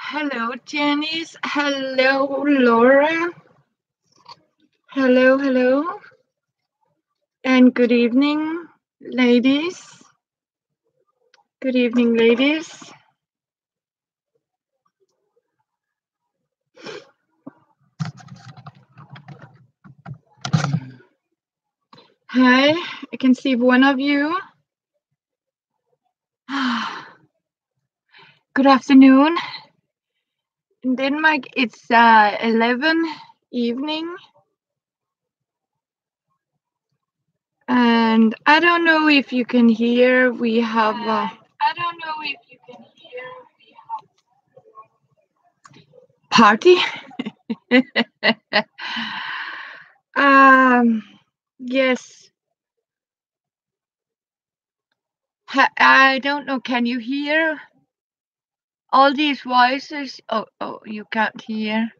Hello, Janice. Hello, Laura. Hello, hello. And good evening, ladies. Good evening, ladies. Hi, I can see one of you. Good afternoon. In Denmark, it's 11 evening. And I don't know if you can hear, we have a party. Yes. I don't know, can you hear all these voices? Oh, you can't hear.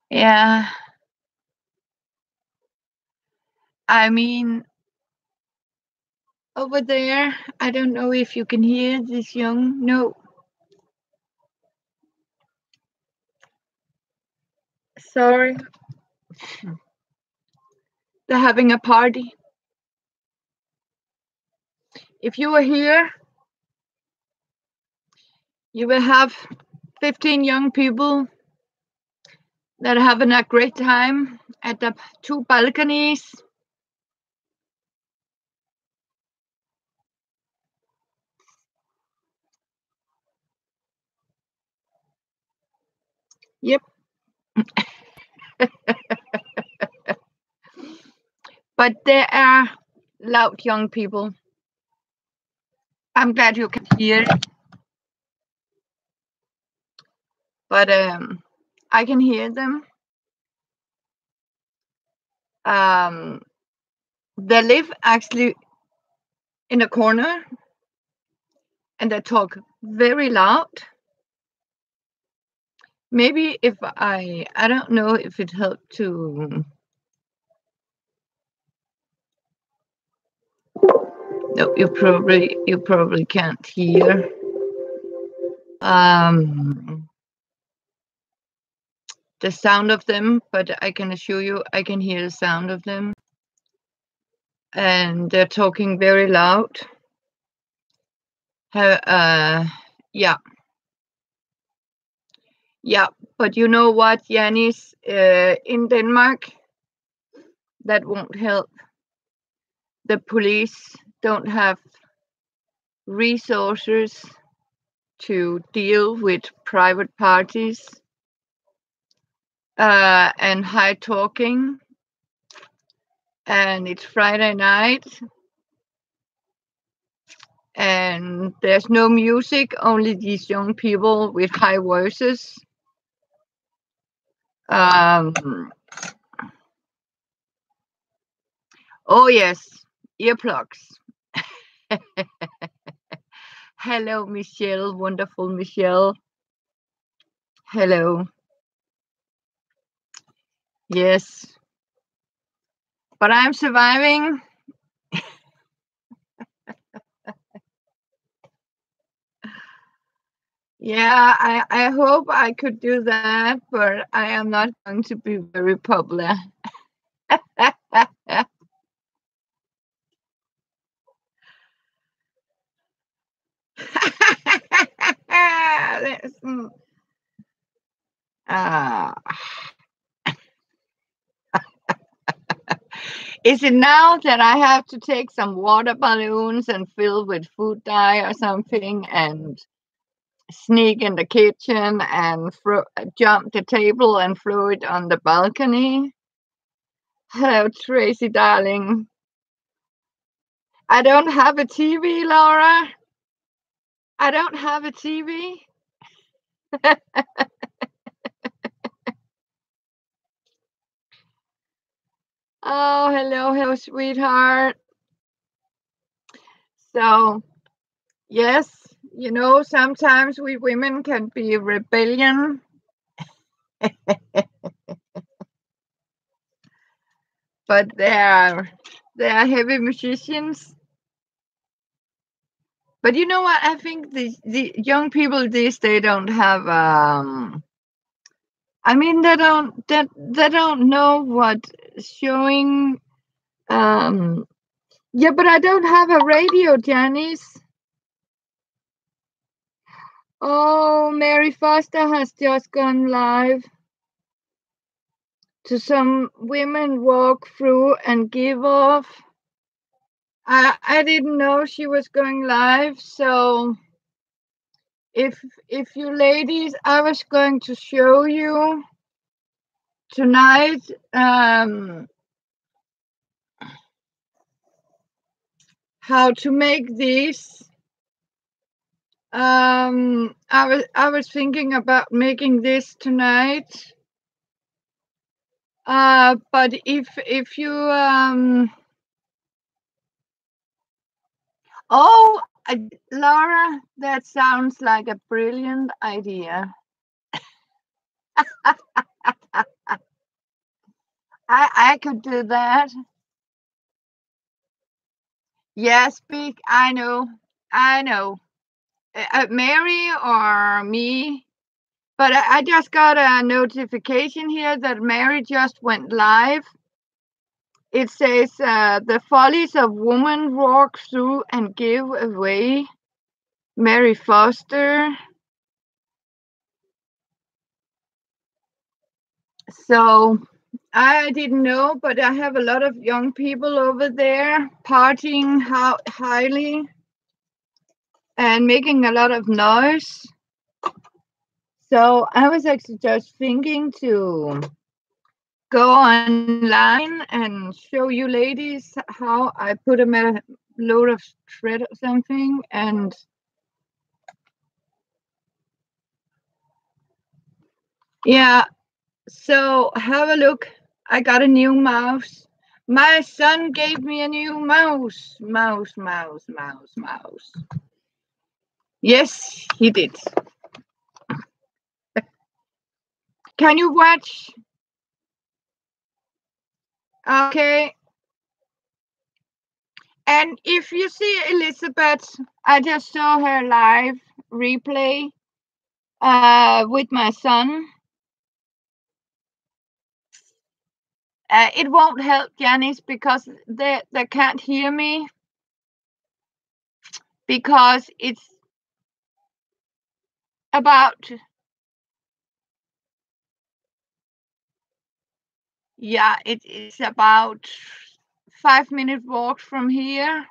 Yeah. I mean, over there, I don't know if you can hear this young. No. Sorry. They're having a party. If you were here, you will have 15 young people that are having a great time at the two balconies. Yep. But there are loud young people. I'm glad you can hear. But I can hear them. They live actually in a corner and they talk very loud. Maybe if I don't know if it helped to. No, you probably can't hear. The sound of them, but I can assure you I can hear the sound of them. And they're talking very loud. Yeah. Yeah, but you know what, Janis? In Denmark, that won't help. The police don't have resources to deal with private parties and high talking. And it's Friday night. And there's no music, only these young people with high voices. Oh, yes, earplugs. Hello, Michelle, wonderful Michelle. Hello. Yes. But I'm surviving. Yeah, I hope I could do that, but I am not going to be very popular. Is it now that I have to take some water balloons and fill with food dye or something and sneak in the kitchen and jump the table and throw it on the balcony? Hello, Tracy, darling. I don't have a TV, Laura. I don't have a TV. Oh, hello, sweetheart. So, yes, you know, sometimes we women can be rebellion. But they are heavy musicians. But you know what? I think the young people these days don't have. I mean, they don't know what showing. Yeah, but I don't have a radio, Janice. Oh, Mary Foster has just gone live to some women walk through and give off. I didn't know she was going live, so if you ladies, I was going to show you tonight how to make these. I was thinking about making this tonight. But if you oh, Laura, that sounds like a brilliant idea. I could do that. Yeah, speak. I know. I know. Mary or me. But I just got a notification here that Mary just went live. It says the follies of woman walk through and give away. Mary Foster. So I didn't know, but I have a lot of young people over there partying highly and making a lot of noise. So I was actually just thinking to go online and show you ladies how I put a load of thread or something. And yeah, so have a look. I got a new mouse. My son gave me a new mouse. Mouse. Yes, he did. Can you watch? Okay. And if you see Elizabeth, I just saw her live replay with my son. It won't help Janice because they can't hear me because it's about, yeah, it's about 5-minute walk from here.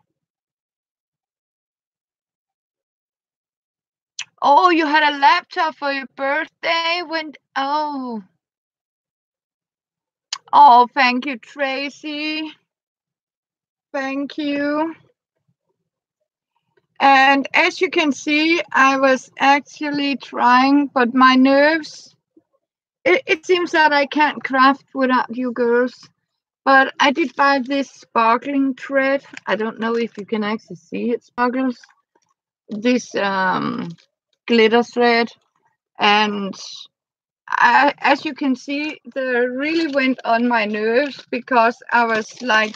Oh, you had a laptop for your birthday? Oh, thank you, Tracy. Thank you. And as you can see, I was actually trying, but my nerves, it seems that I can't craft without you girls. But I did buy this sparkling thread. I don't know if you can actually see it sparkles. This glitter thread. And as you can see, they really went on my nerves because I was like,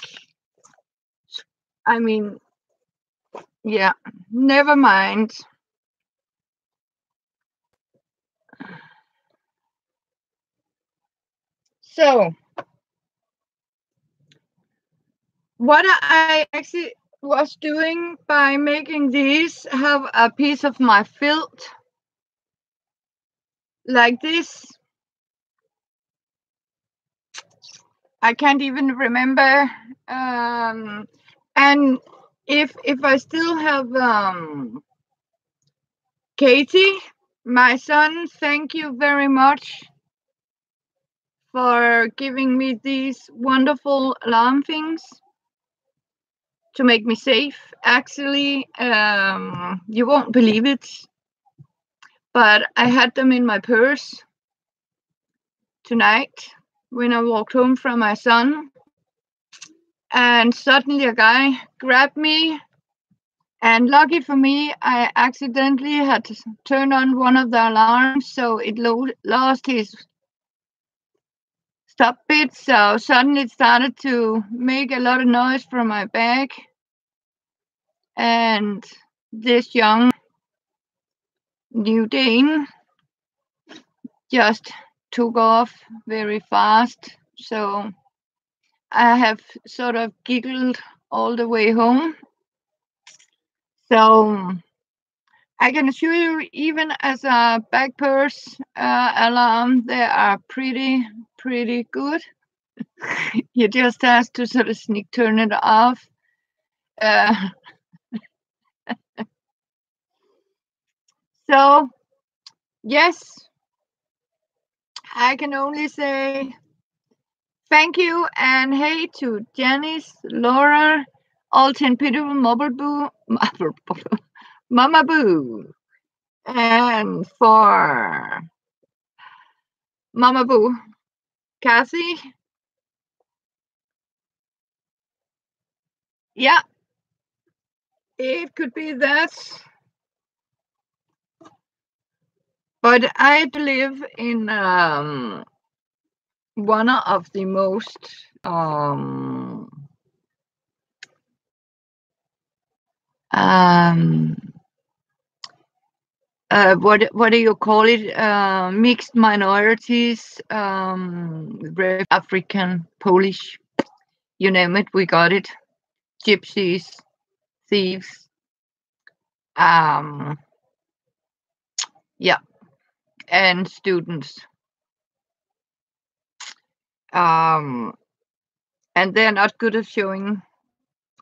I mean, yeah, never mind. So, what I actually was doing by making these, have a piece of my felt like this. I can't even remember. And if I still have Katie, my son, thank you very much for giving me these wonderful alarm things to make me safe. Actually, you won't believe it, but I had them in my purse tonight when I walked home from my son, and suddenly a guy grabbed me, and lucky for me, I accidentally had to turn on one of the alarms, so it lost his stop bit, so suddenly it started to make a lot of noise from my bag, and this young New Dane just took off very fast. So I have sort of giggled all the way home. So I can assure you, even as a back purse alarm, they are pretty good. You just have to sort of sneak turn it off. So yes, I can only say thank you and hey to Janice, Laura, all 10 people, Mama Boo, and for Mama Boo, Cassie. Yeah, it could be that. But I live in one of the most what do you call it? Mixed minorities, African, Polish, you name it, we got it. Gypsies, thieves, yeah, and students. And they're not good at showing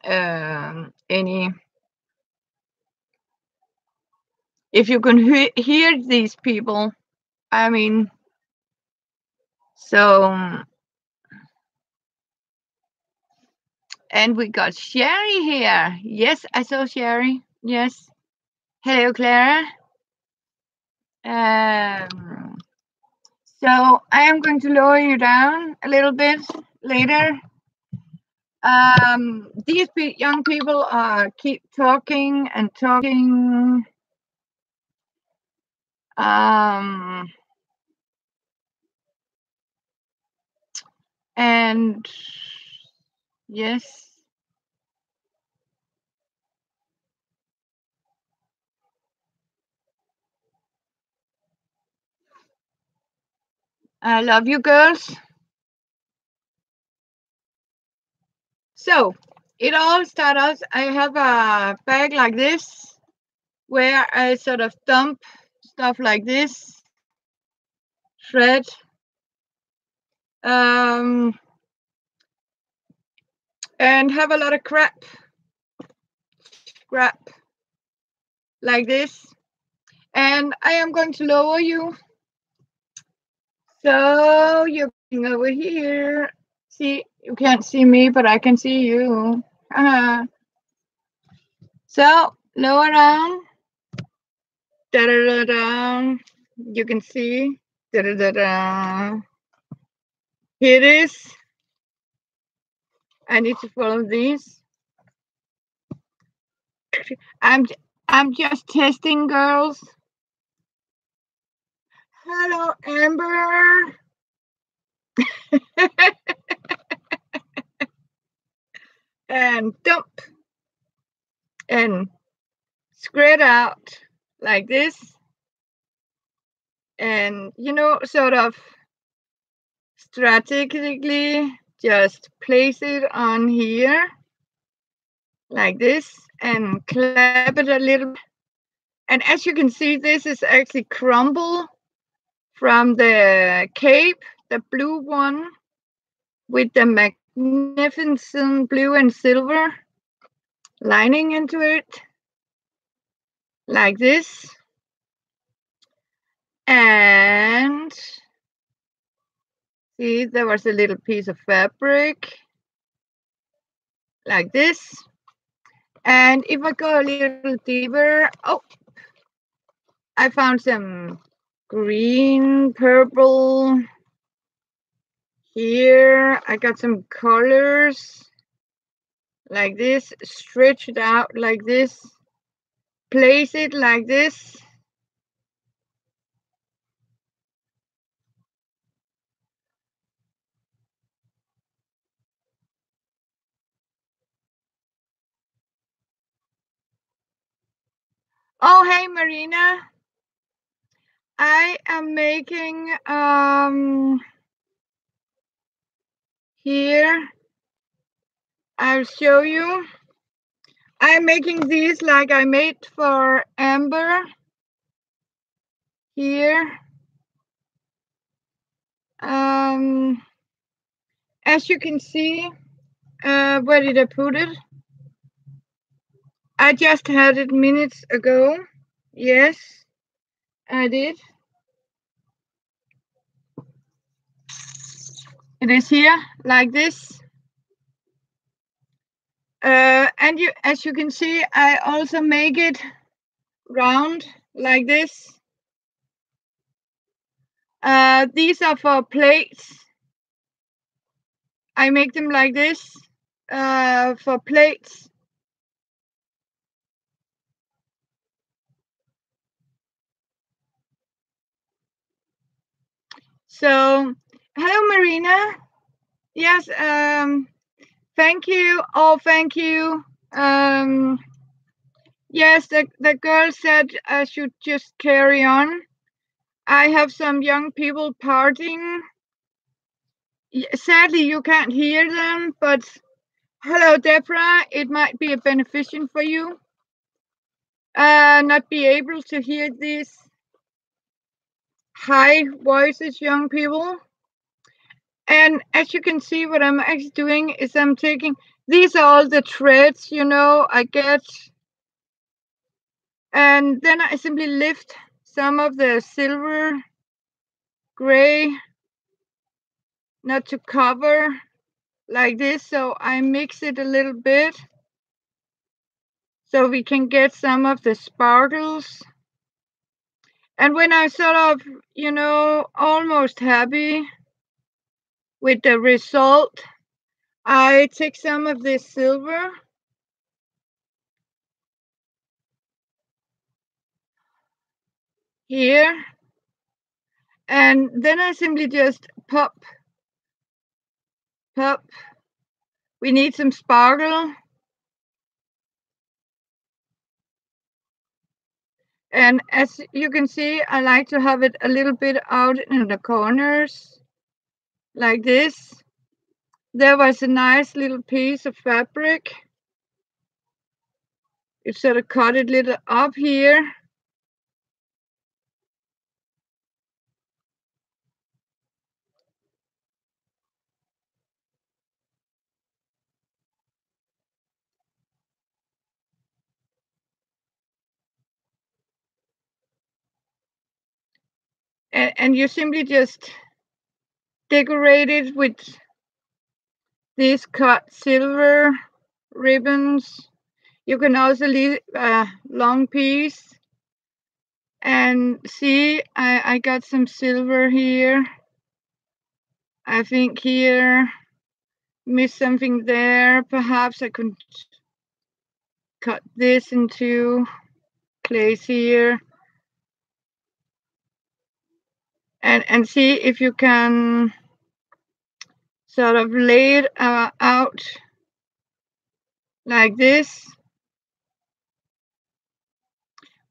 any. If you can hear these people, I mean, so. And we got Sherry here. Yes, I saw Sherry. Yes. Hello, Clara. So I am going to lower you down a little bit later. These young people keep talking and talking. And yes. I love you, girls. So it all started. I have a bag like this where I sort of dump stuff like this, thread, and have a lot of scrap like this. And I am going to lower you. So you're going over here. See, you can't see me, but I can see you. So lower down. Da-da-da-da. You can see. Da-da-da-da. Here it is. I need to follow these. I'm just testing, girls. Hello, Amber. And dump. And spread out like this. And, sort of strategically just place it on here like this and clap it a little. And as you can see, this is actually crumble from the cape, the blue one with the magnificent blue and silver lining into it like this. And see, there was a little piece of fabric like this. And if I go a little deeper, I found some green, purple. Here I got some colors like this, stretch it out like this, place it like this. Oh, hey, Marina. I am making here. I'll show you. I'm making these like I made for Amber here. As you can see, where did I put it? I just had it minutes ago. Yes, I did. It is here like this. And as you can see, I also make it round like this. These are for plates. I make them like this for plates. So, hello, Marina. Yes, thank you. Oh, thank you. Yes, the girl said I should just carry on. I have some young people partying. Sadly, you can't hear them, but hello, Deborah. It might be a beneficial for you. Not be able to hear these high voices, young people. And as you can see, what I'm actually doing is I'm taking, these are all the threads, I get. And then I simply lift some of the silver gray, not to cover like this. So I mix it a little bit so we can get some of the sparkles. And when I'm sort of, almost happy with the result, I take some of this silver here, and then I simply just pop. We need some sparkle. And as you can see, I like to have it a little bit out in the corners, like this. There was a nice little piece of fabric. You sort of cut it a little up here. And you simply just decorate it with these cut silver ribbons. You can also leave a long piece. And see, I got some silver here. I think here, missed something there. Perhaps I could cut this into place here. And see if you can sort of lay it out like this.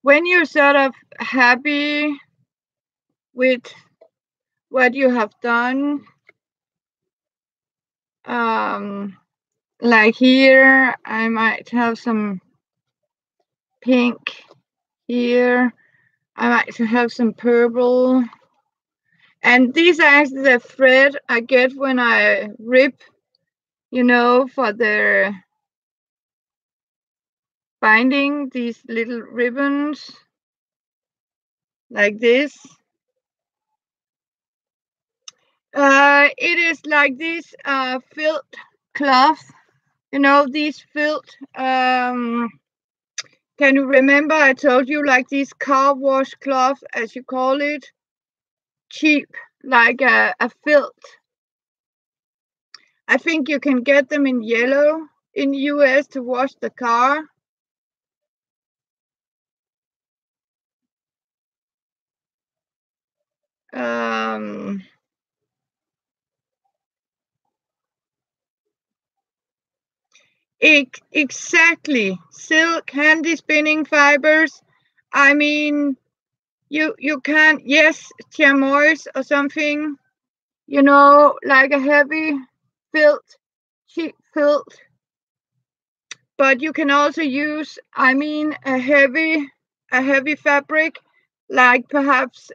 When you're sort of happy with what you have done, like here, I might have some pink here. I might have some purple. And these are actually the thread I get when I rip, for the binding, these little ribbons like this. It is like this felt cloth, these felt. Can you remember I told you like these car wash cloth, as you call it? Cheap, like a felt. I think you can get them in yellow in US to wash the car. Exactly. Silk, handy spinning fibers. I mean, you can, yes, chamois or something, like a heavy felt, cheap felt. But you can also use, a heavy fabric, like perhaps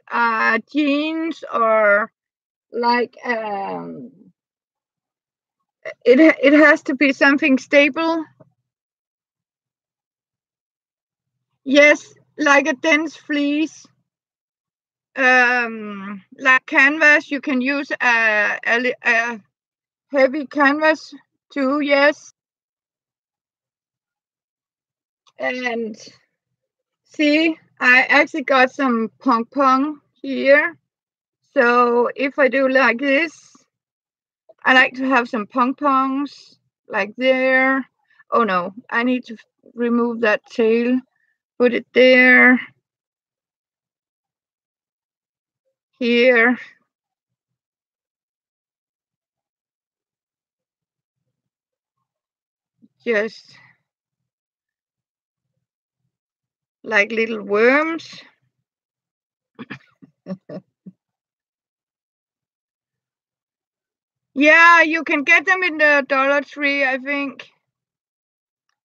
jeans, or like it has to be something stable. Yes, like a dense fleece, like canvas. You can use a heavy canvas too. Yes, and see, I actually got some pong pong here. So if I do like this, I like to have some pong pongs like there. Oh no, I need to remove that tail. Put it there, here. Just like little worms. Yeah, you can get them in the Dollar Tree, I think.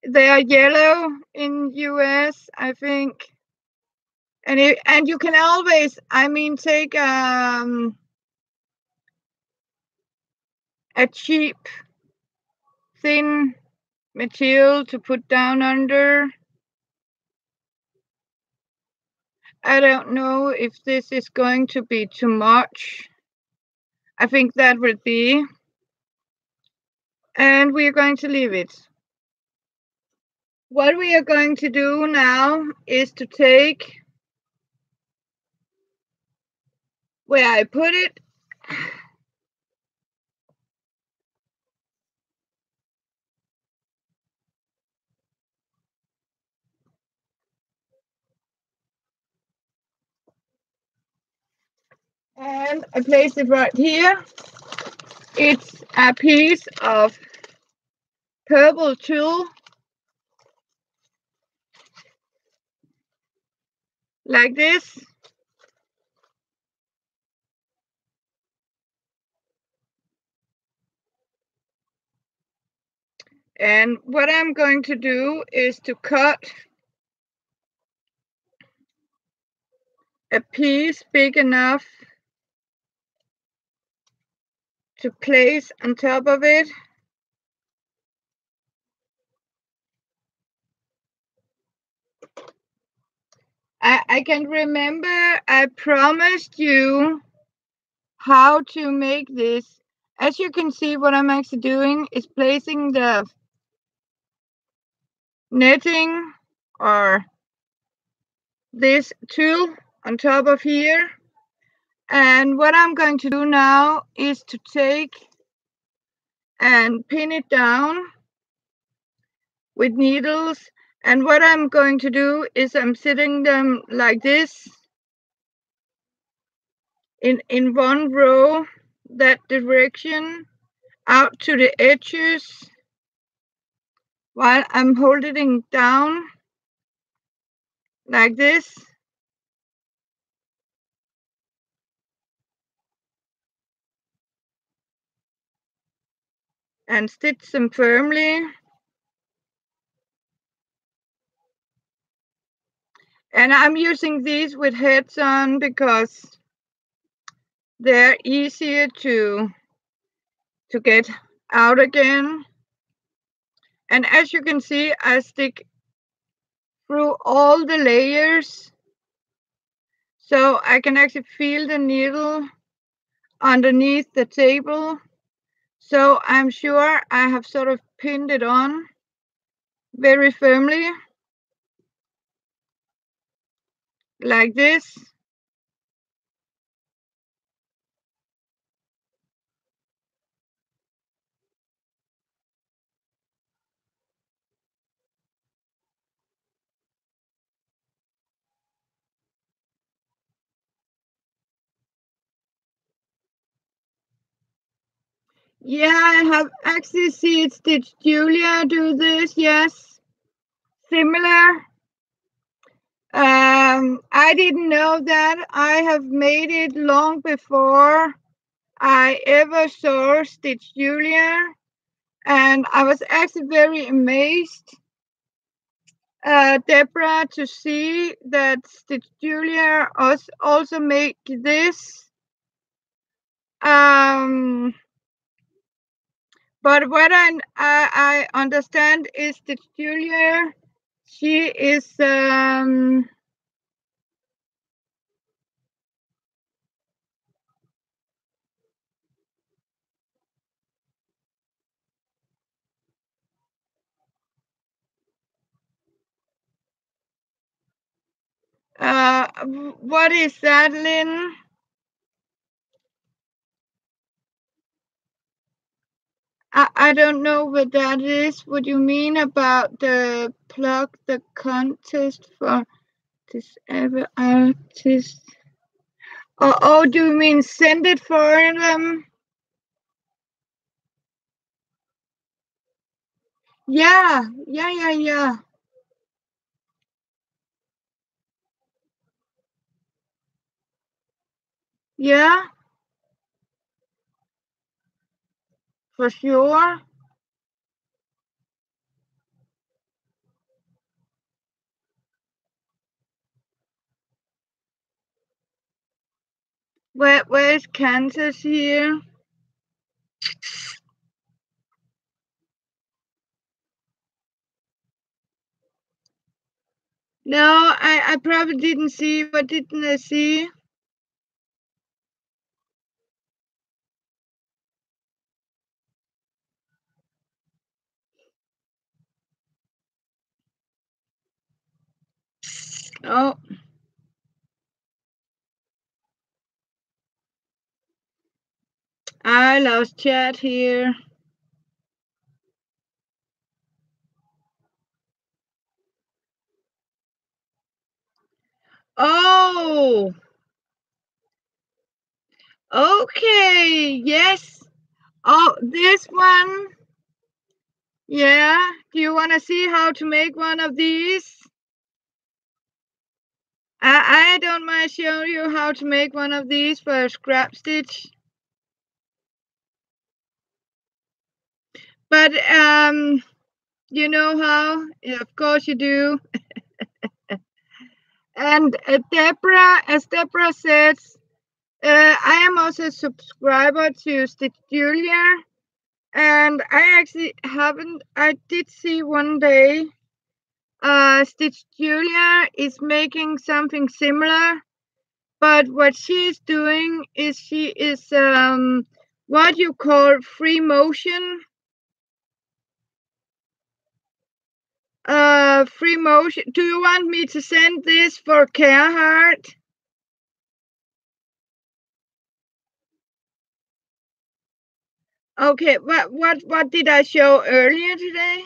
They are yellow in US, I think. And you can always, take a cheap thin material to put down under. I don't know if this is going to be too much. I think that would be. And we are going to leave it. What we are going to do now is to take where I put it. And I place it right here. It's a piece of purple tulle, like this. And what I'm going to do is to cut a piece big enough to place on top of it. I can remember I promised you how to make this. As you can see, what I'm actually doing is placing the netting or this tulle on top of here. And what I'm going to do now is to take and pin it down with needles. And what I'm going to do is I'm sitting them like this in one row, that direction, out to the edges, while I'm holding it down like this. And stitch them firmly. And I'm using these with heads on because they're easier to get out again. And as you can see, I stick through all the layers, so I can actually feel the needle underneath the table. So I'm sure I have sort of pinned it on very firmly, like this. Yeah, I have actually seen Stitch Julia do this, yes. Similar. I didn't know that. I have made it long before I ever saw Stitch Julia, and I was actually very amazed, Deborah, to see that Stitch Julia also make this. But what I understand is that Julia, she is what is that, Lynn? I don't know what that is. What you mean about the plug the contest for this ever artist? Oh, do you mean send it for them? Yeah. Yeah, for sure. Where's Kansas here? No, I probably didn't see. What didn't I see? Oh, I lost chat here. Oh, okay. Yes. Oh, this one. Yeah. Do you want to see how to make one of these? I don't mind showing you how to make one of these for a scrap stitch. But you know how? Yeah, of course you do. And Deborah, as Deborah says, I am also a subscriber to Stitch Julia, and I actually haven't. I did see one day, Stitch Julia is making something similar, but what she's doing is she is what you call free motion. Free motion. Do you want me to send this for Carhartt? Okay, what did I show earlier today?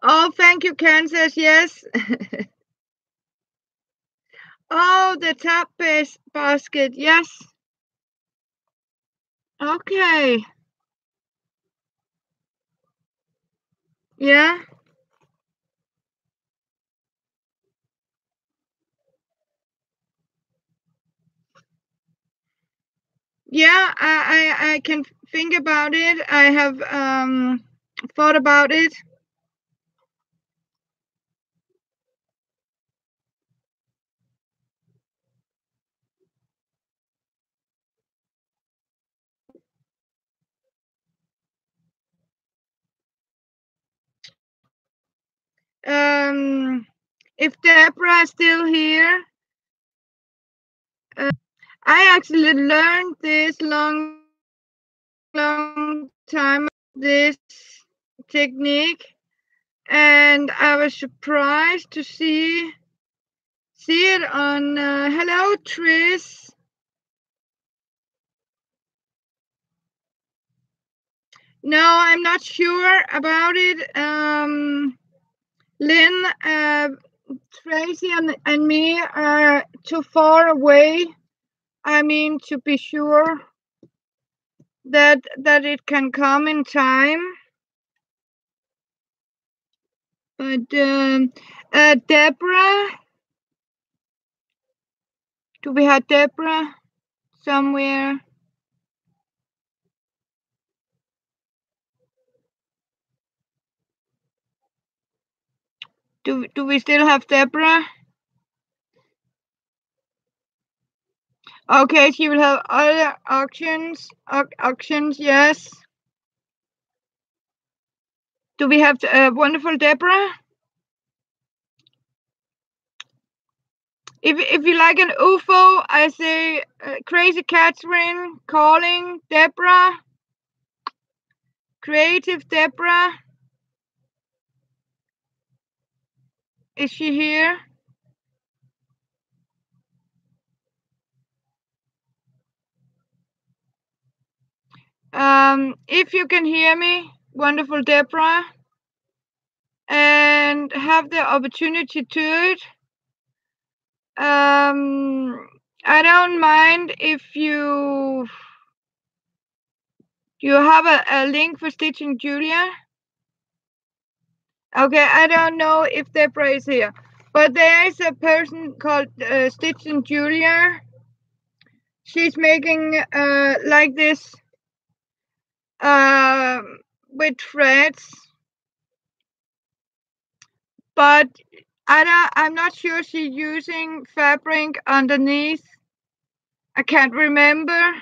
Oh, thank you, Kansas. Yes. Oh, the top basket. Yes. Okay. Yeah. Yeah, I can think about it. I have thought about it. If Deborah is still here, I actually learned this long time, this technique, and I was surprised to see it on. Hello, Tris. No, I'm not sure about it. Lynn, Tracy, and me are too far away. I mean, to be sure. that it can come in time. But Deborah, do we have Deborah somewhere? Do we still have Deborah? Okay, she will have other auctions. Auctions, yes. Do we have wonderful Deborah? If you like an UFO, I say Crazy Catherine, Calling Deborah, Creative Deborah. Is she here? If you can hear me, wonderful Deborah, and have the opportunity to it, I don't mind if you have a link for Stitching Julia. Okay, I don't know if Deborah is here, but there is a person called Stitching Julia. She's making like this with threads, but I'm not sure she's using fabric underneath. I can't remember.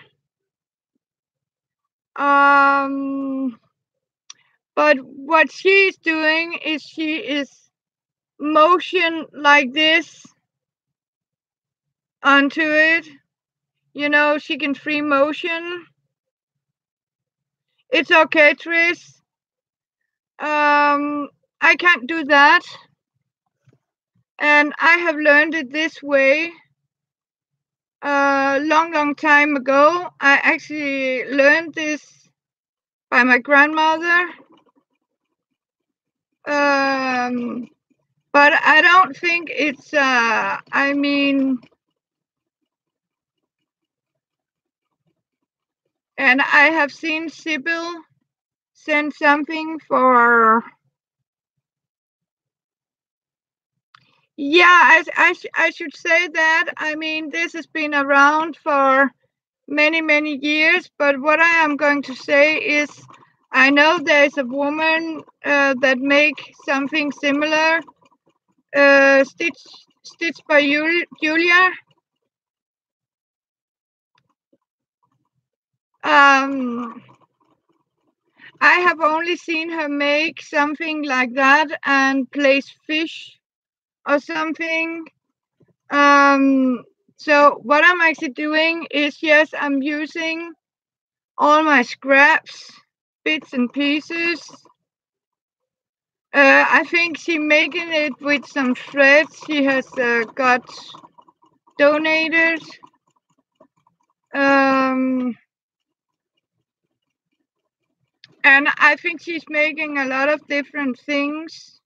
But what she's doing is she is motion like this onto it. You know, she can free motion. It's okay, Tris. I can't do that. And I have learned it this way long time ago. I actually learned this by my grandmother. But I don't think it's, I mean, and I have seen Sybil send something for, yeah, I should say that. I mean, this has been around for many years, but what I am going to say is I know there's a woman that make something similar, stitched by Julia. I have only seen her make something like that and place fish or something. So what I'm actually doing is, yes, I'm using all my scraps, bits and pieces. I think she's making it with some threads she has got donated. And I think she's making a lot of different things.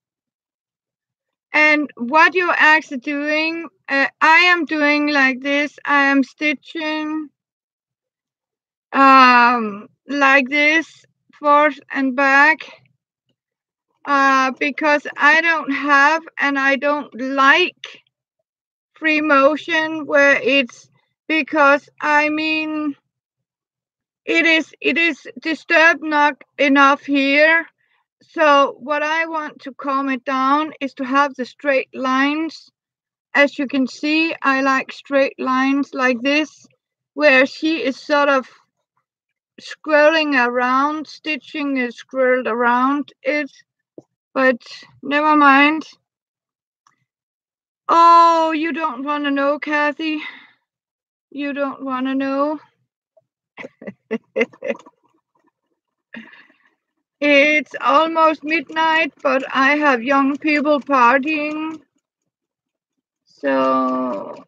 And what you're actually doing, I am doing like this. I am stitching like this, forth and back, because I don't have and I don't like free motion where it's, because I mean it is disturbed not enough here. So what I want to calm it down is to have the straight lines. As you can see, I like straight lines like this, where she is sort of scrolling around, stitching is scrolled around it, but never mind. Oh, you don't want to know, Kathy. You don't want to know. It's almost midnight, but I have young people partying. So,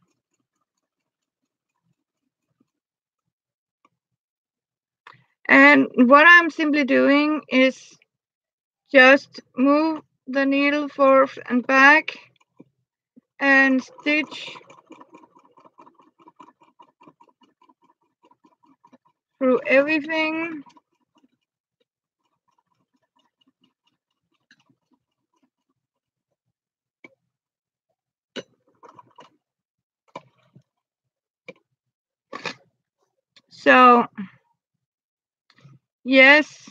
and what I'm simply doing is just move the needle forth and back and stitch through everything. So, yes.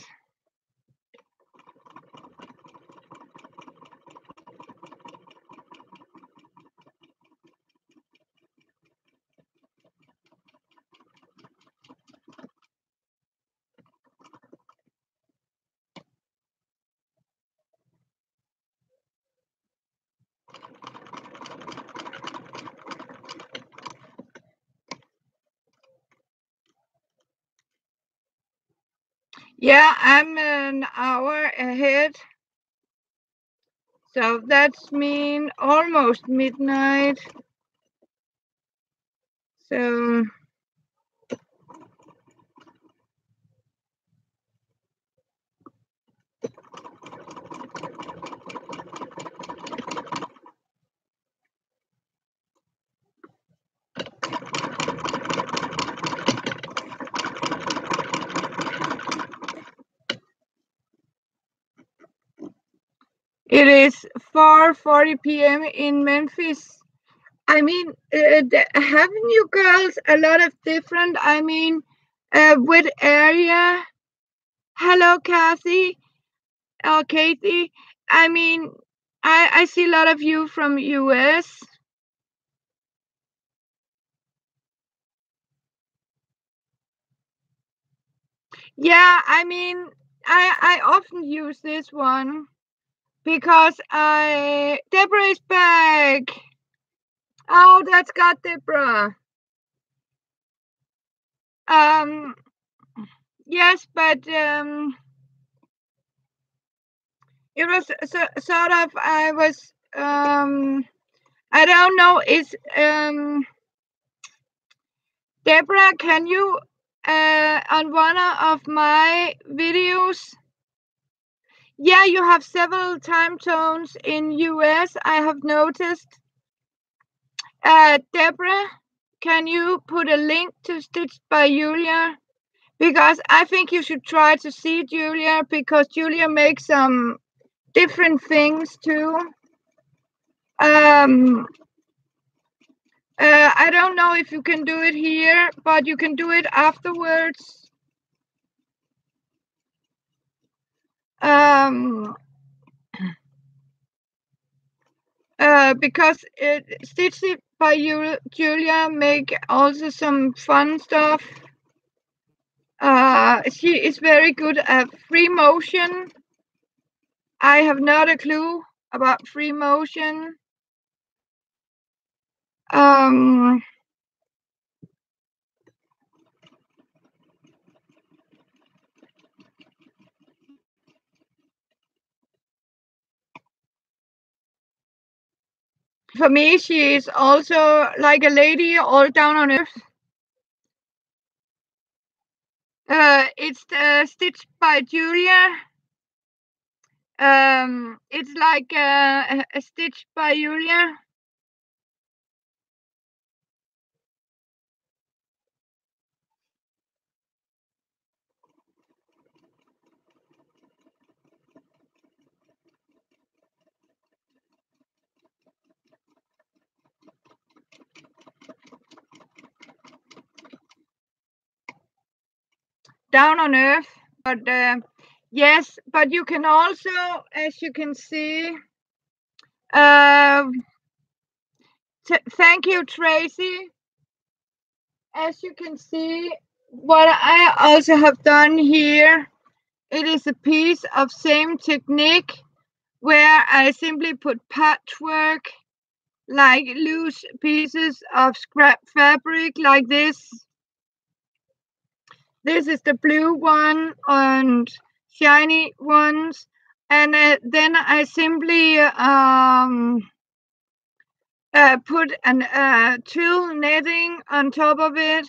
Yeah, I'm an hour ahead. So that's mean almost midnight. So it is 4:40 p.m. in Memphis. I mean, haven't you girls a lot of different, with area? Hello, Kathy. Oh, Katie. I mean, I see a lot of you from US. Yeah, I mean, I often use this one because Deborah is back. Oh, that's got Deborah. Yes, but it was sort of, I don't know, is Deborah, can you on one of my videos? Yeah, you have several time zones in US, I have noticed. Deborah, can you put a link to Stitched by Julia? Because I think you should try to see Julia, because Julia makes some different things too. I don't know if you can do it here, but you can do it afterwards. Because Stitched by Julia make also some fun stuff. She is very good at free motion. I have not a clue about free motion. For me, she is also like a lady all down on earth. It's Stitched by Julia. It's like a Stitched by Julia. Down on earth, but yes, but you can also, as you can see, thank you, Tracy. As you can see, what I also have done here, it is a piece of same technique where I simply put patchwork, like loose pieces of scrap fabric like this. This is the blue one and shiny ones. And then I simply put an tulle netting on top of it.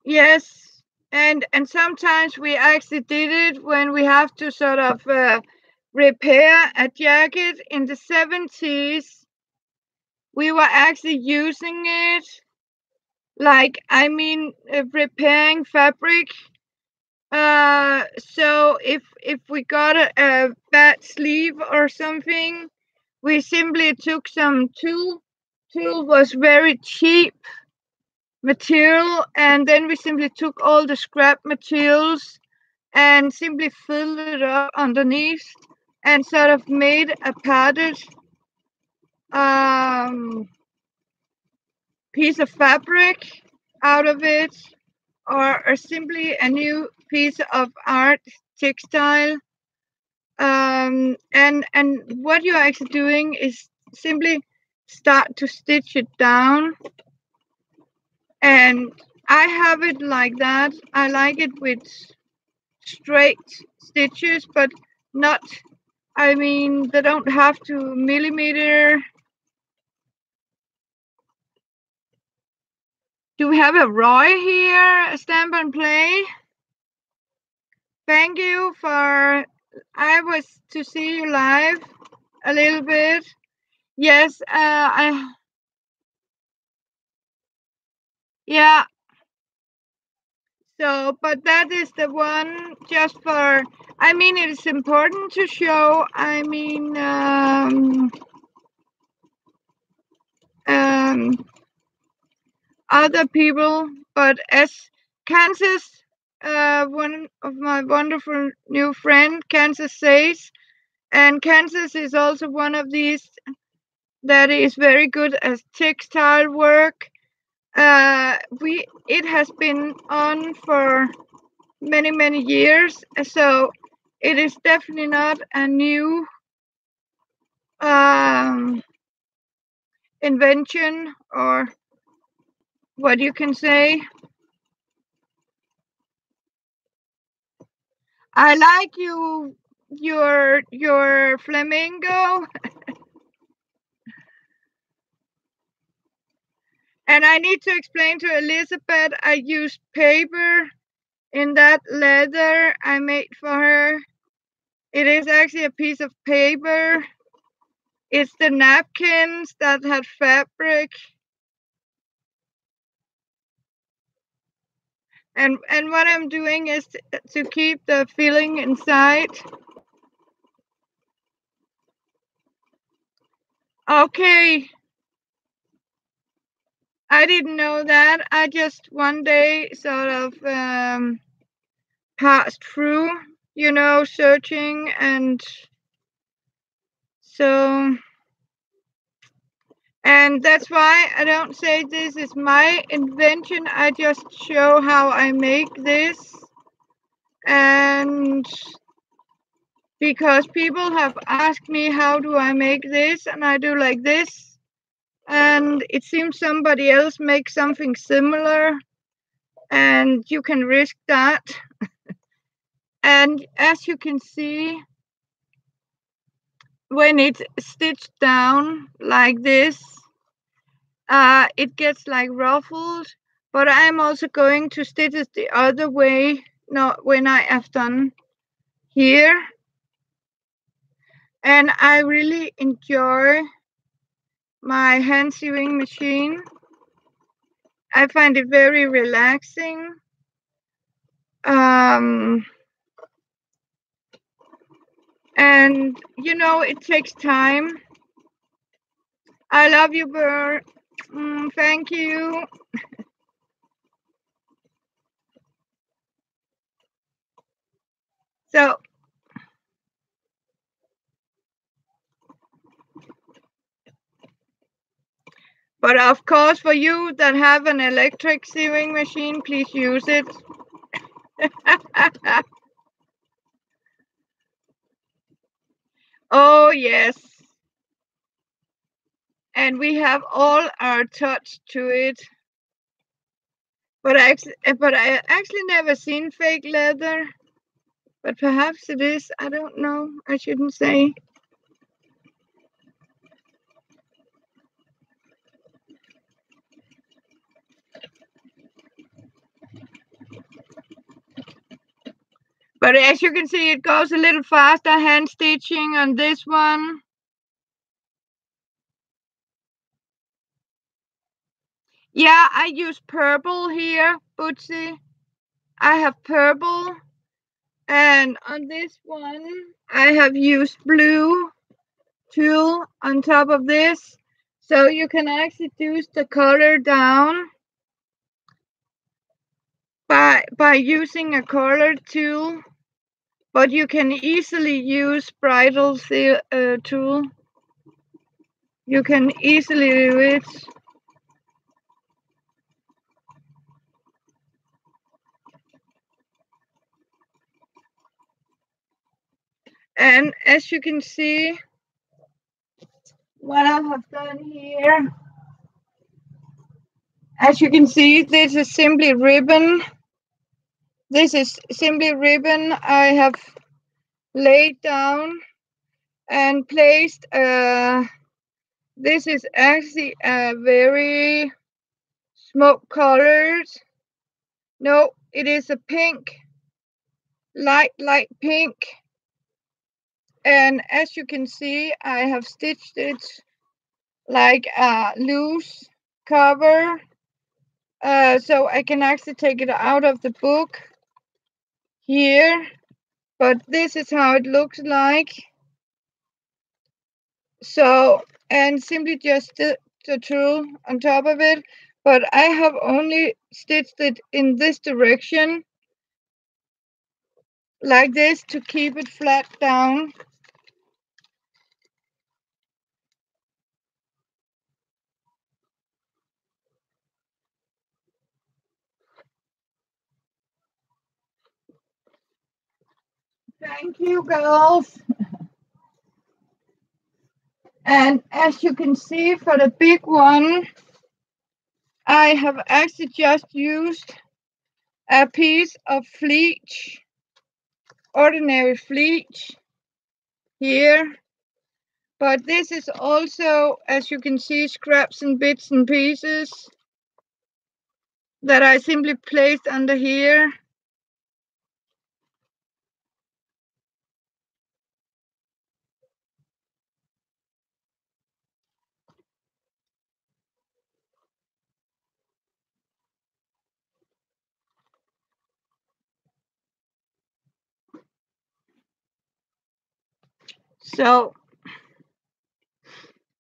Yes, and sometimes we actually did it when we have to sort of repair a jacket in the 70s. We were actually using it like I mean repairing fabric. So if we got a bad sleeve or something, we simply took some tulle. Tulle was very cheap material, and then we simply took all the scrap materials and simply filled it up underneath and sort of made a padded piece of fabric out of it, or simply a new piece of art textile. And what you're actually doing is simply start to stitch it down. And I have it like that. I like it with straight stitches, but not, I mean, they don't have to millimeter. Do we have a Roy here? Stamp and Play. Thank you for, I was to see you live a little bit. Yes, yeah. So, but that is the one just for, I mean, it is important to show, I mean, other people, but as Kansas, one of my wonderful new friend, Kansas says, and Kansas is also one of these that is very good at textile work. It has been on for many years, so it is definitely not a new invention, or what you can say. I like your flamingo. And I need to explain to Elizabeth, I used paper in that leather I made for her. It is actually a piece of paper. It's the napkins that had fabric. And what I'm doing is to keep the filling inside. Okay. I didn't know that. I just one day sort of passed through, searching, and so, and that's why I don't say this is my invention. I just show how I make this. And because people have asked me how do I make this, and I do like this, and it seems somebody else makes something similar, and you can risk that. And as you can see, when it's stitched down like this, it gets like ruffled, but I'm also going to stitch it the other way, not when I have done here. And I really enjoy my hand sewing machine. I find it very relaxing. And it takes time. I love you, Burr. Thank you. So, but of course, for you that have an electric sewing machine, please use it. Oh, yes. And we have all our touch to it. But I actually never seen fake leather. But perhaps it is. I don't know. I shouldn't say. But as you can see, it goes a little faster hand stitching on this one. Yeah, I use purple here, Bootsy. I have purple. And on this one, I have used blue tulle on top of this. So you can actually reduce the color down by using a color tool. But you can easily use bridal tool. You can easily do it. And as you can see, what I have done here, as you can see, this is simply ribbon. This is simply ribbon I have laid down and placed. This is actually a very smoke colored. No, it is a pink, light pink. And as you can see, I have stitched it like a loose cover, so I can actually take it out of the book here. But this is how it looks like. So, and simply just the tulle on top of it. But I have only stitched it in this direction, like this, to keep it flat down. Thank you, girls. And as you can see, for the big one, I have actually just used a piece of fleece, ordinary fleece here. But this is also, as you can see, scraps and bits and pieces that I simply placed under here. So,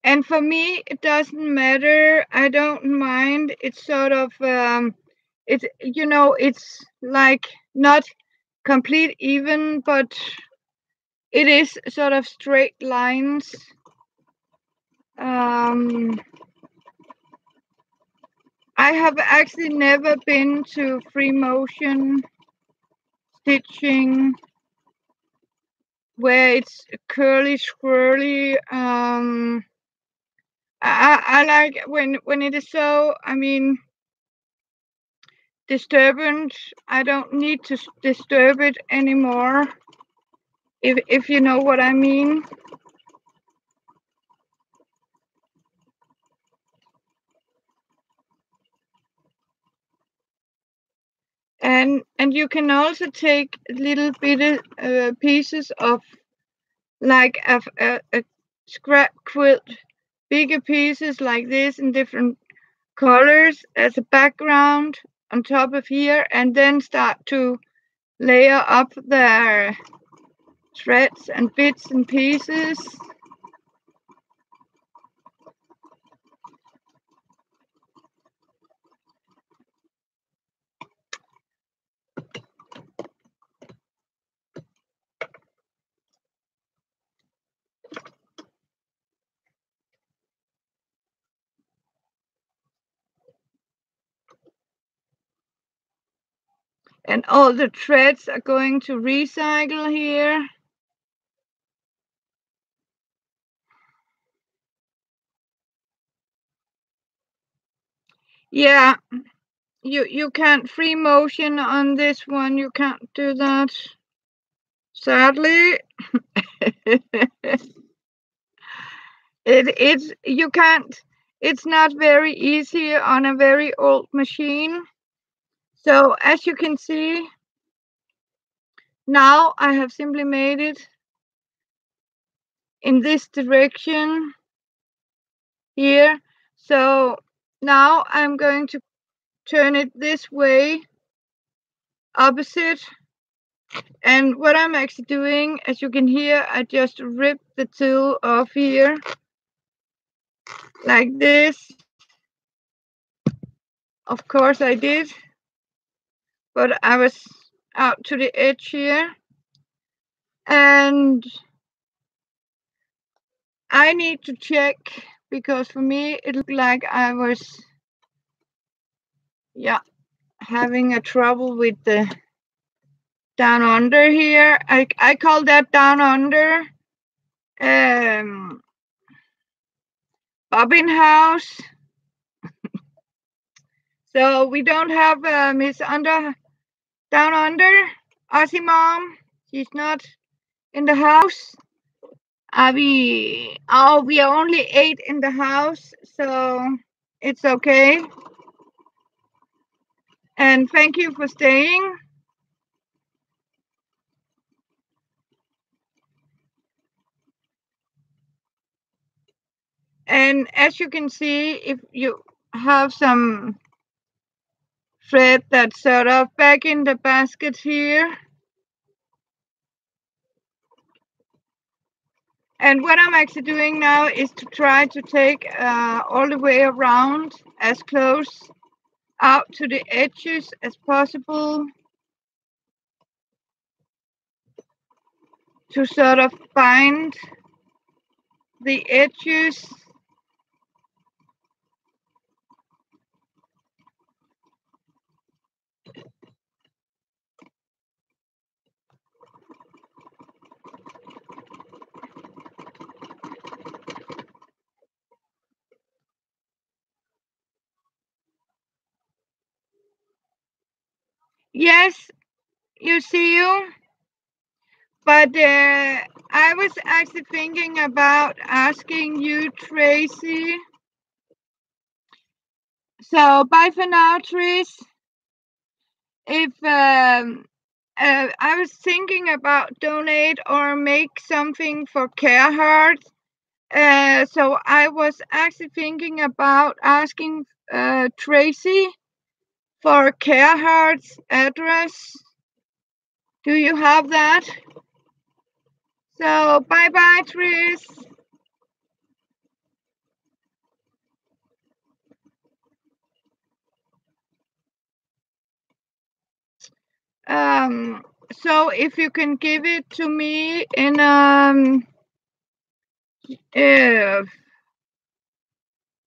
and for me, it doesn't matter. I don't mind. It's sort of, it's, you know, it's like not complete even, but it is sort of straight lines. I have actually never been to free motion stitching where it's curly swirly. I like when it is so, I mean, disturbance. I don't need to disturb it anymore, if you know what I mean. And you can also take little bit pieces of like a scrap quilt, bigger pieces like this in different colors as a background on top of here, and then start to layer up their threads and bits and pieces. And all the threads are going to recycle here. Yeah, you can't free motion on this one. You can't do that, sadly. It's you can't. It's not very easy on a very old machine. So as you can see, now I have simply made it in this direction here. So now I'm going to turn it this way, opposite. And what I'm actually doing, as you can hear, I just ripped the tool off here, like this. Of course I did, but I was out to the edge here. And I need to check, because for me it looked like I was, having a trouble with the down under here. I call that down under bobbin house. So we don't have Miss Under down under Aussie mom. She's not in the house. We are only 8 in the house, so it's okay. And thank you for staying. And as you can see, if you have some thread that's sort of back in the basket here. And what I'm actually doing now is to try to take all the way around, as close out to the edges as possible, to sort of bind the edges. Yes, you see you. But I was actually thinking about asking you, Tracy. So bye for now, Trace. If I was thinking about donate or make something for Care. So I was actually thinking about asking Tracy for Carehart's address. Do you have that? So bye bye, Trace. So if you can give it to me in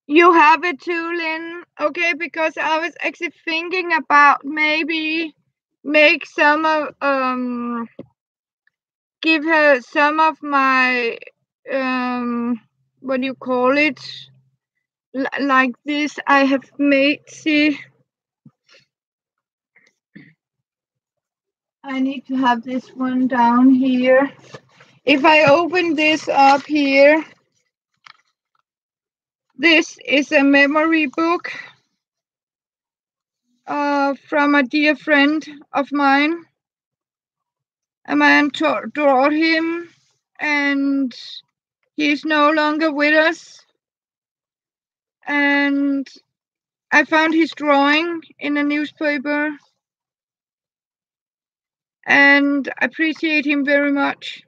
you have it too, Lynn. Okay, because I was actually thinking about maybe make some of give her some of my what do you call it? Like this I have made. See, I need to have this one down here. If I open this up here, this is a memory book from a dear friend of mine. A man draw him, and he's no longer with us. And I found his drawing in a newspaper, and I appreciate him very much.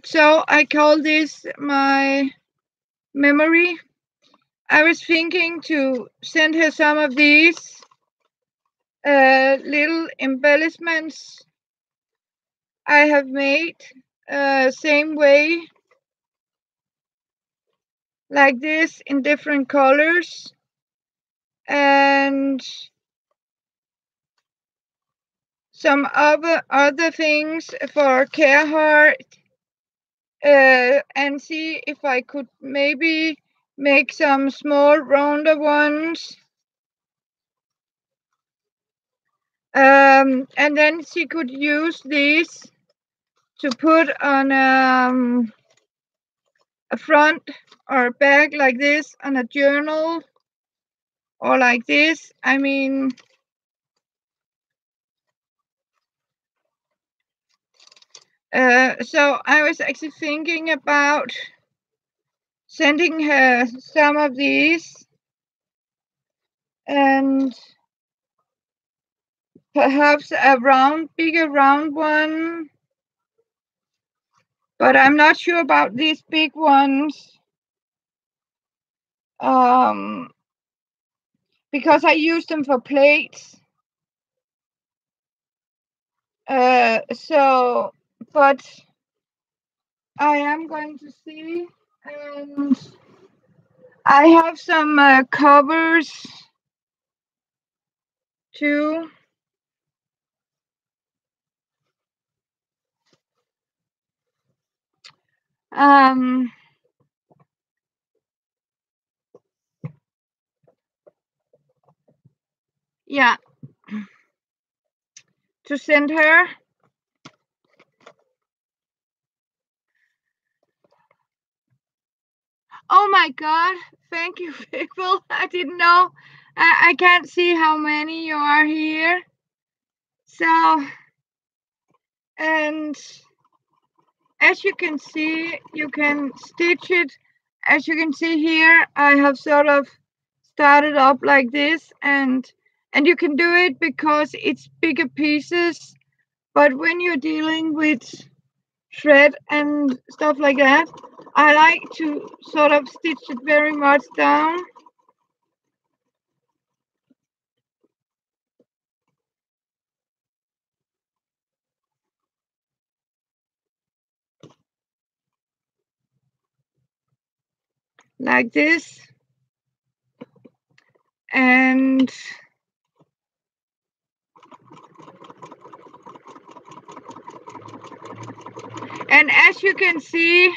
So I call this my memory. I was thinking to send her some of these little embellishments I have made, same way, like this, in different colors, and some other things for Carhartt, and see if I could maybe make some small rounder ones. And then she could use these to put on a front or back like this on a journal, or like this. I mean, so I was actually thinking about sending her some of these, and perhaps a bigger round one, but I'm not sure about these big ones, because I use them for plates. So, but I am going to see, and I have some covers too. Yeah, to send her. Oh my God! Thank you, people. I didn't know. I can't see how many you are here. So, and as you can see, you can stitch it. As you can see here, I have sort of started up like this, and you can do it because it's bigger pieces. But when you're dealing with thread and stuff like that, I like to sort of stitch it very much down. Like this. And as you can see,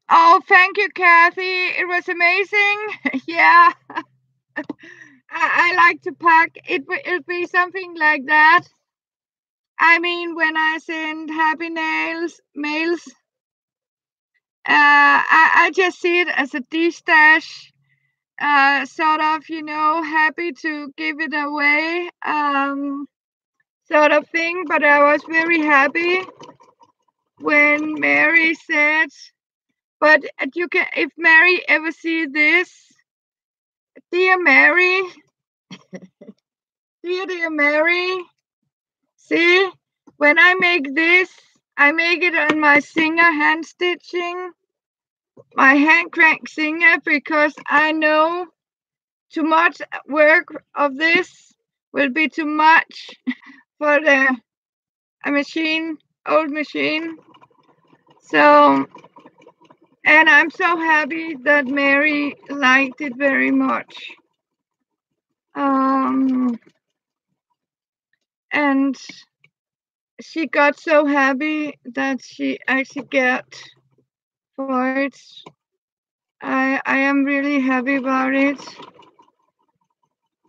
oh, thank you, Kathy. It was amazing. Yeah. I like to pack. It'll be something like that. I mean, when I send happy mails, I just see it as a de-stash, sort of, happy to give it away, sort of thing. But I was very happy when Mary said, but you can, if Mary ever see this, dear Mary, dear Mary, see, when I make this, I make it on my Singer hand stitching, my hand crank Singer, because I know too much work of this will be too much for the old machine. So, and I'm so happy that Mary liked it very much. And she got so happy that she actually got for it. I am really happy about it.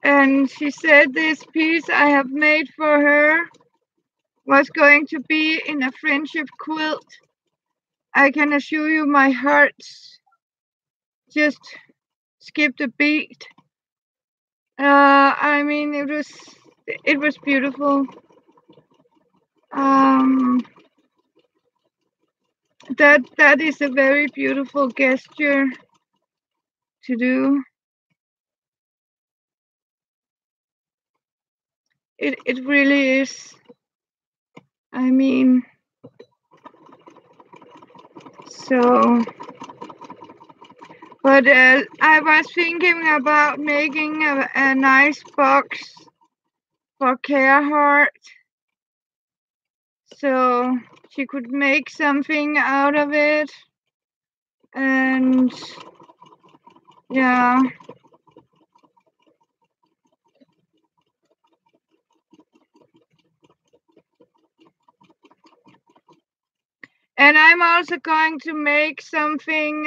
And she said this piece I have made for her was going to be in a friendship quilt. I can assure you my heart just skipped a beat. I mean, it was beautiful. That is a very beautiful gesture to do. It really is. I mean, so, but I was thinking about making a nice box for Carhartt, so she could make something out of it, and yeah. And I'm also going to make something.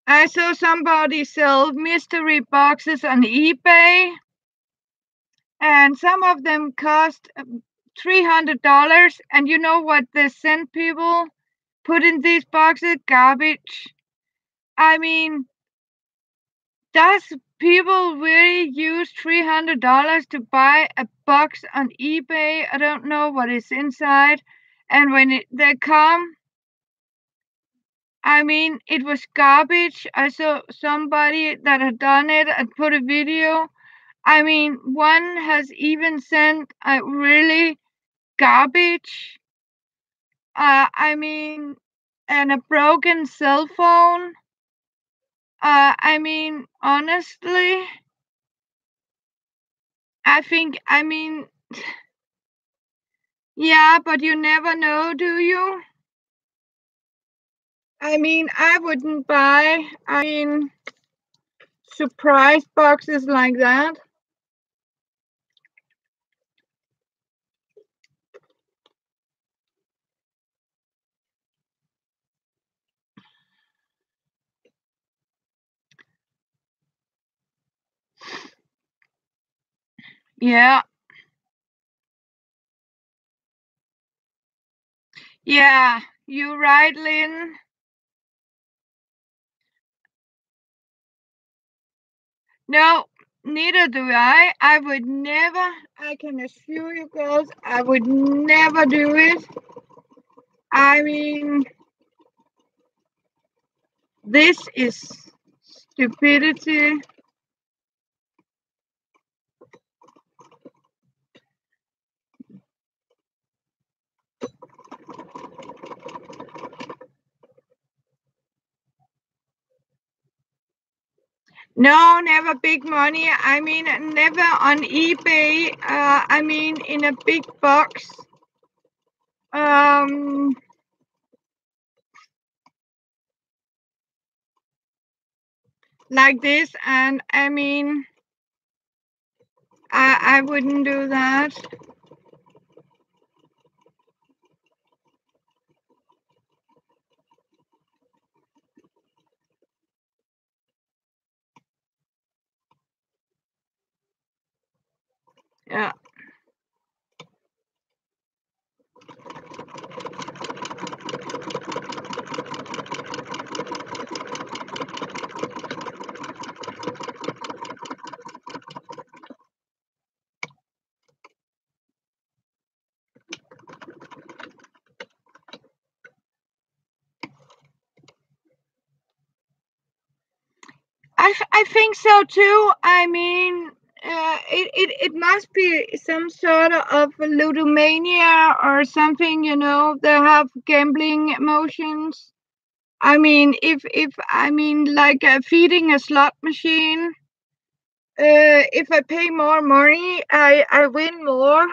I saw somebody sell mystery boxes on eBay, and some of them cost $300. And you know what the Send people put in these boxes? Garbage. I mean, does people really use $300 to buy a box on eBay. I don't know what is inside. And when they come, I mean, it was garbage. I saw somebody that had done it and put a video. I mean, one has even sent a really garbage. I mean, and a broken cell phone. I mean, honestly, I mean, yeah, but you never know, do you? I mean, I wouldn't buy, surprise boxes like that. Yeah. Yeah, you're right, Lynn. No, neither do I. I would never, I can assure you girls, I would never do it. I mean, this is stupidity. No, never big money. I mean, never on eBay. I mean, in a big box. Like this, and I mean, I wouldn't do that. Yeah. I think so too. I mean, it must be some sort of ludomania or something, you know. They have gambling emotions. I mean, if I mean, like feeding a slot machine. If I pay more money, I win more.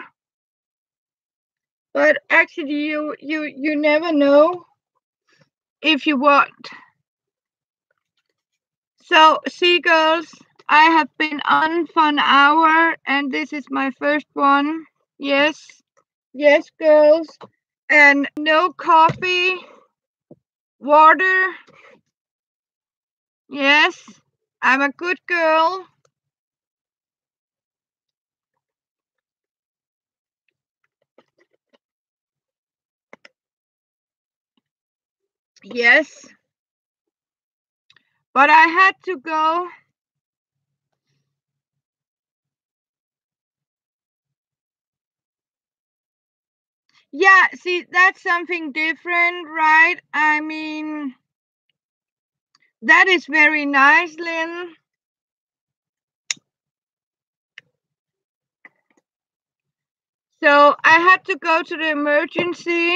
But actually, you never know if you want. So, seagulls, I have been on for an hour, and this is my first one. Yes, yes, girls, and no coffee, water. Yes, I'm a good girl. Yes, but I had to go. Yeah, see, that's something different, right? I mean, that is very nice, Lynn. So I had to go to the emergency.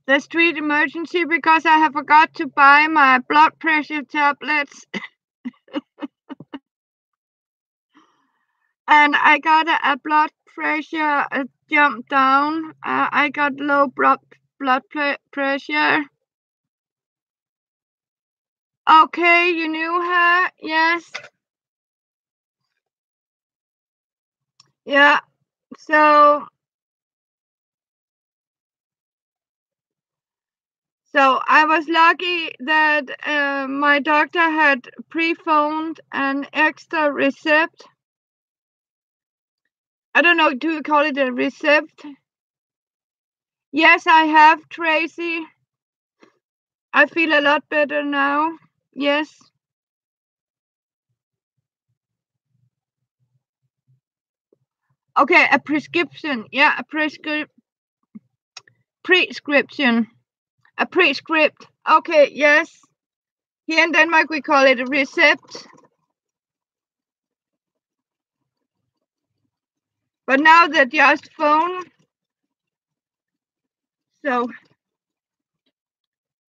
The street emergency because I have forgot to buy my blood pressure tablets. And I got a blood pressure jump down. I got low blood pressure. Okay, you knew her? Yes. Yeah. So I was lucky that my doctor had pre-phoned an extra receipt. I don't know, do you call it a receipt? Yes, I have, Tracy. I feel a lot better now. Yes. Okay, a prescription. Yeah, a prescription. A prescript. Okay, yes. Here in Denmark we call it a recept. But now that just phone. So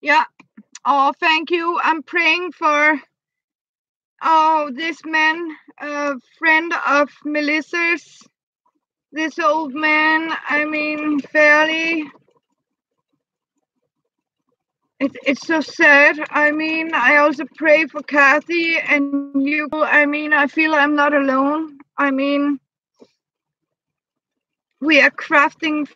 yeah. Oh, thank you. I'm praying for this man, a friend of Melissa's. This old man, I mean, fairly. It's so sad. I mean, I also pray for Kathy and you. I mean, I feel I'm not alone. I mean, we are crafting.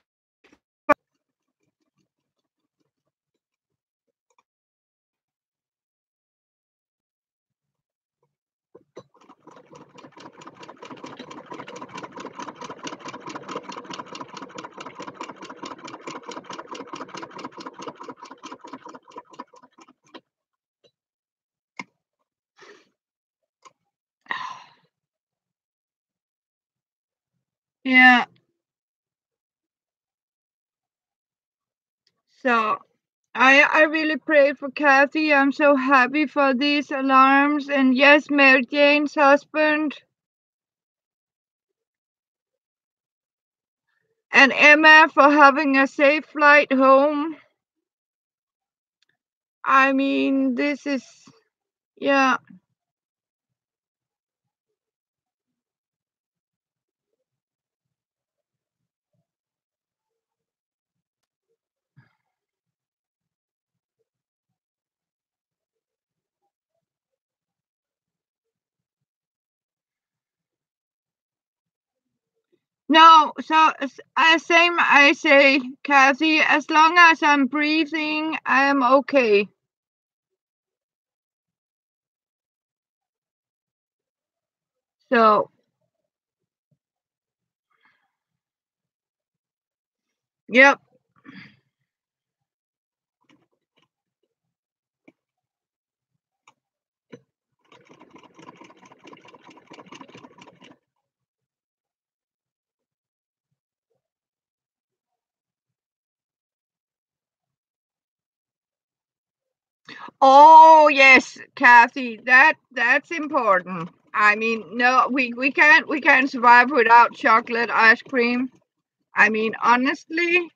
Yeah. So I really pray for Kathy. I'm so happy for these alarms. And yes, Mary Jane's husband. And Emma for having a safe flight home. I mean, this is, yeah. No, so same I say, Kathy, as long as I'm breathing, I'm okay. So, yep. Oh yes, Kathy, that's important. I mean, no, we can't survive without chocolate ice cream. I mean, honestly,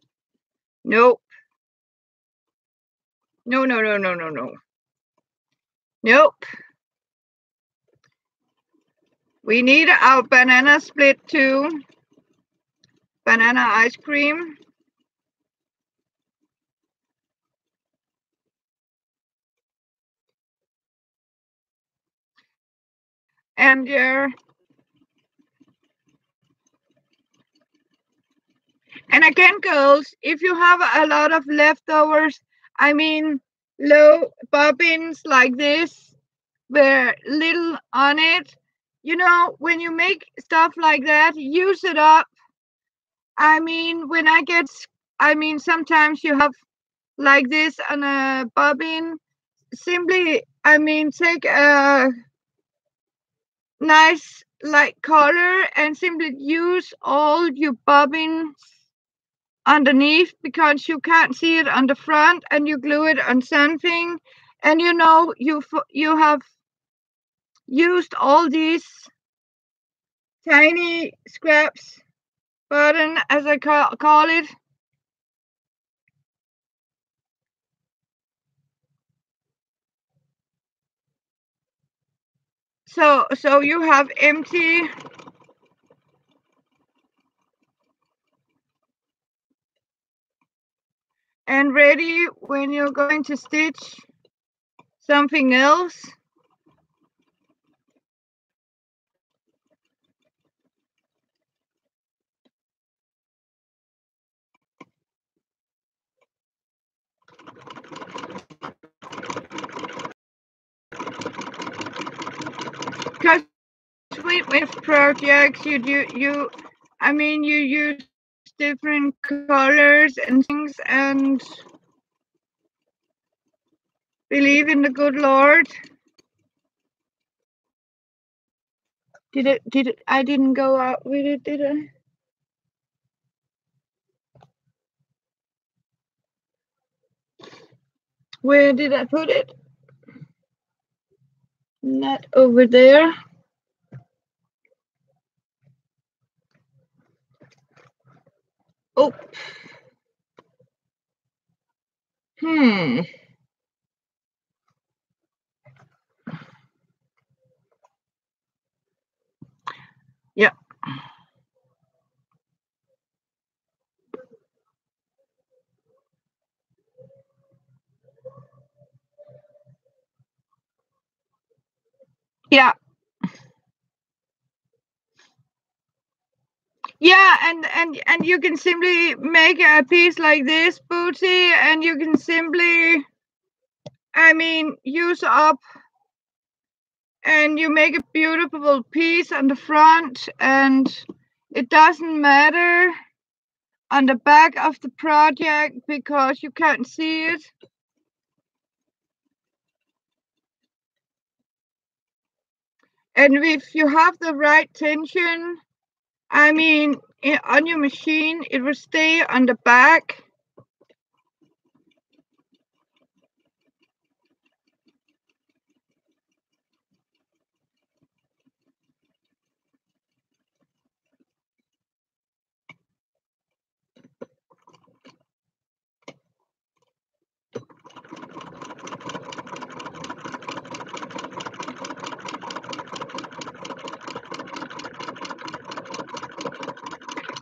no, no, no, no, no, no, no, nope. We need our banana split too. Banana ice cream. And and again, girls, if you have a lot of leftovers, I mean, low bobbins like this, where little on it, you know, when you make stuff like that, use it up. I mean, I mean, sometimes you have like this on a bobbin. Simply, I mean, take a nice light color and simply use all your bobbins underneath because you can't see it on the front, and you glue it on something, and you know you have used all these tiny scraps button, as I call it. So you have empty and ready when you're going to stitch something else. Because with projects you I mean you use different colors and things, and Believe in the good Lord. I didn't go out with it, did I? Where did I put it? Not over there. Oh. Yeah. Yeah. Yeah, and you can simply make a piece like this, Booty, and you can simply, I mean, use up, and you make a beautiful piece on the front, and it doesn't matter on the back of the project because you can't see it. And if you have the right tension, I mean, on your machine, it will stay on the back.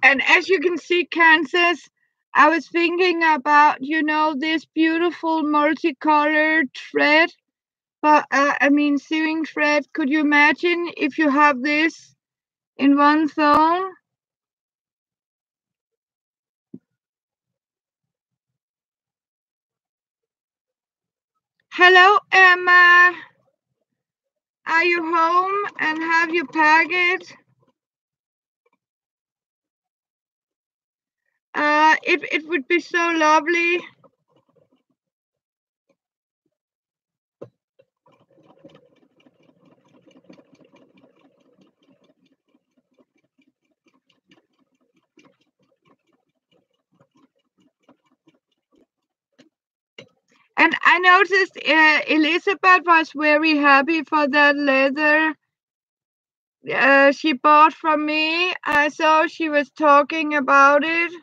And as you can see, Kansas, I was thinking about, this beautiful multicolored thread, but I mean sewing thread. Could you imagine if you have this in one phone? Hello, Emma. Are you home and have you packed it? It would be so lovely. And I noticed Elizabeth was very happy for that leather she bought from me. I saw she was talking about it.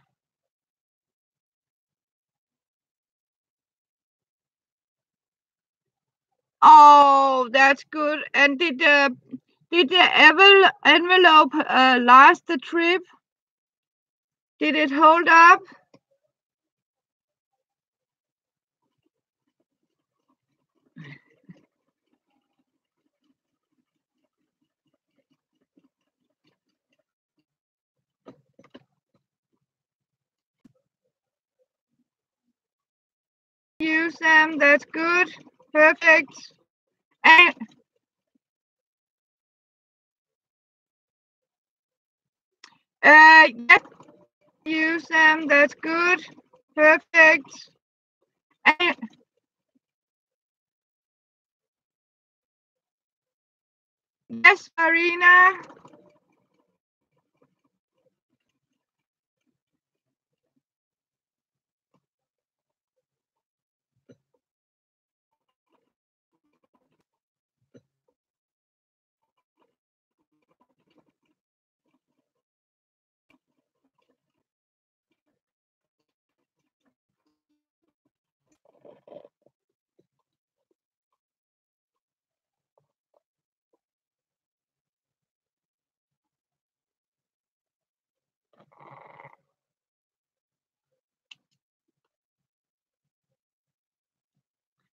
Oh, that's good. And did the envelope last the trip? Did it hold up? Use them. That's good. Perfect. And yes, use them. That's good. Perfect. And yes, Marina.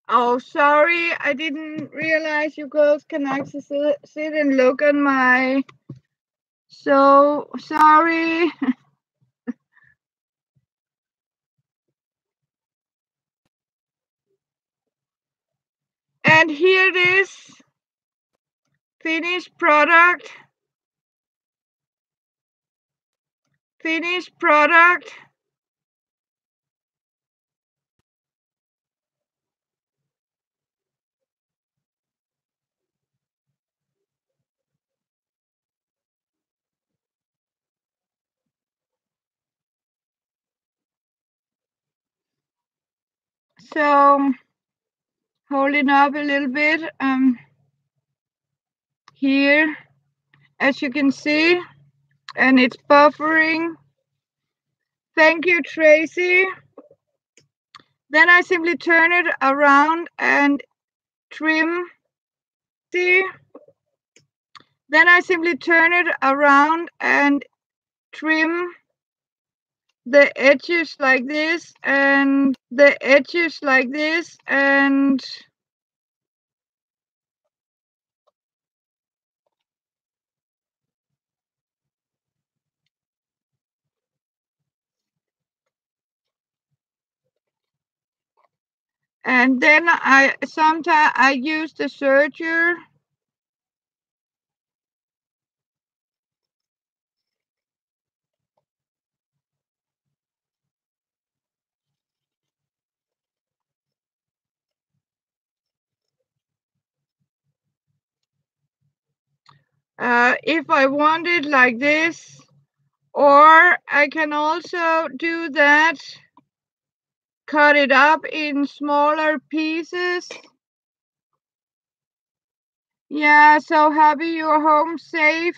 Oh, sorry, I didn't realize you girls can actually sit and look at my. So sorry. And here it is, finished product. Finished product. So holding up a little bit here, as you can see, and it's buffering. Thank you, Tracy. Then I simply turn it around and trim. See? Then I simply turn it around and trim the edges like this, and the edges like this, and then sometimes I use the serger. If I want it like this, or I can also do that, cut it up in smaller pieces. Yeah, so happy you're home safe.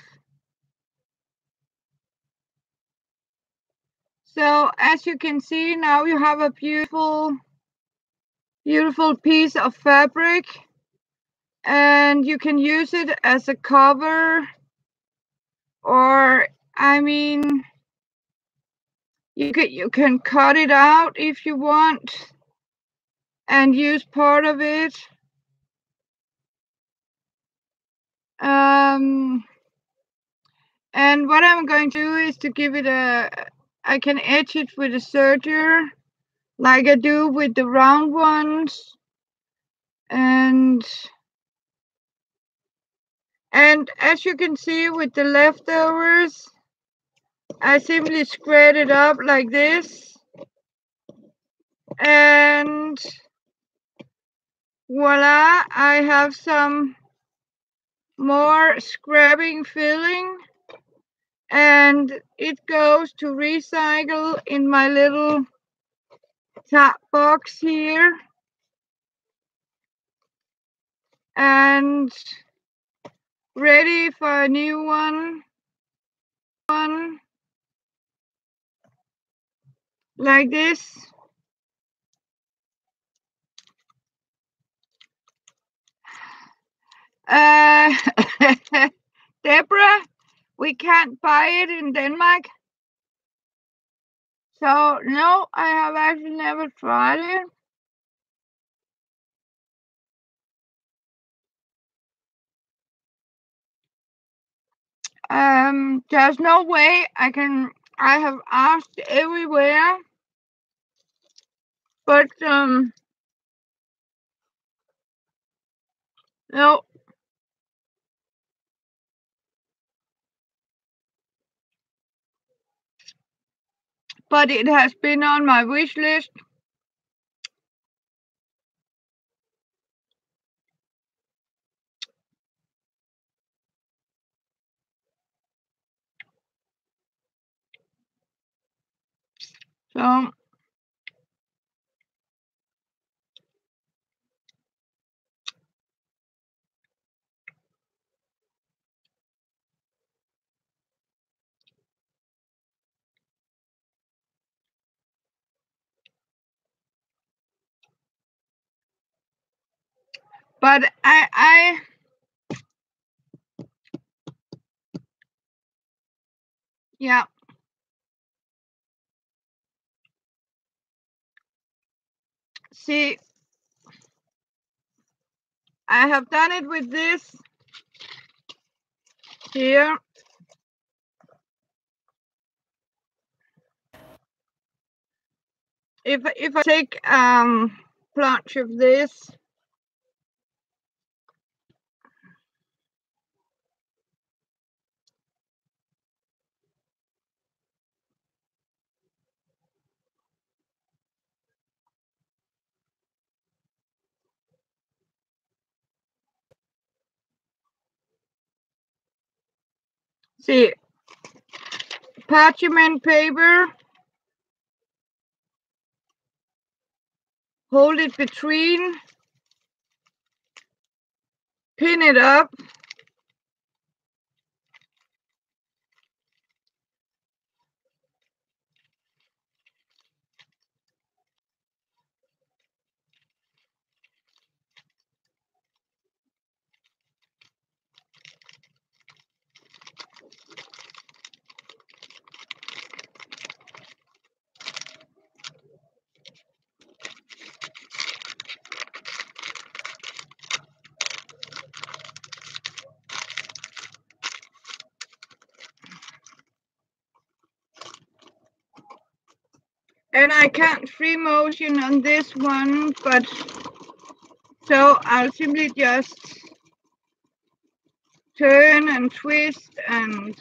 So as you can see, now you have a beautiful piece of fabric, and you can use it as a cover, or I mean, you can cut it out if you want and use part of it. And what I'm going to do is to give it I can edge it with a serger like I do with the round ones, and as you can see with the leftovers, I simply spread it up like this, and voila, I have some more scrapping filling, and it goes to recycle in my little top box here, and ready for a new one like this. Deborah, we can't buy it in Denmark. So no, I have actually never tried it. There's no way I have asked everywhere, but no. But it has been on my wish list. So but I yeah. See, I have done it with this here. If I take plunge of this, see, parchment paper, hold it between, pin it up, and I can't free motion on this one, but so I'll simply just turn and twist and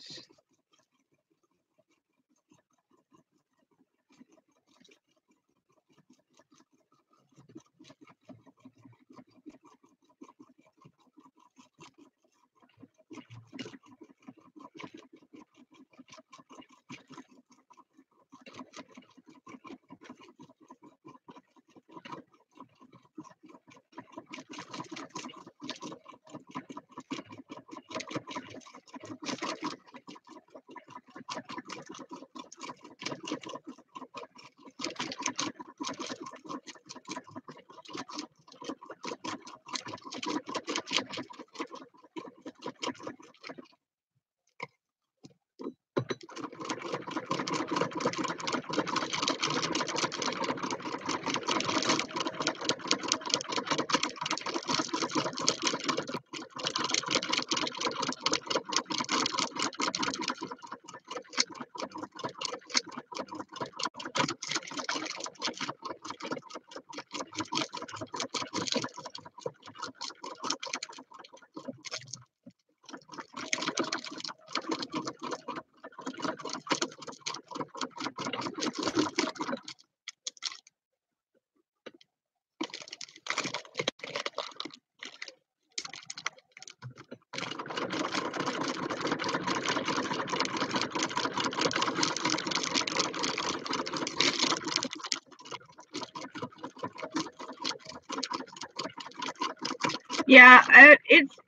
yeah,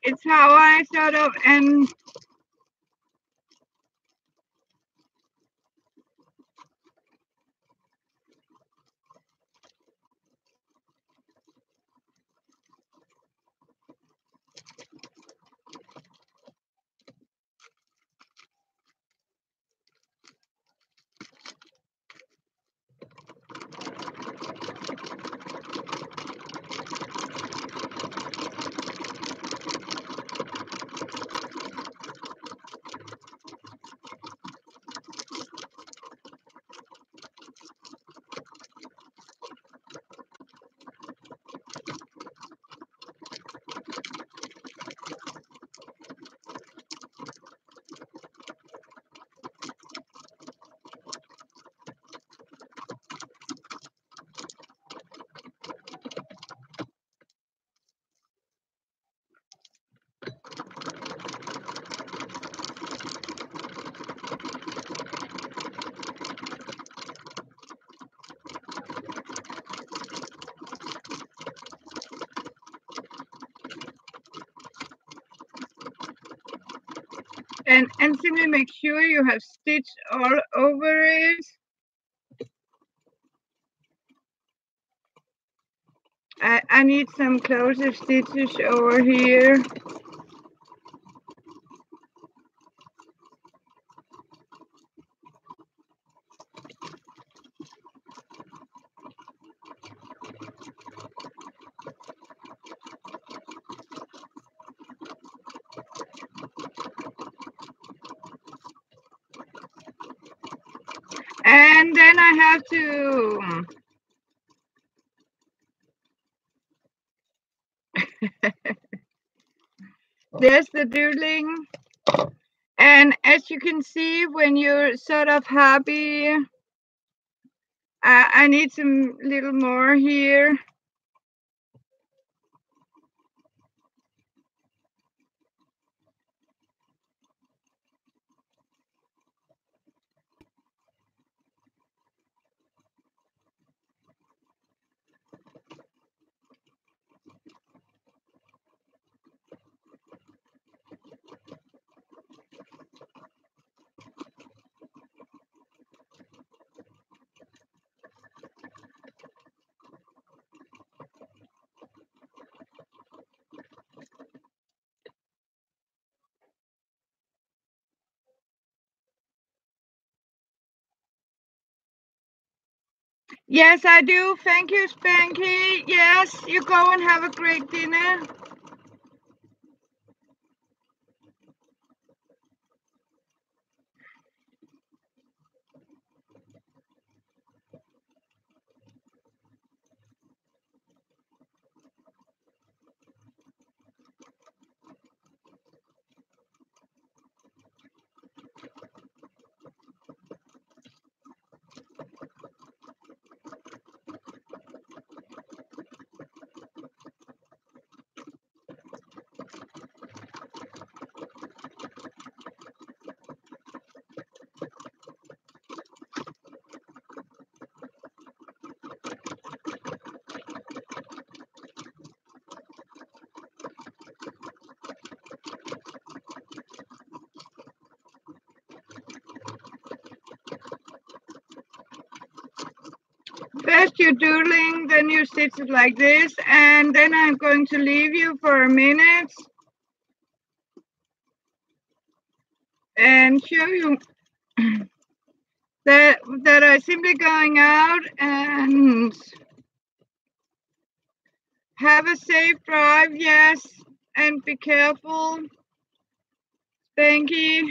it's how I sort of and simply make sure you have stitch all over it. I need some closer stitches over here. And then I have to there's the doodling. And as you can see, when you're sort of happy, I need some little more here. Yes, I do. Thank you, Spanky. Yes, you go and have a great dinner. First you're doodling, then you stitch it like this, and then I'm going to leave you for a minute and show you that I'm simply going out and have a safe drive, yes, and be careful, Spanky.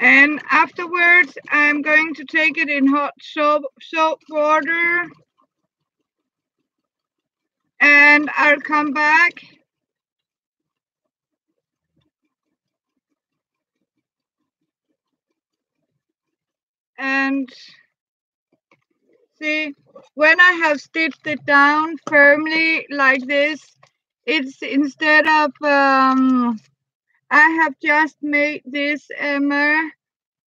And afterwards, I'm going to take it in hot soap water, and I'll come back. And see, when I have stitched it down firmly like this, it's instead of, I have just made this, Emma.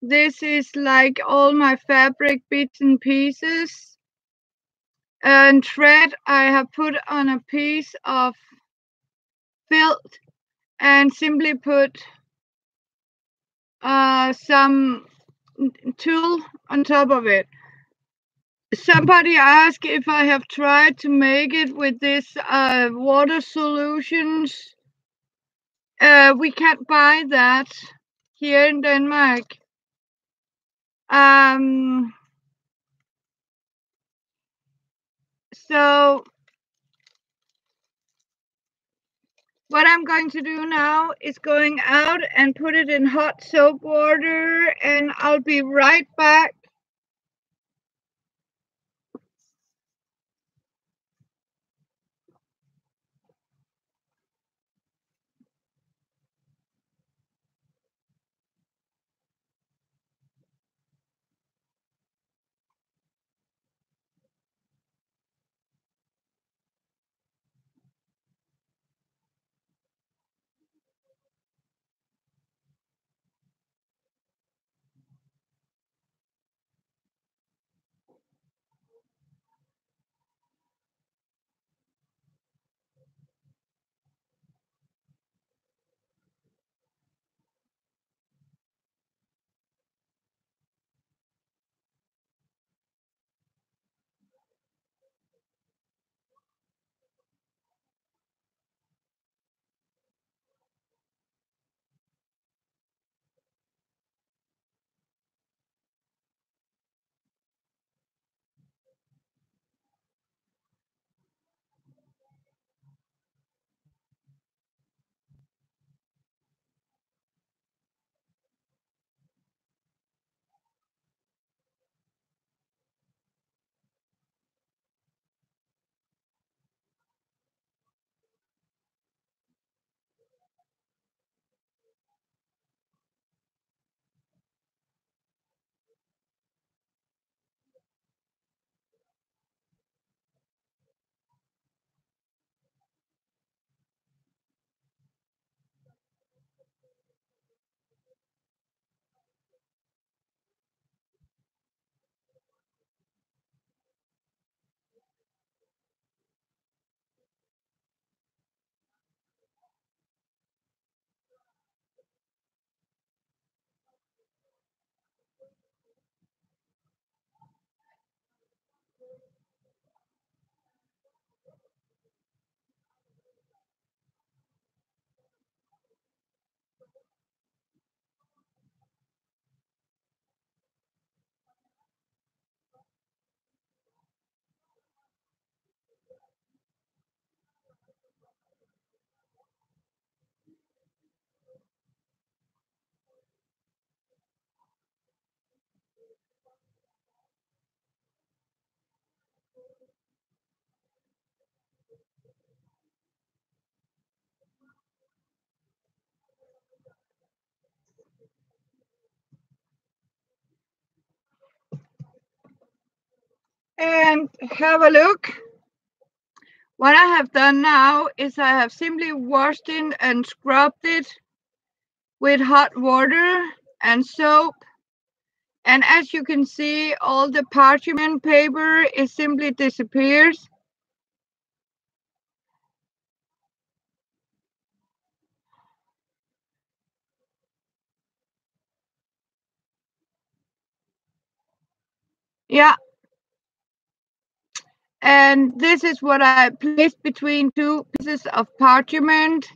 This is like all my fabric bits and pieces. And thread I have put on a piece of felt and simply put some tulle on top of it. Somebody asked if I have tried to make it with this water solutions. We can't buy that here in Denmark. So what I'm going to do now is going out and put it in hot soap water, and I'll be right back. and have a look. What I have done now is I have simply washed it and scrubbed it with hot water and soap. And as you can see, all the parchment paper is simply disappears. Yeah. And this is what I placed between two pieces of parchment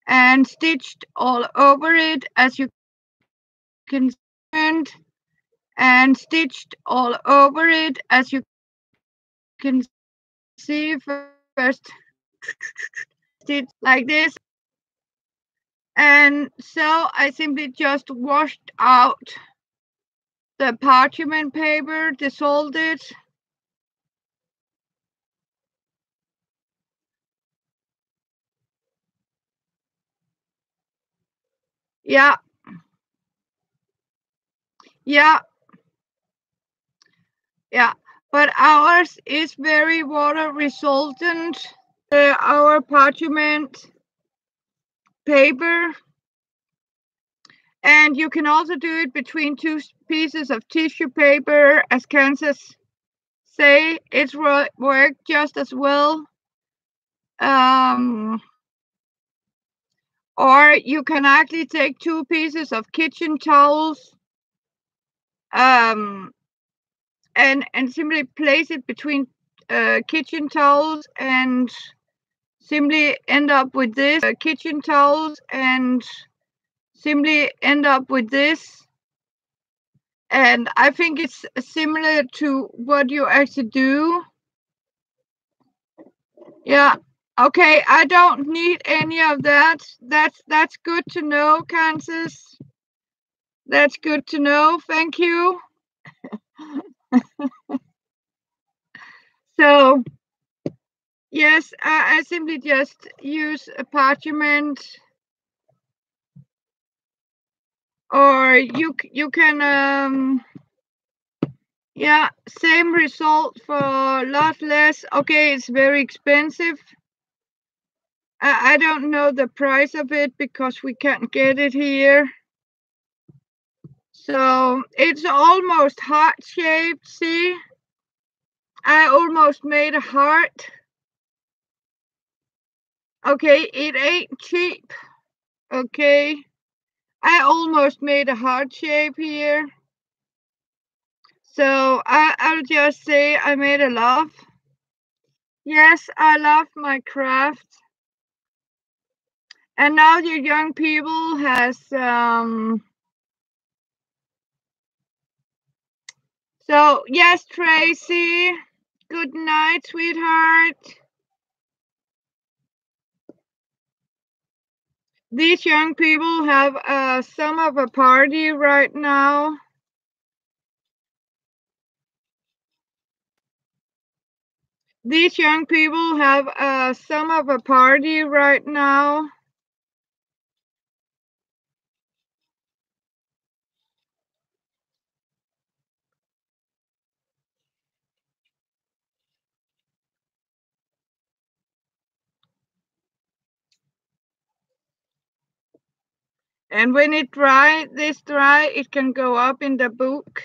and stitched all over it, as you can see, and stitched all over it, as you can see. First stitch like this, and so I simply just washed out the parchment paper, dissolved it. Yeah. Yeah. Yeah. But ours is very water resistant. Our parchment paper, and you can also do it between two pieces of tissue paper, as Kansas say. It's worked just as well. Or you can actually take two pieces of kitchen towels and simply place it between kitchen towels and simply end up with this kitchen towels and simply end up with this. And I think it's similar to what you actually do. Yeah. Okay, I don't need any of that. That's good to know, Kansas. That's good to know. Thank you. So, yes, I simply just use a parchment, or you can yeah, same result for a lot less. Okay, it's very expensive. I don't know the price of it because we can't get it here. So it's almost heart shaped. See, I almost made a heart. Okay, it ain't cheap. Okay, I almost made a heart shape here. So I'll just say I made a love. Yes, I love my craft. And now your young people has so yes, Tracy. Good night, sweetheart. These young people have some of a party right now. These young people have some of a party right now. And when it dry, it can go up in the book.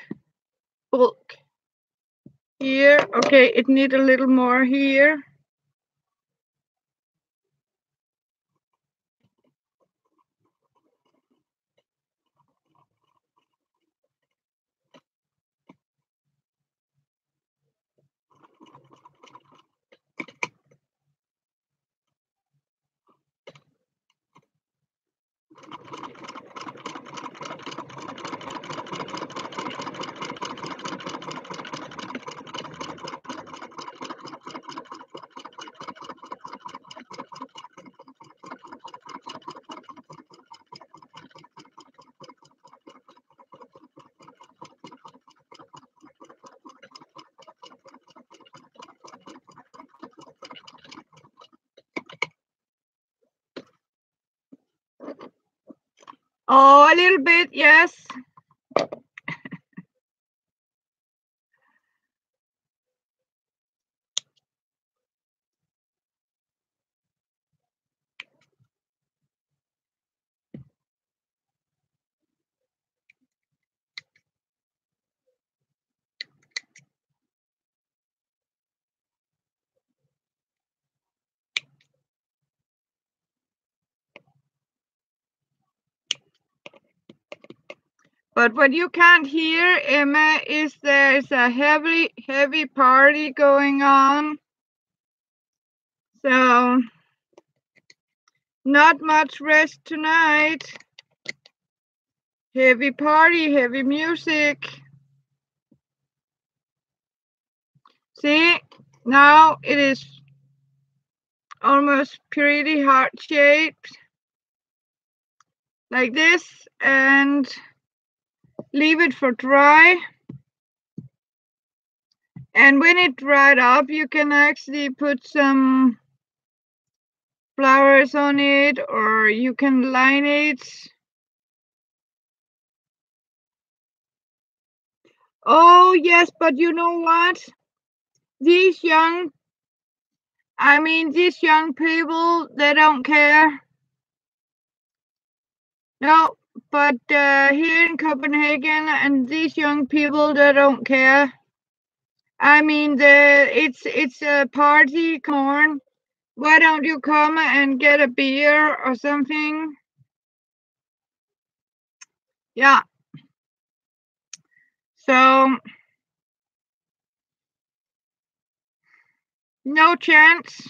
Here. Okay, it need a little more here. Oh, a little bit, yes. But what you can't hear, Emma, is there's a heavy party going on. So not much rest tonight. Heavy party, heavy music. See, now it is almost pretty heart-shaped. Like this, and leave it for dry. And when it dried up, you can actually put some flowers on it, or you can line it. Oh yes, but you know what? These young people, they don't care. No, but here in Copenhagen, and these young people, they don't care. I mean, it's a party. Come on, why don't you come and get a beer or something? Yeah. So no chance.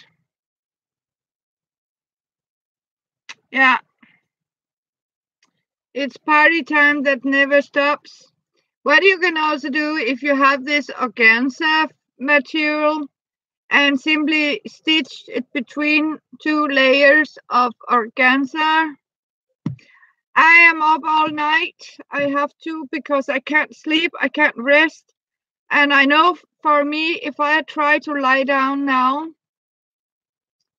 Yeah. It's party time that never stops. What you can also do, if you have this organza material, and simply stitch it between 2 layers of organza. I am up all night. I have to, because I can't sleep, I can't rest. And I know for me, if I try to lie down now,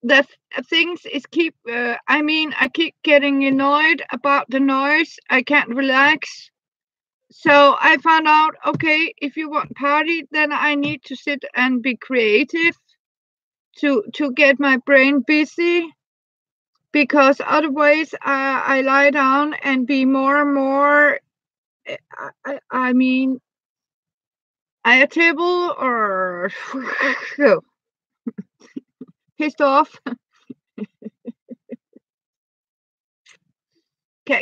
the things is I keep getting annoyed about the noise. I can't relax. So I found out, okay, if you want party, then I need to sit and be creative to get my brain busy, because otherwise I lie down and be more and more, I mean, irritable or pissed off.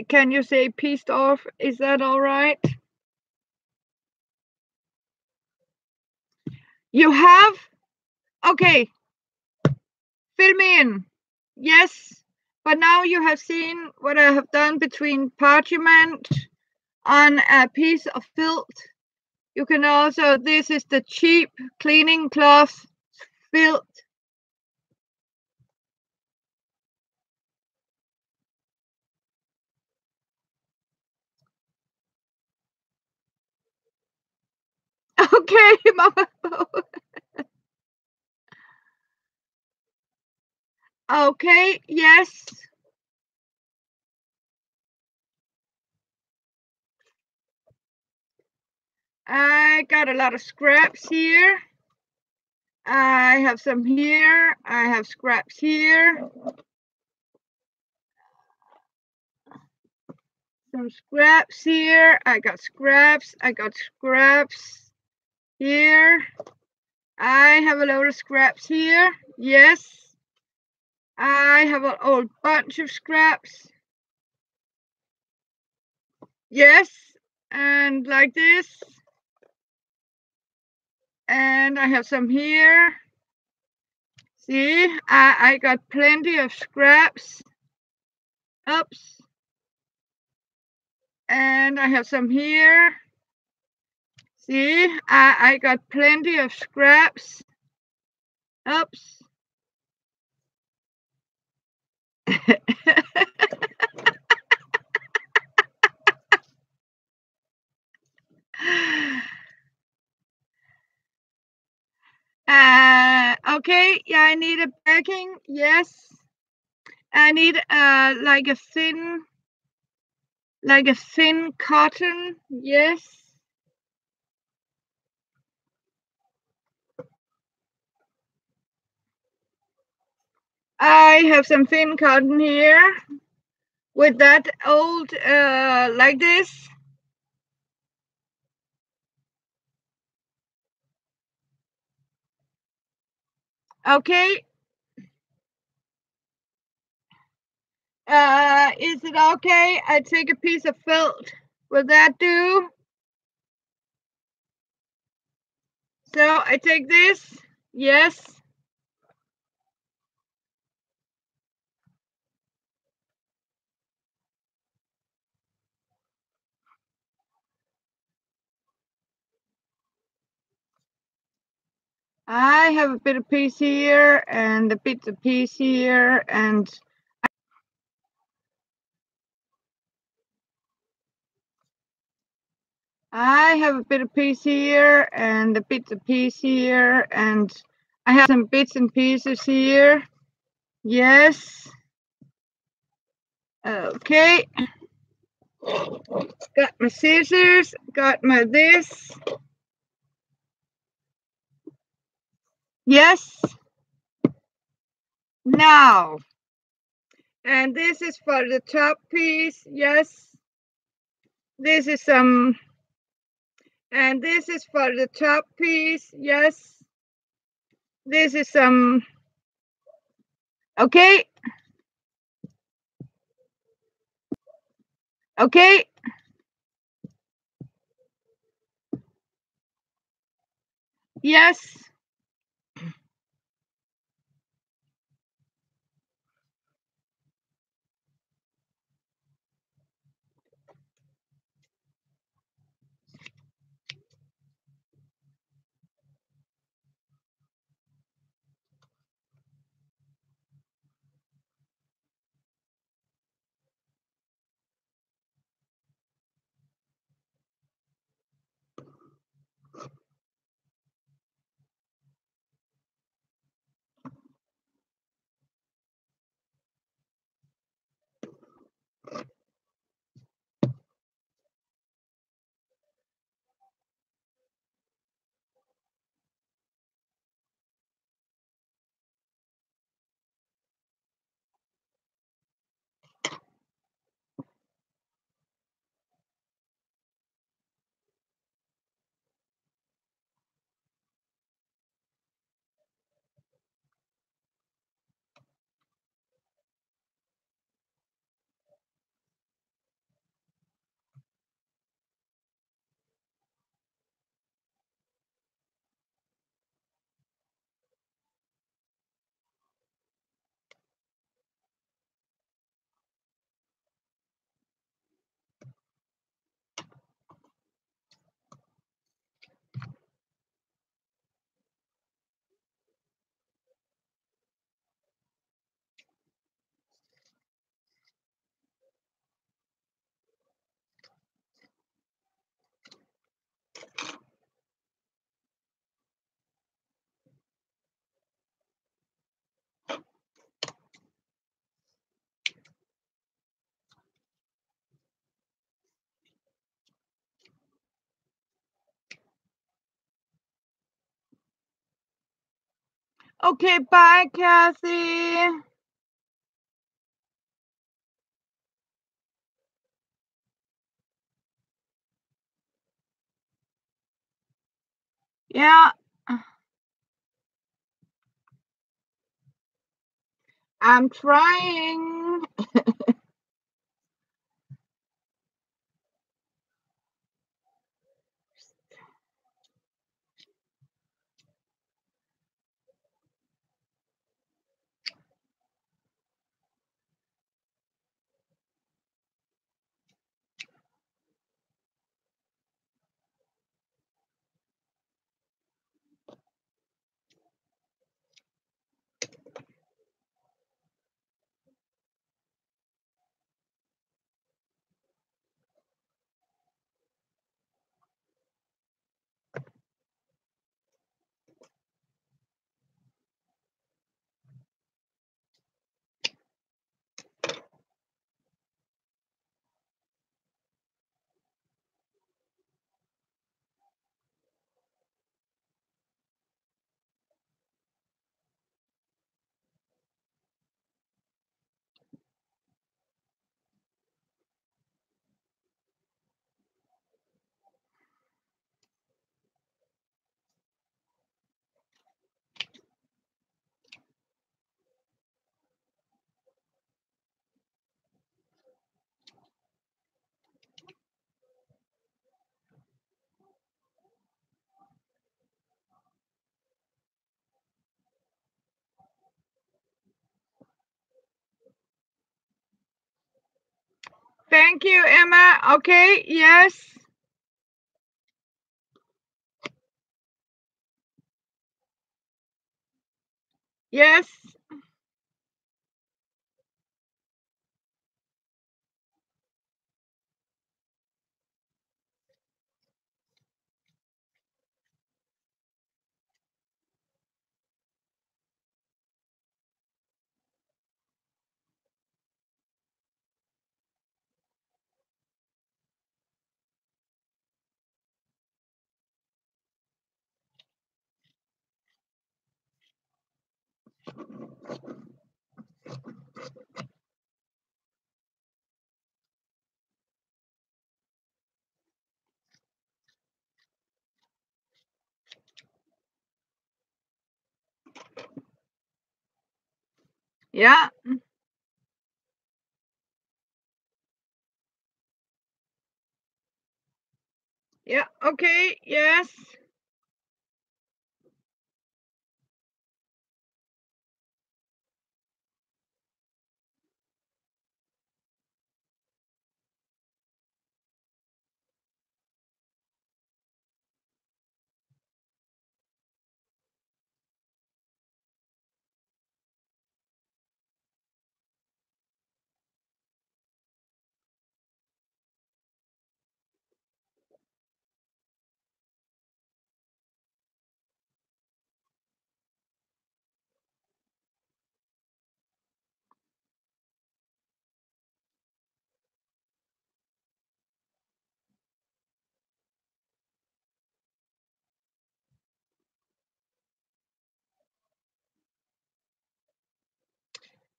Can you say pissed off? Is that all right? You have? Okay. Fill me in. Yes. But now you have seen what I have done between parchment on a piece of filth. You can also, this is the cheap cleaning cloth filth. Okay, Mama. Okay, yes. I got a lot of scraps here. I have some here. I have scraps here. Some scraps here. I got scraps. I got scraps here. I have a load of scraps here. Yes. I have a whole bunch of scraps. Yes. And like this. And I have some here. See, I got plenty of scraps. Oops. And I have some here. See, I got plenty of scraps. Oops. Okay, yeah, I need a backing. Yes. I need like a thin cotton. Yes. I have some thin cotton here with that old like this. Okay. Is it okay? I take a piece of felt. Will that do? So I take this. Yes. I have a bit of piece here and a bit of piece here, and I have a bit of piece here and a bit of piece here, and I have some bits and pieces here. Yes. Okay. Got my scissors, got my this. Yes. Now. And this is for the top piece. Yes. This is some. And this is for the top piece. Yes. This is some. Okay. Okay. Yes. Okay. Bye, Kathy. Yeah. I'm trying. Thank you, Emma. Okay, yes. Yes. Yeah. Yeah. Okay, yes.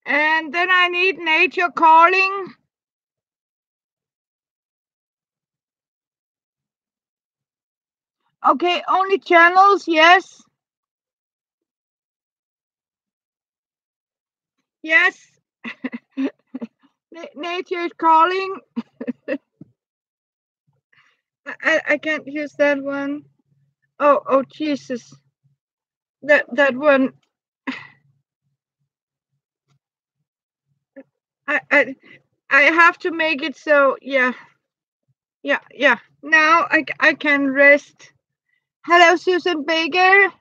And then I need nature calling. Okay, only channels, yes. Yes. Nature is calling. I can't use that one. Oh Jesus. That one. I I have to make it so, yeah. Yeah. Now I can rest. Hello, Susan Baker.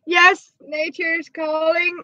Yes, nature is calling.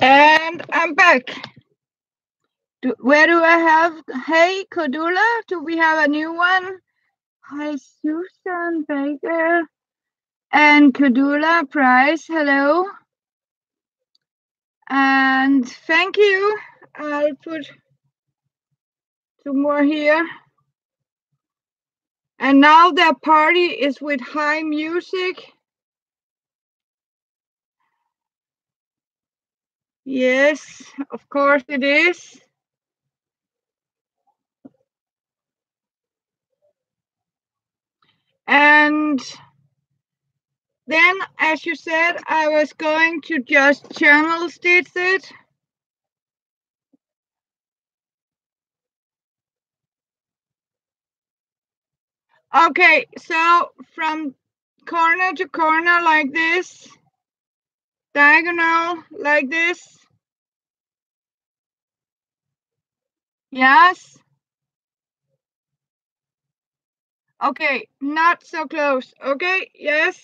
And I'm back. Where do I have? Hey, Cordula, do we have a new one? Hi, Susan Baker and Cordula Price. Hello. And thank you. I'll put two more here. And now the party is with high music. Yes, of course it is. And then, as you said, I was going to just channel stitch it. Okay, so from corner to corner like this, diagonal like this. Yes. Okay, not so close. Okay, yes.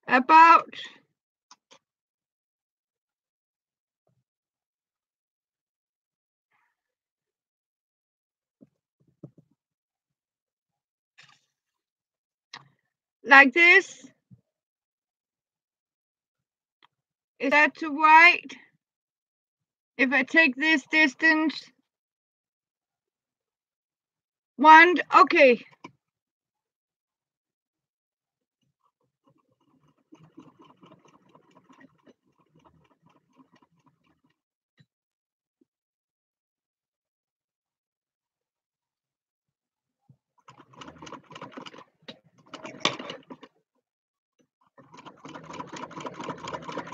About like this. Is that too wide? If I take this distance One, okay.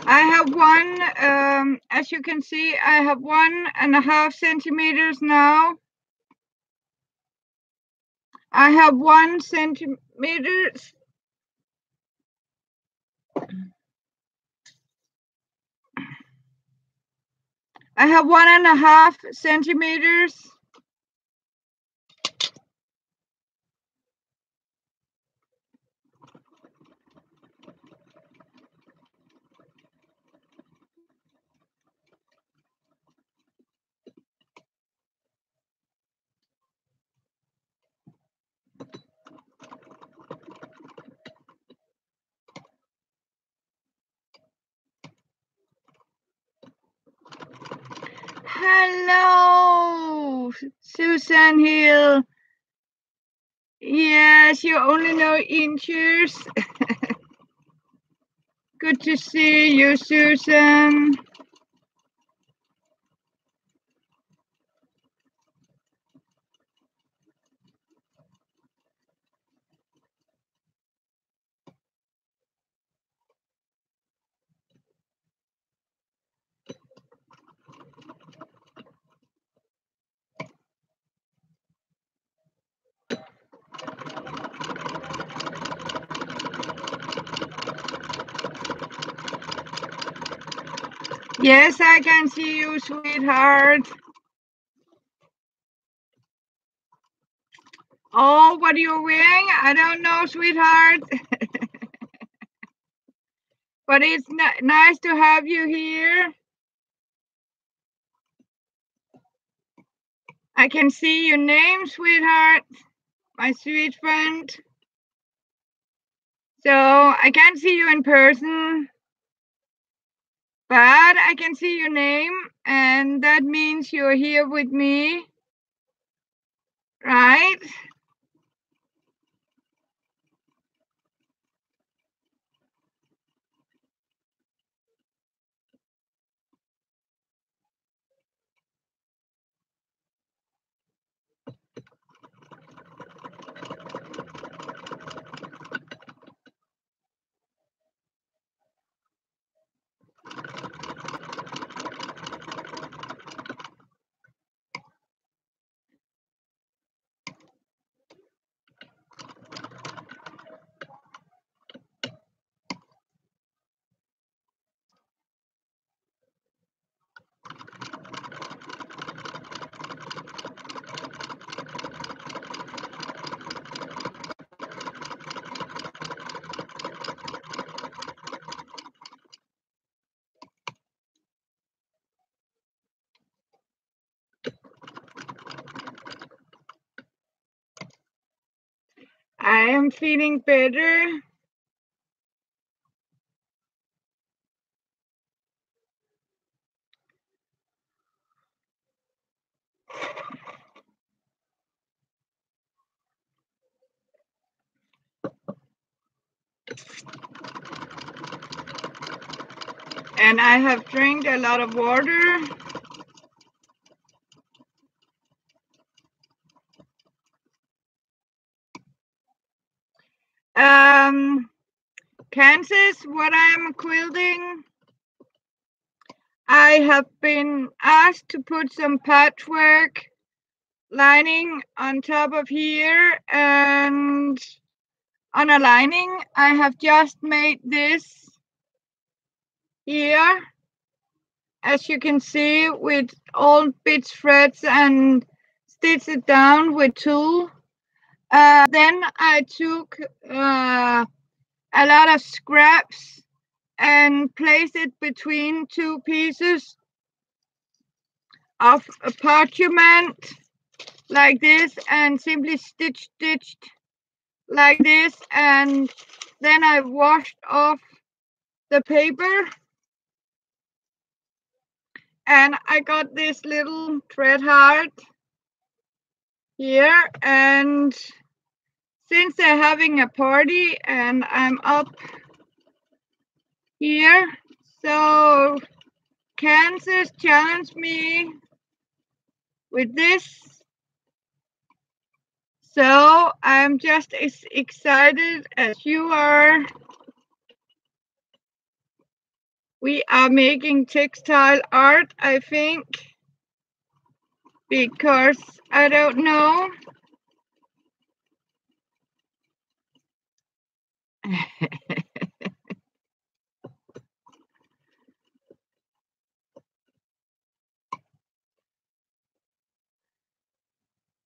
I have one, as you can see, I have 1.5 centimeters now. I have 1 centimeter. I have 1.5 centimeters. Hello, Susan Hill. Yes, you only know inches. Good to see you, Susan. Yes, I can see you, sweetheart. Oh, what are you wearing? I don't know, sweetheart. But it's nice to have you here. I can see your name, sweetheart, my sweet friend. So I can't see you in person, but I can see your name, and that means you're here with me, right? I am feeling better. And I have drank a lot of water. Kansas, what I'm quilting, I have been asked to put some patchwork lining on top of here, and on a lining I have just made this here, as you can see, with all bits, threads, and stitch it down with tulle. Then I took a lot of scraps and placed it between two pieces of a parchment like this, and simply stitched like this, and then I washed off the paper, and I got this little thread heart here, and since they're having a party and I'm up here, so Kansas challenged me with this. So I'm just as excited as you are. We are making textile art, I think, because I don't know.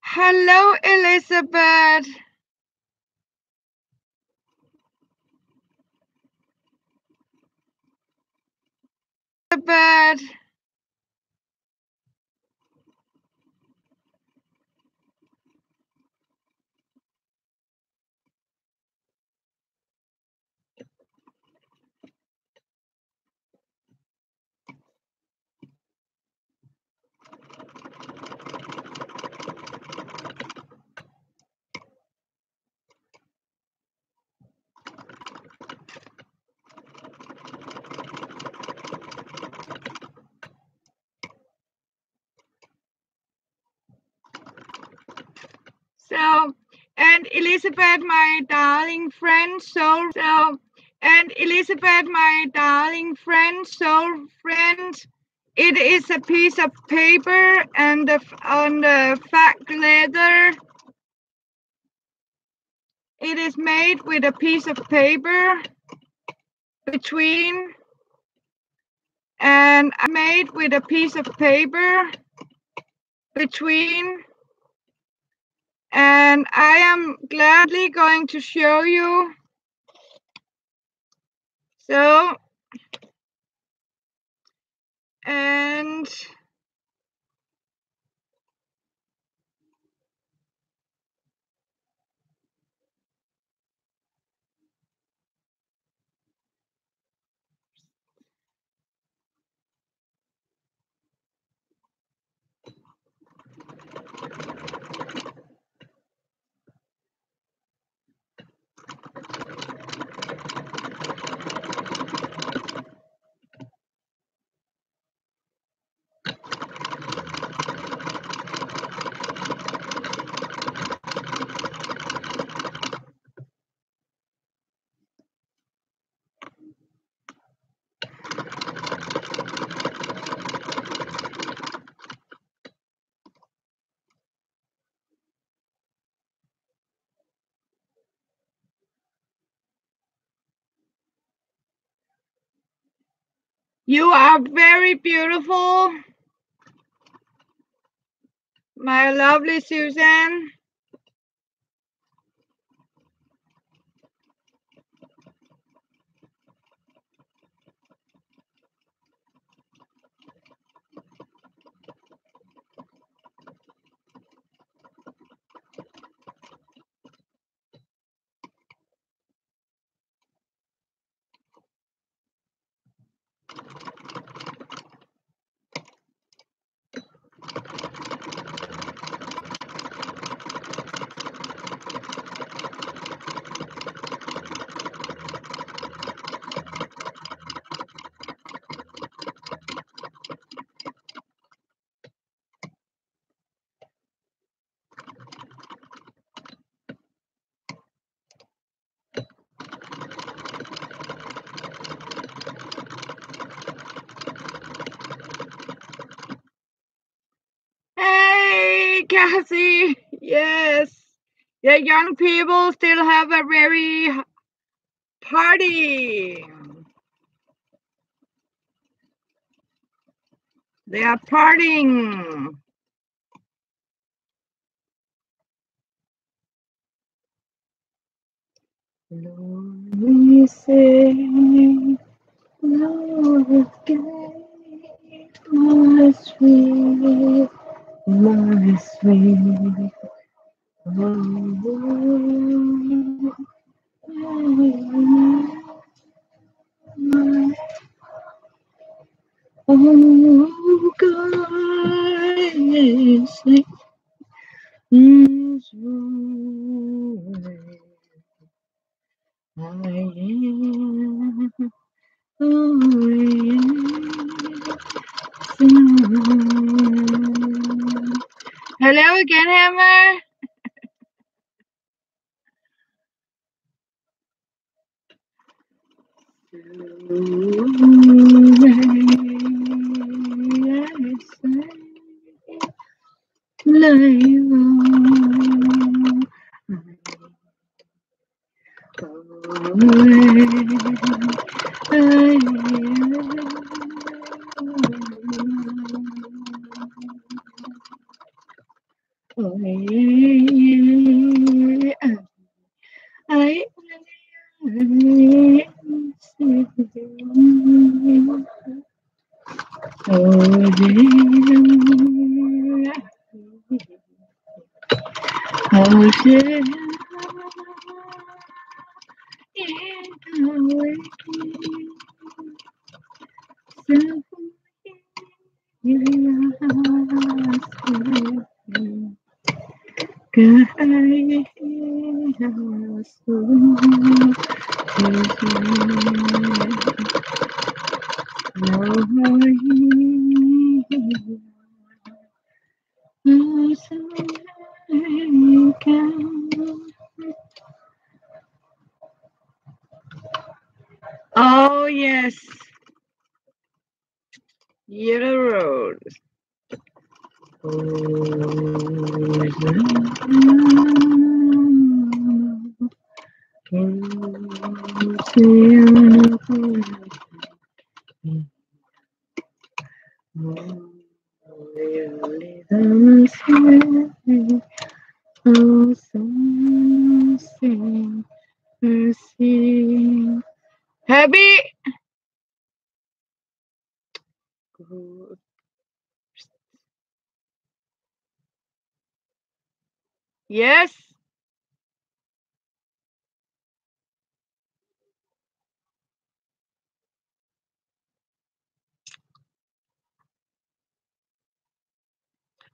Hello, Elizabeth. Elizabeth. So, and Elizabeth, my darling friend, and Elizabeth, my darling friend, it is a piece of paper and on the fat leather. It is made with a piece of paper between, and made with a piece of paper between, and I am gladly going to show you. So, and you are very beautiful, my lovely Susan. Hey, Cassie. Yes, the young people still have a very party. They are partying. Lord, we sing, Lord, gate, my sweet, my sweet. Oh, God, is where I am. Oh, hello again, Hammer. Oh, yes. Yellow Road. Happy. Yes.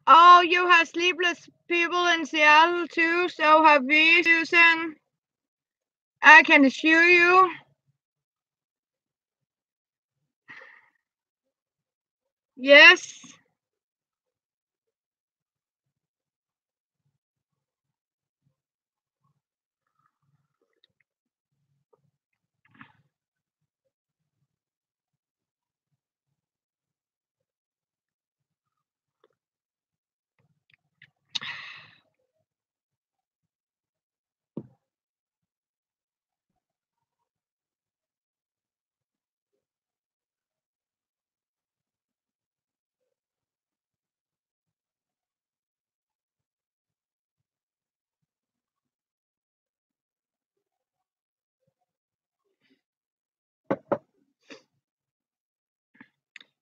Oh, you have sleepless people in Seattle too, so have we, Susan. I can assure you. Yes.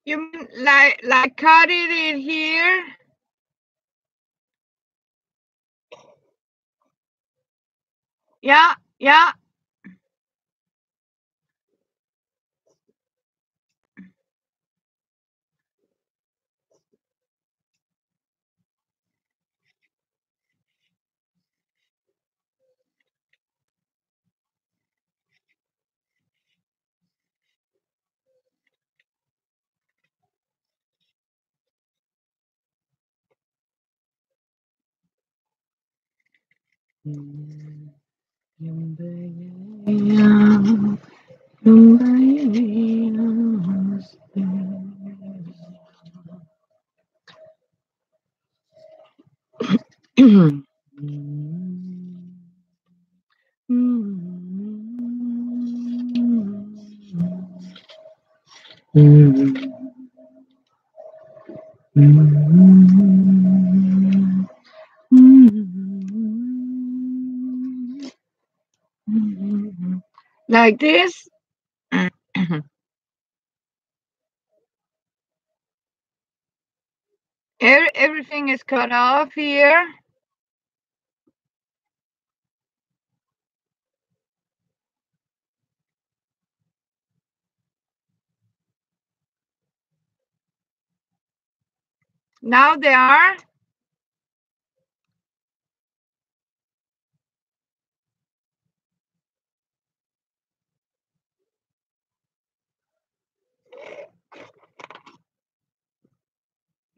You mean like cutting it here? Yeah, yeah. Like this. Everything is cut off here. Now they are.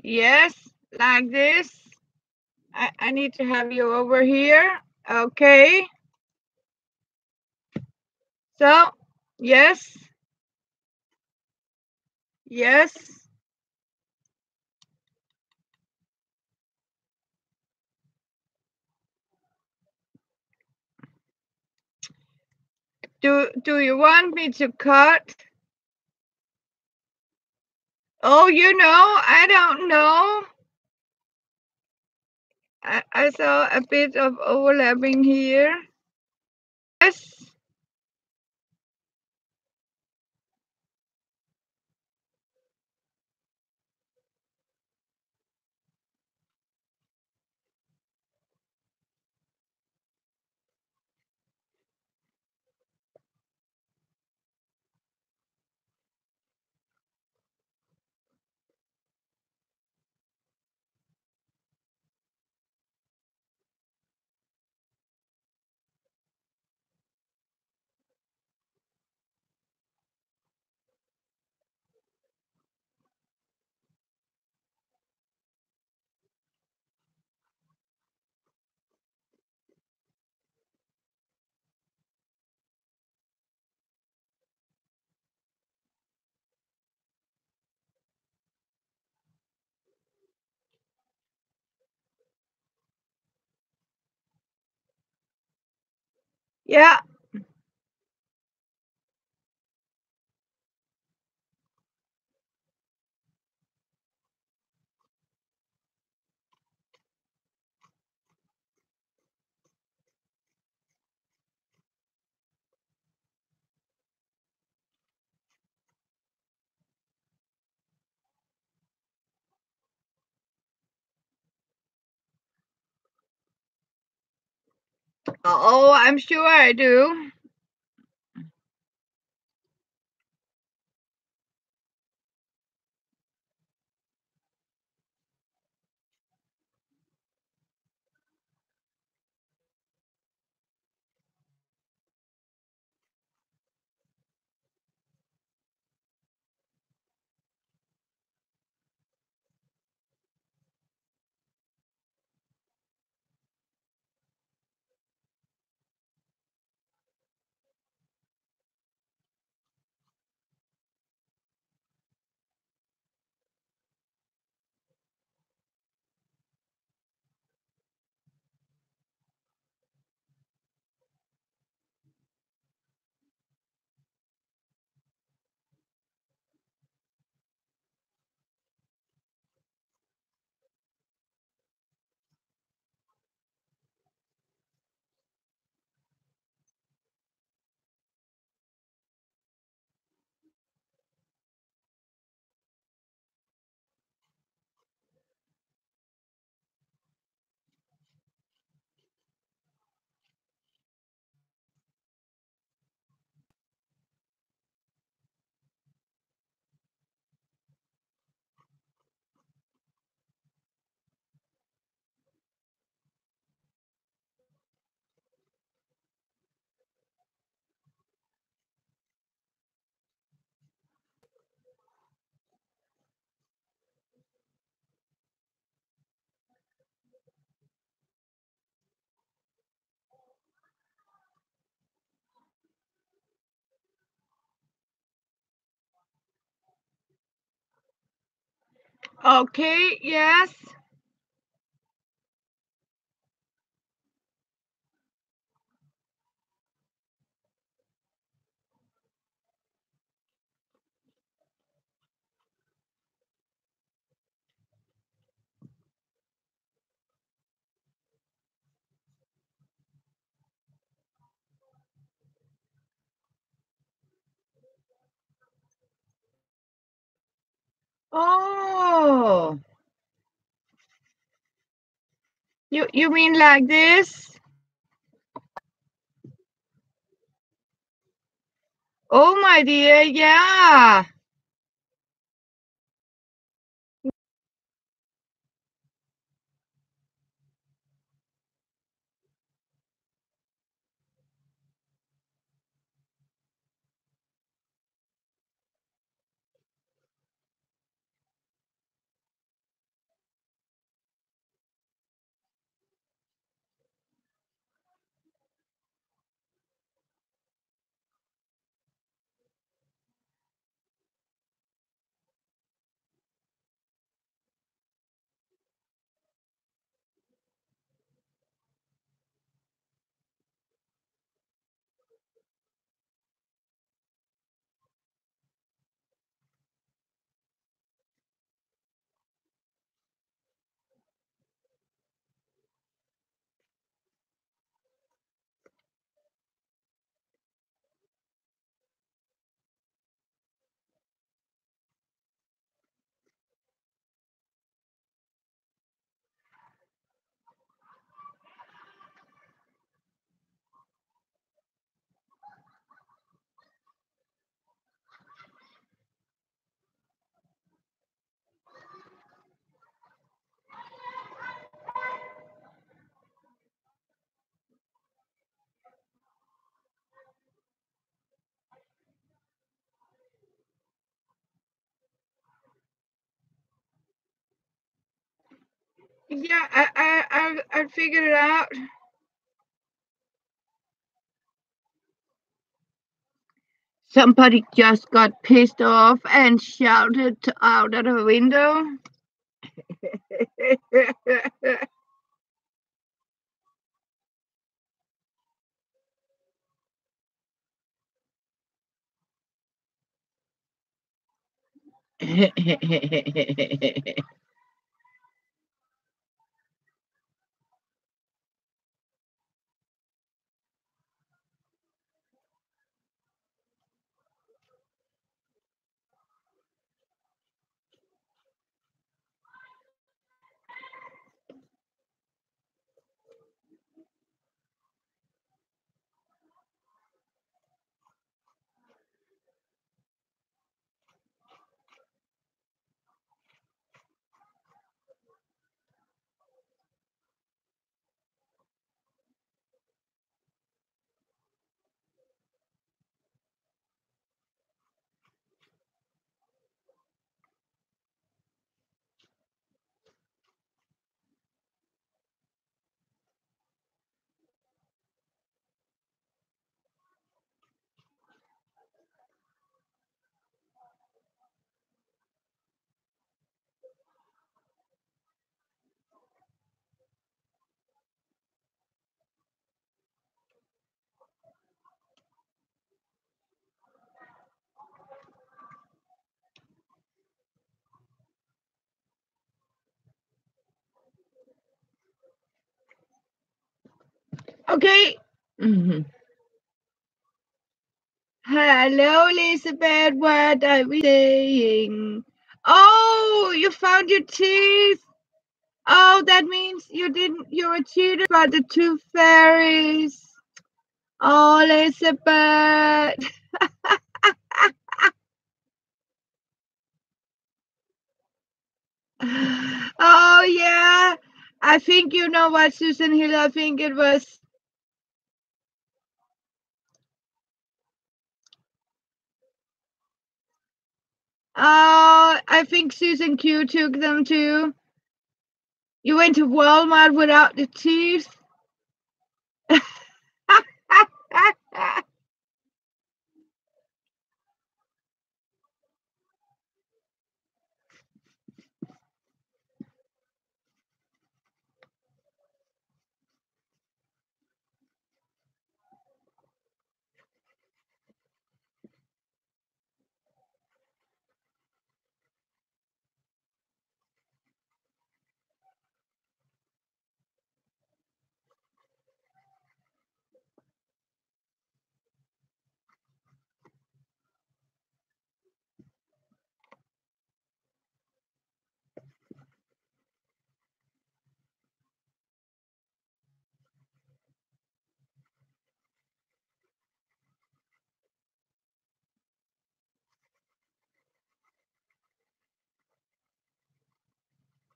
Yes, like this. I need to have you over here. Okay. So, yes, yes. Do you want me to cut? Oh, I don't know. I saw a bit of overlapping here. Yes. Yeah. Oh, I'm sure I do. Okay, yes. Oh, you mean like this? Oh, my dear, yeah. Yeah, I'll figure it out. Somebody just got pissed off and shouted out at a window. Okay. Mhm. Hello, Elizabeth. What are we saying? Oh, you found your teeth. Oh, that means you were cheated by the two fairies. Oh, Elizabeth. Oh, yeah. I think you know what, Susan Hill. I think it was. Oh, I think Susan Q took them too. You went to Walmart without the teeth.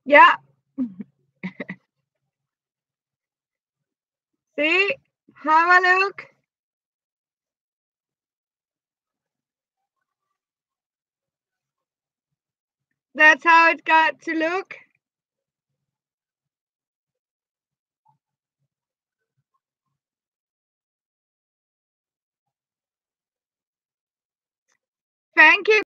Yeah. See? Have a look. That's how it got to look. Thank you.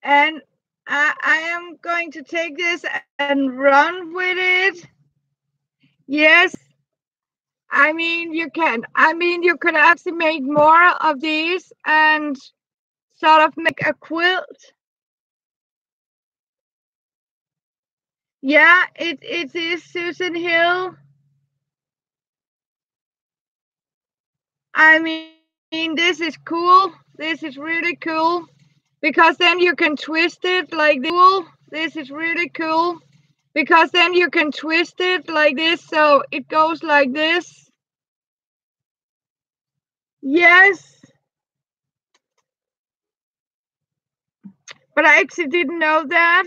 And I am going to take this and run with it. Yes. I mean, you can. I mean, you could actually make more of these and sort of make a quilt. Yeah, it is Susan Hill. I mean, this is cool. This is really cool because then you can twist it like this. This is really cool because then you can twist it like this so it goes like this. Yes, but I actually didn't know that.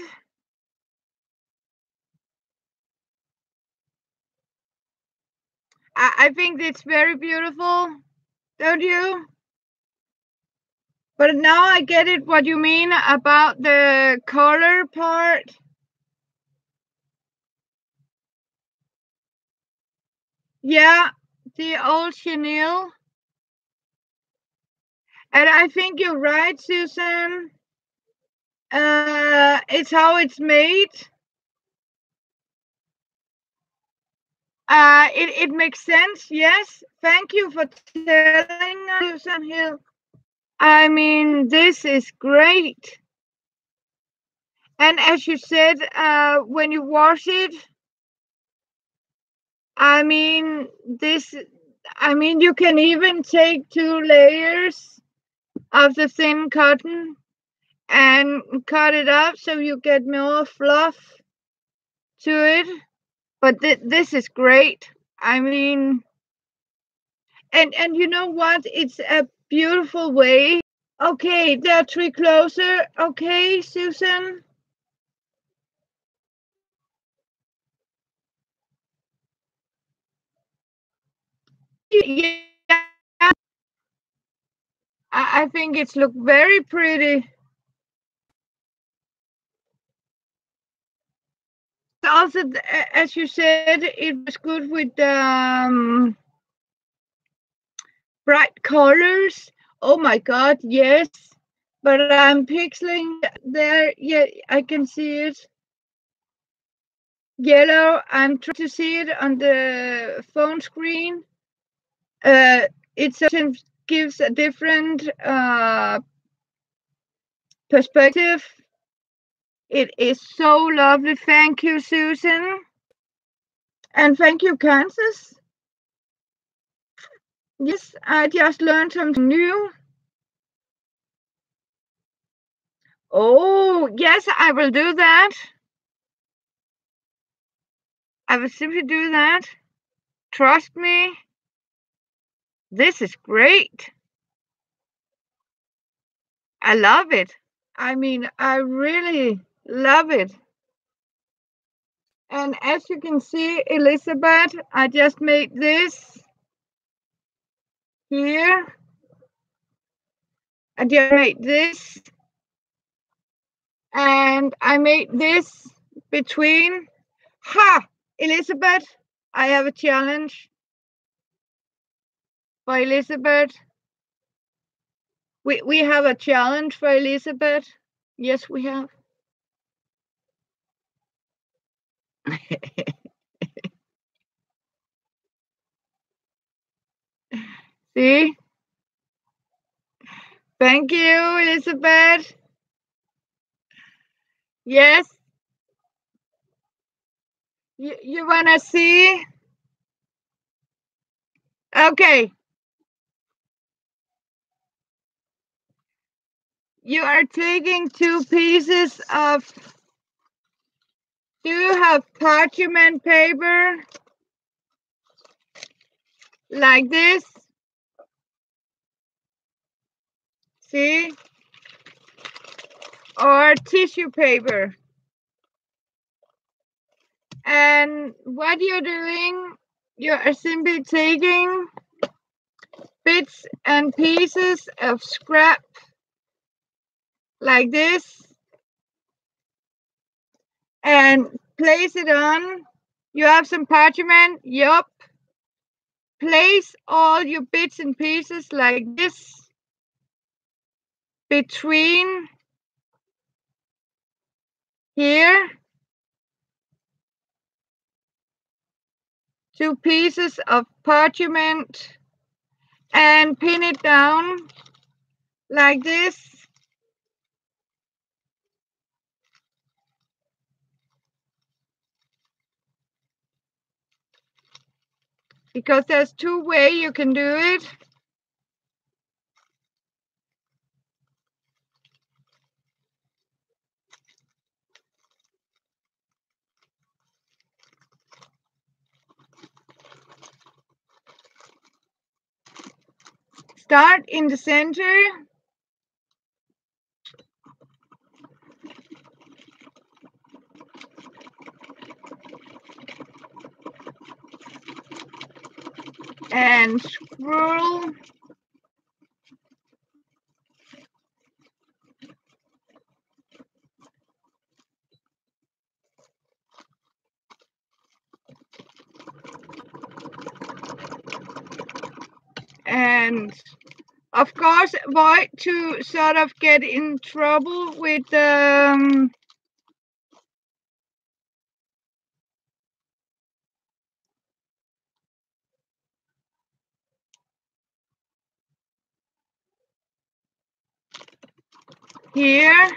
I think it's very beautiful, don't you? But now I get it what you mean about the color part. Yeah, the old chenille. And I think you're right, Susan. It's how it's made. It makes sense, yes. Thank you for telling us, Susan Hill. I mean, this is great. And as you said, when you wash it, I mean, you can even take 2 layers of the thin cotton and cut it up so you get more fluff to it. But this is great. I mean, and you know what? It's a beautiful way. Okay, there are 3 closer. Okay, Susan. Yeah, I think it's looked very pretty. Also, as you said, it was good with bright colors. Oh my God, yes. But I'm pixeling there. Yeah, I can see it. Yellow. I'm trying to see it on the phone screen. It sometimes gives a different perspective. It is so lovely. Thank you, Susan. And thank you, Kansas. Yes, I just learned something new. Oh, yes, I will do that. I will simply do that. Trust me. This is great. I love it. I mean, I really love it. And as you can see, Elizabeth, I just made this here. I just made this. And I made this between. Ha! Elizabeth, I have a challenge for Elizabeth. We have a challenge for Elizabeth. Yes, we have. See? Thank you, Elizabeth. Yes. You want to see? Okay. You are taking 2 pieces of. Do you have parchment paper? Like this? See? Or tissue paper. And what you're doing, you're simply taking bits and pieces of scrap like this and place it on. You have some parchment, yup. Place all your bits and pieces like this between here, 2 pieces of parchment, and pin it down like this. Because there's 2 ways you can do it. Start in the center. and scroll. And of course, avoid to sort of get in trouble with here.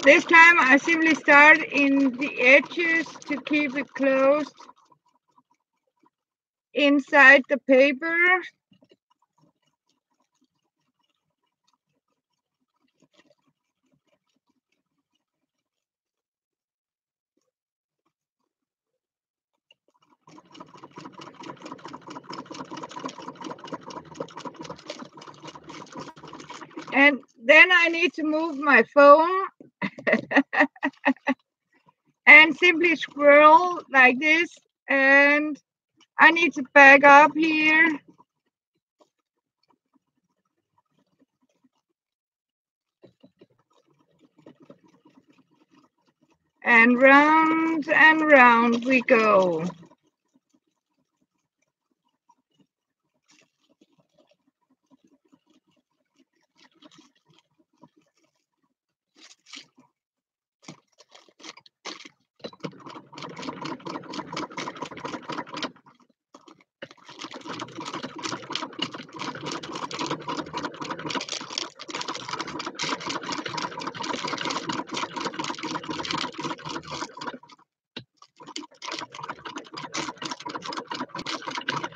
This time I simply start in the edges to keep it closed inside the paper. And then I need to move my phone and simply scroll like this. And I need to back up here. And round we go.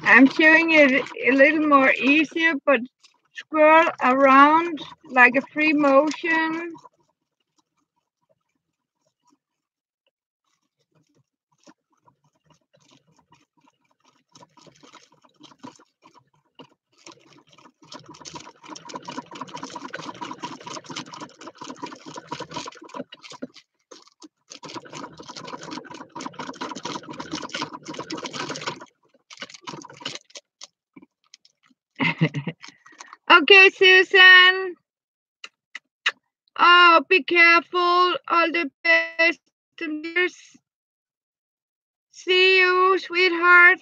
I'm showing it a little more easier, but scroll around like a free motion. Okay, Susan. Oh, be careful. All the best. See you, sweetheart.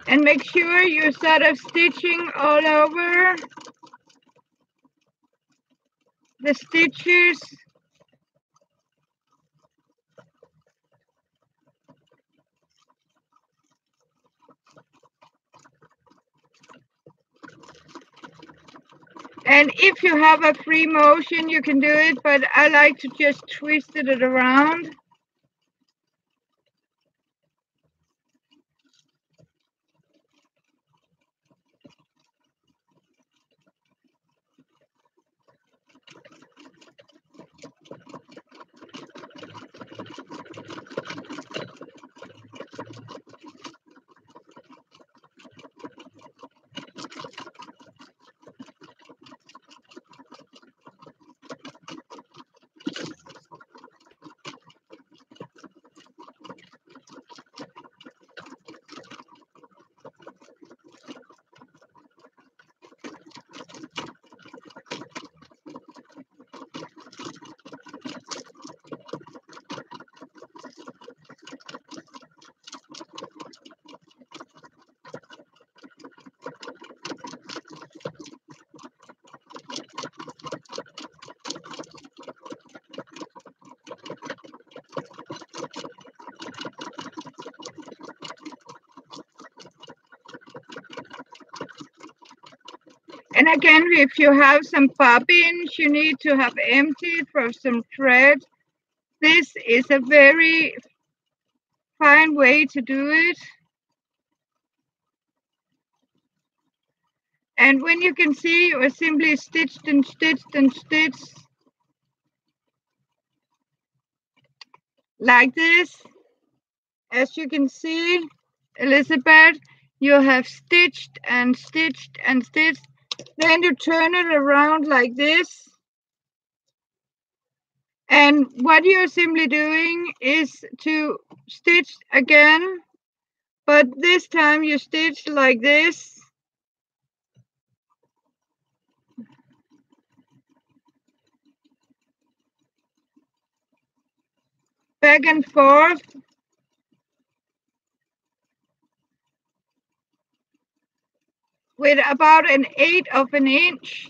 And make sure you're sort of stitching all over the stitches. And if you have a free motion, you can do it, but I like to just twist it around. And again, if you have some bobbins you need to have emptied for some thread, this is a very fine way to do it. And when you can see, you are simply stitched and stitched and stitched like this. As you can see, Elizabeth, you have stitched and stitched and stitched. Then you turn it around like this. And what you're simply doing is to stitch again, but this time you stitch like this. Back and forth. With about 1/8 of an inch,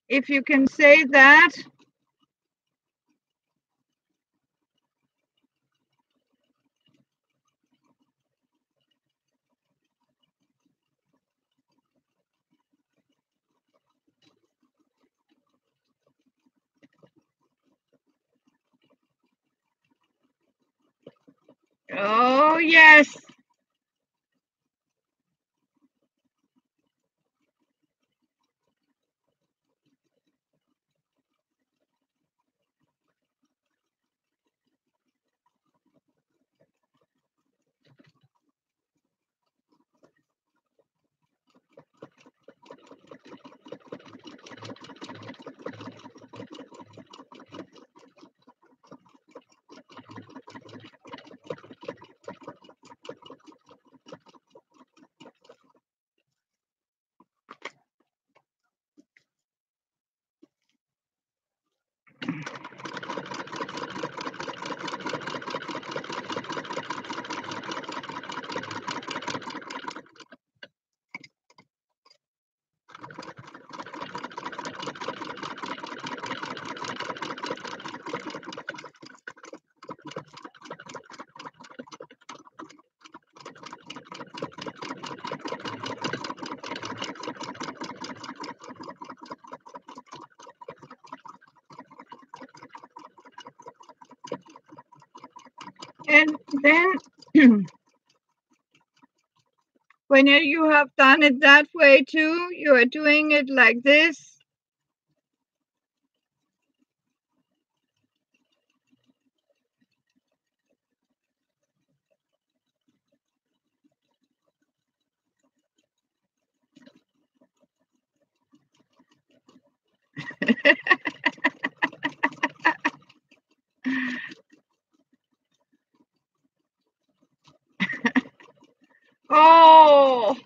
if you can say that. Oh, yes. And then when you have done it that way too, you are doing it like this. Oh,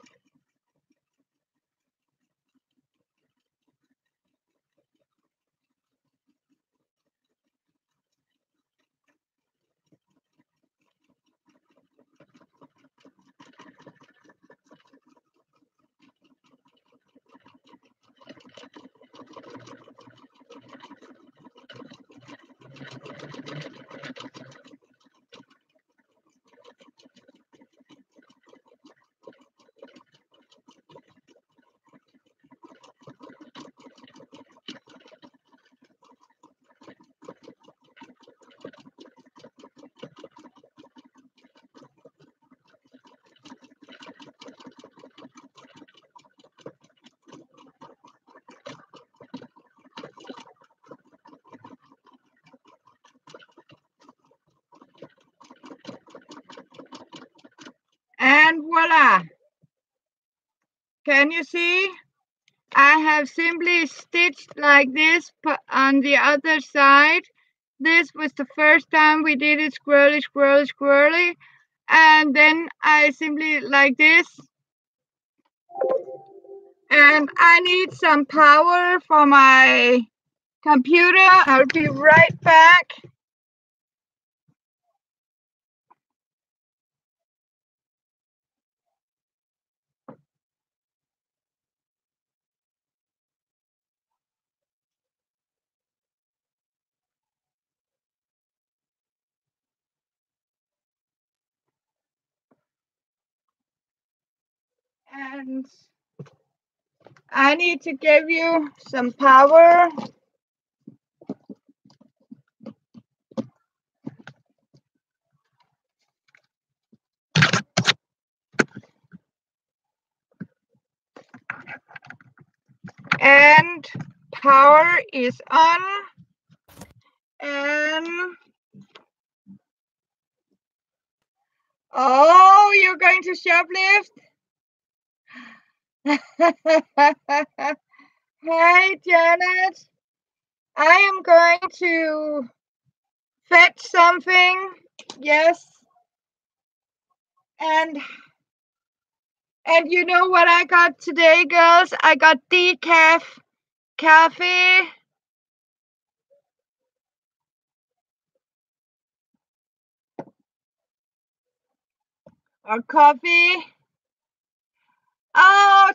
and voila. Can you see? I have simply stitched like this on the other side. This was the first time we did it squirrely, squirrely, squirrely. And then I simply like this. And I need some power for my computer. I'll be right back. And I need to give you some power. And power is on. And oh, you're going to shoplift? Hi, Janet. I am going to fetch something. Yes. And you know what I got today, girls? I got decaf coffee. Or coffee. Oh,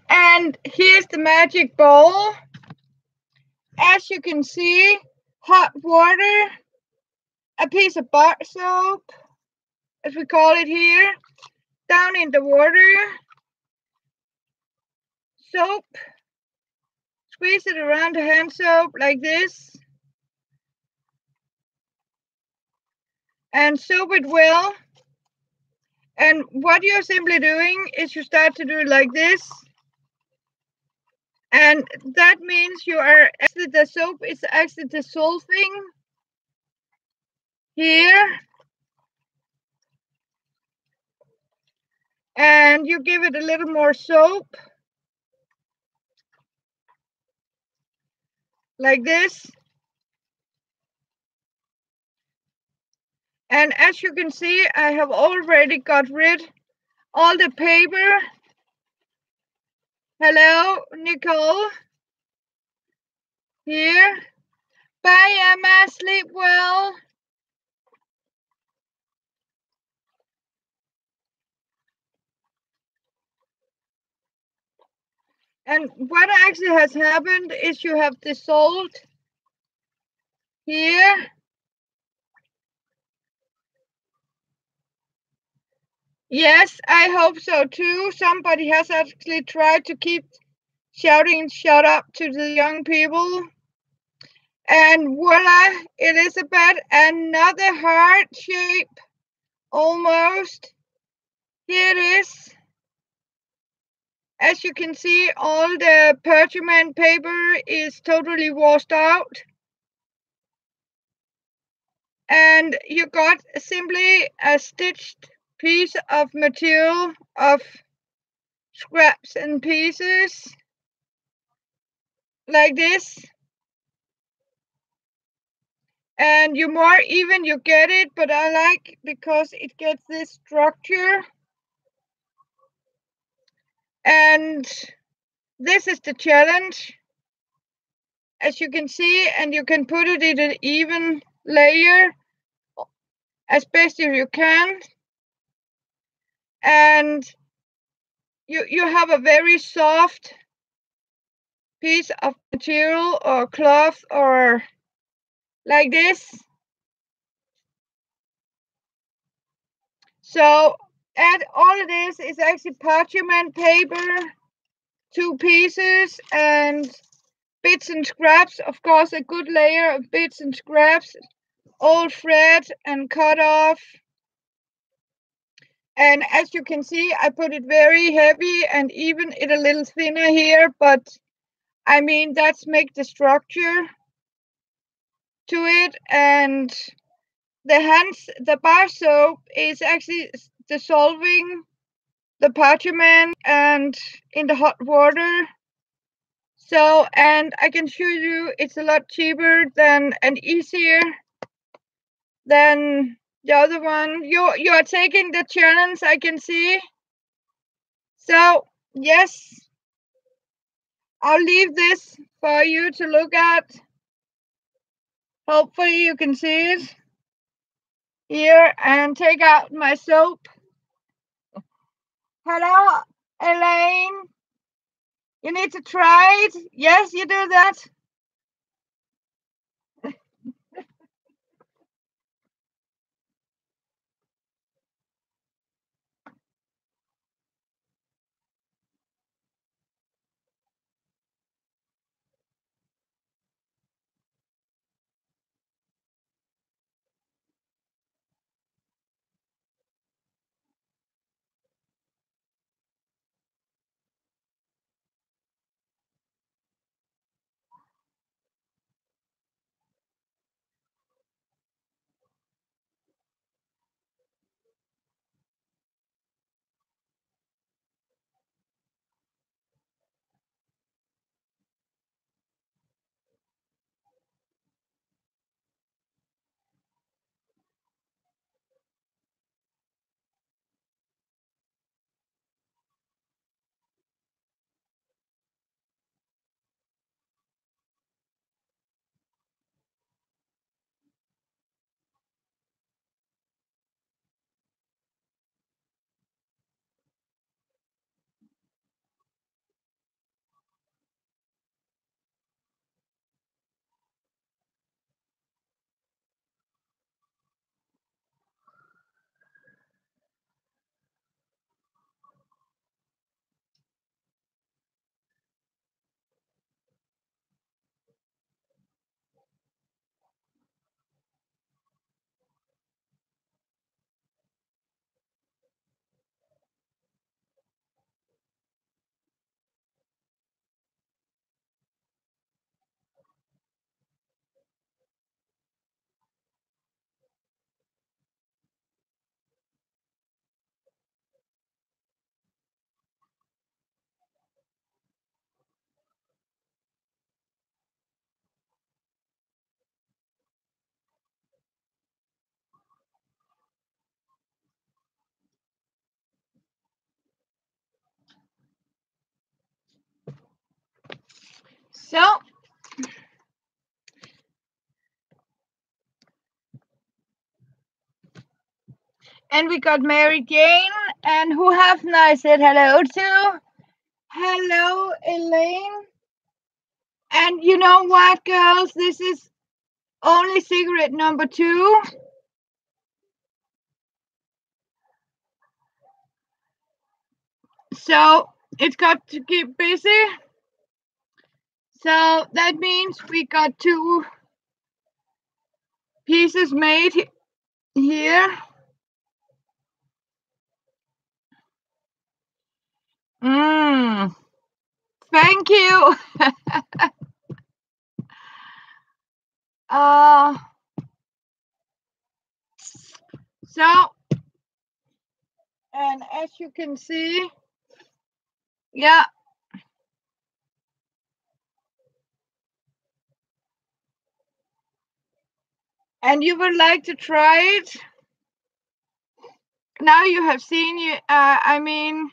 And here's the magic bowl. As you can see, hot water, a piece of bar soap, as we call it here, down in the water, soap, squeeze it around the hand soap like this, and soap it well. And what you're simply doing is you start to do it like this. And that means you are actually, the soap is actually dissolving here. And you give it a little more soap. Like this. And as you can see, I have already got rid all the paper. Hello, Nicole. Here. Bye, Emma. Sleep well. And what actually has happened is you have dissolved here. Yes, I hope so too. Somebody has actually tried to keep shouting shut up to the young people. And voila, Elizabeth, another heart shape. Almost. Here it is. As you can see, all the parchment paper is totally washed out. And you got simply a stitched piece of material of scraps and pieces like this. And you more even you get it, but I like because it gets this structure. And this is the challenge, as you can see, and you can put it in an even layer as best as you can. And you have a very soft piece of material or cloth or like this. So add all of this is actually parchment paper, 2 pieces, and bits and scraps. Of course, a good layer of bits and scraps, old thread and cut off. And as you can see, I put it very heavy and even it a little thinner here, but I mean, that's make the structure to it. And the bar soap is actually dissolving the parchment and in the hot water. So, and I can show you it's a lot cheaper than and easier than the other one. You are taking the challenge, I can see. So yes, I'll leave this for you to look at. Hopefully you can see it here and take out my soap. Hello, Elaine. You need to try it. Yes, you do that. So, and we got Mary Jane, and who have I said hello to? Hello, Elaine. And you know what, girls? This is only cigarette number 2. So it's got to keep busy. So that means we got 2 pieces made here. Thank you. So, and as you can see, yeah. And you would like to try it? Now you have seen you. I mean,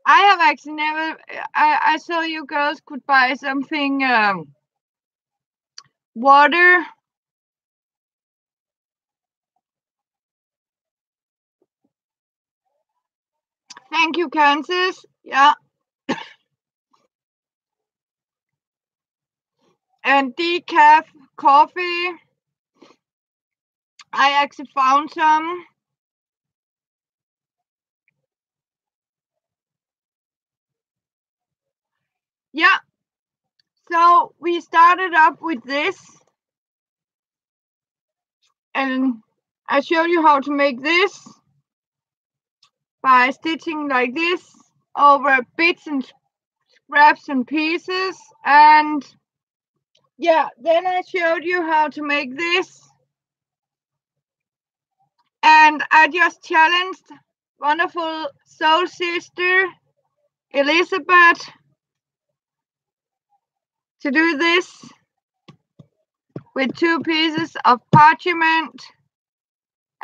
I have actually never. I saw you girls could buy something. Water. Thank you, Kansas. Yeah. And decaf coffee. I actually found some. Yeah. So we started up with this. And I showed you how to make this by stitching like this over bits and scraps and pieces. And yeah, then I showed you how to make this. And I just challenged wonderful soul sister Elizabeth to do this with 2 pieces of parchment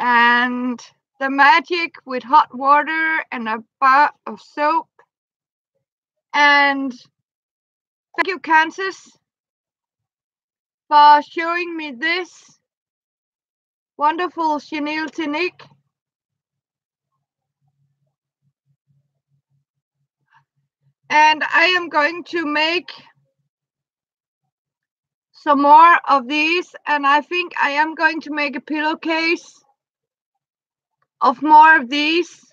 and the magic with hot water and a bar of soap. And thank you, Kansas, for showing me this wonderful chenille technique. And I am going to make some more of these, and I think I am going to make a pillowcase of more of these.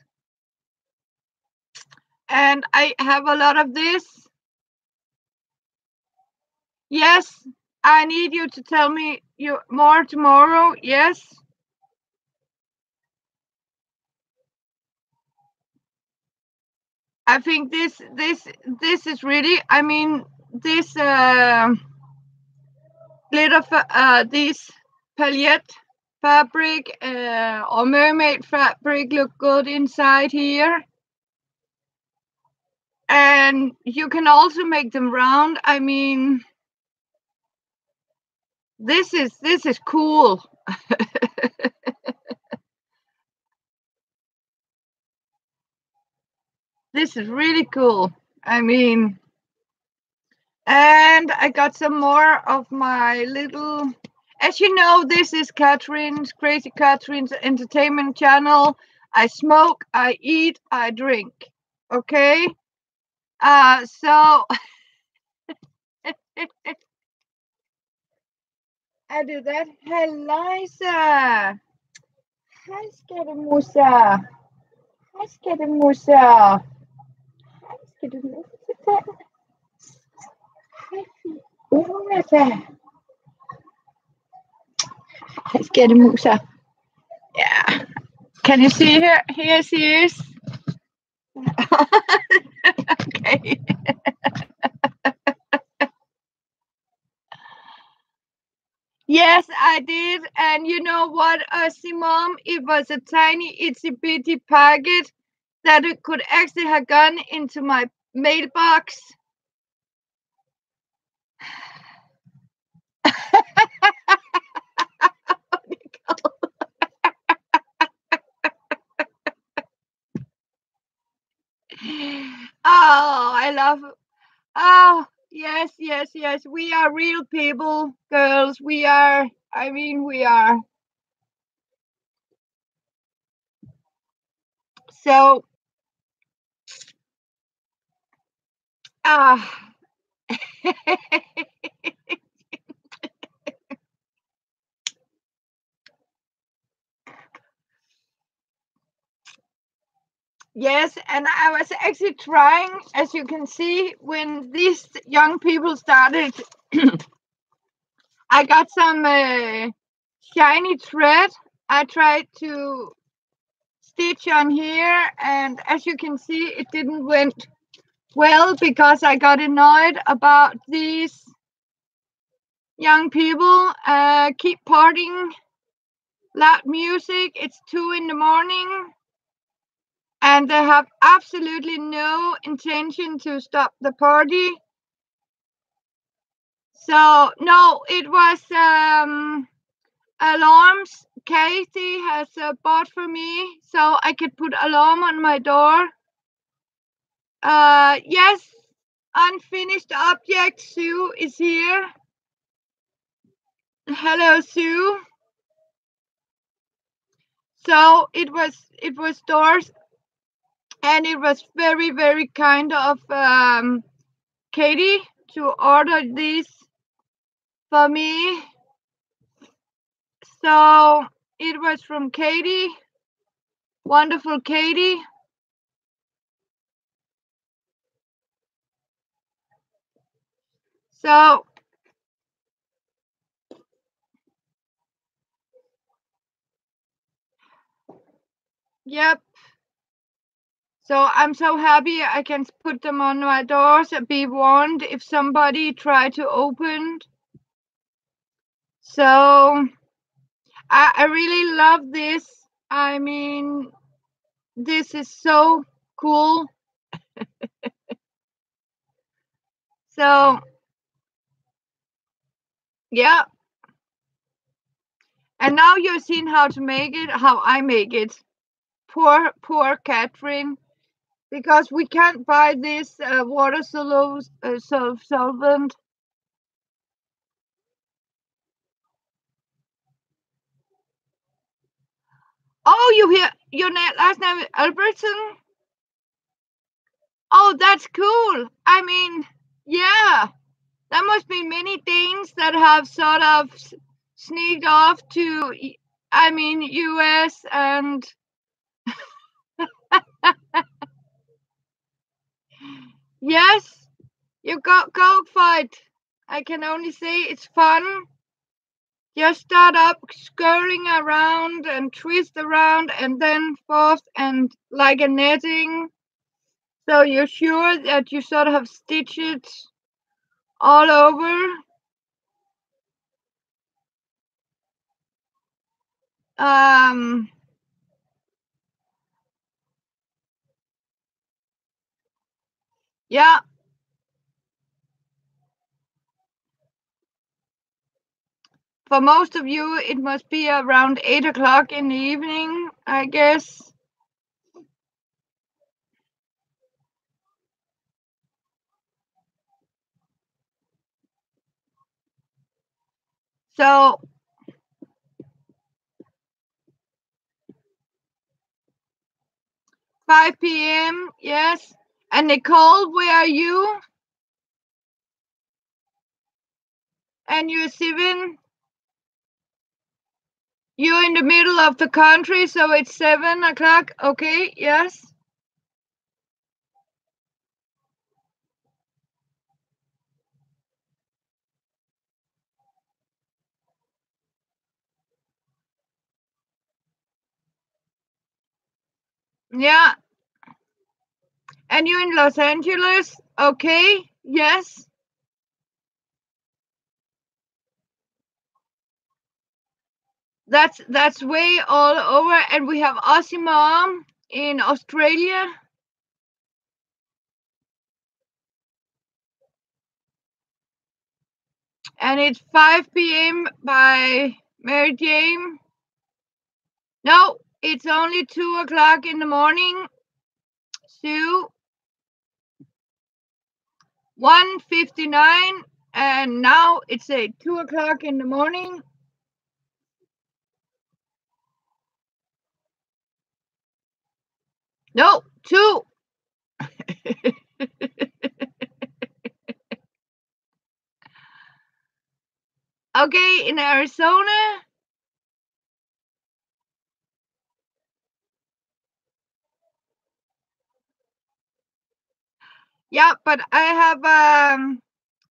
And I have a lot of this. Yes, I need you to tell me more tomorrow. Yes. I think this is really, I mean, this glitter this palette fabric or mermaid fabric look good inside here. And you can also make them round. I mean, this is cool. This is really cool. I mean, and I got some more of my little, as you know, this is Catherine's, Crazy Catherine's entertainment channel. I smoke, I eat, I drink. Okay? So I do that. Hey, Liza. Hi, Scaramusa. Hi, Scaramusa. Hi, Scaramusa. Hi, Scaramusa. Yeah. Can you see her? Here she is. Okay. Yes, I did. And you know what, Mom? It was a tiny itsy bitty packet that it could actually have gone into my mailbox. Oh, I love it. Oh, yes, yes, yes. We are real people, girls. We are. I mean, we are. So, yes, and I was actually trying, as you can see, when these young people started, I got some shiny thread. I tried to stitch on here, and as you can see, it didn't went well because I got annoyed about these young people keep partying, loud music. It's 2 in the morning. And they have absolutely no intention to stop the party. So no, it was alarms Katie has bought for me, so I could put alarm on my door. Yes, unfinished object Sue is here. Hello, Sue. So it was doors, and it was very, very kind of Katie to order these for me. So it was from Katie, wonderful Katie. So Yep. So I'm so happy I can put them on my doors and be warned if somebody try to open. So I really love this. I mean, this is so cool. So yeah. And now you've seen how to make it, how I make it. Poor Catherine. Because we can't buy this water solvent. Oh, your last name is Albertson? Oh, that's cool. I mean, yeah, there must be many Danes that have sort of sneaked off to, I mean, US and yes, you go for it. I can only say it's fun. Just start up scurrying around and twist around and then forth and like a netting. So you're sure that you sort of stitch it all over. Um, yeah, for most of you, it must be around 8 o'clock in the evening, I guess. So 5 p.m., yes. And Nicole, where are you? And you're 7? You're in the middle of the country, so it's 7 o'clock. Okay, yes. Yeah. And you're in Los Angeles? Okay, yes. That's way all over. And we have Aussie Mom in Australia. And it's 5 p.m. by Mary Jane. No, it's only 2 o'clock in the morning. Sue, 1:59, and now it's 2 o'clock in the morning. No, 2. Okay, in Arizona. Yeah, but I have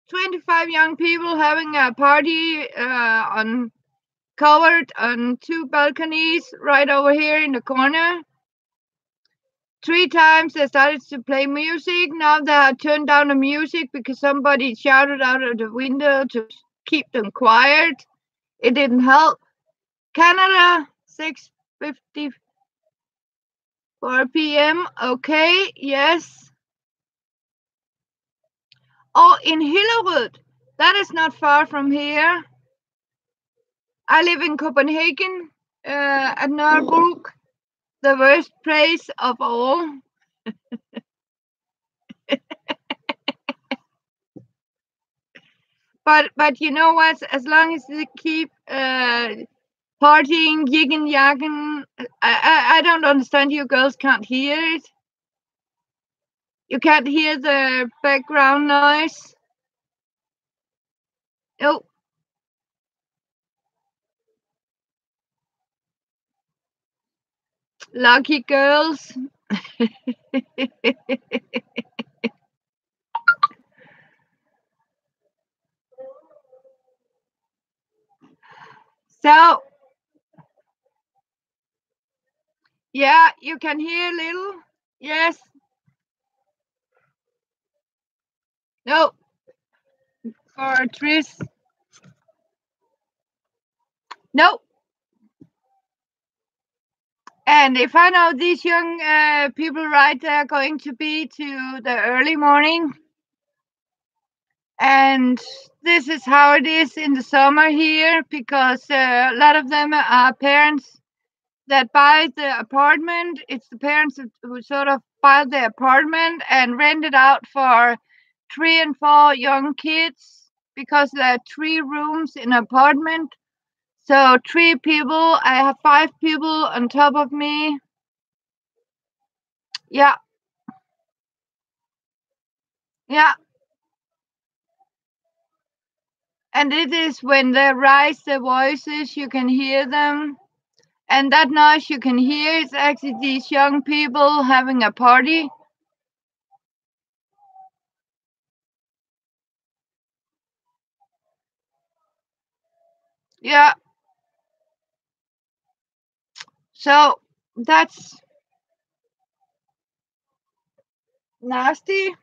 25 young people having a party on covered on 2 balconies right over here in the corner. 3 times they started to play music. Now they have turned down the music because somebody shouted out of the window to keep them quiet. It didn't help. Canada, 6:54 p.m. Okay, yes. Oh, in Hillerød. That is not far from here. I live in Copenhagen, at Nørrebro, the worst place of all. But you know what? As long as they keep partying, yigging, yagging, I don't understand. You girls can't hear it. You can't hear the background noise. Oh, lucky girls. So Yeah, you can hear a little. Yes. No. For trees. No. And if I know these young people right there are going to be to the early morning, and this is how it is in the summer here, because a lot of them are parents that buy the apartment. It's the parents who sort of buy the apartment and rent it out for 3 and 4 young kids, because there are 3 rooms in an apartment. So 3 people, I have 5 people on top of me. Yeah, yeah. And it is when they raise their voices, you can hear them. And that noise you can hear is actually these young people having a party. Yeah. So that's nasty.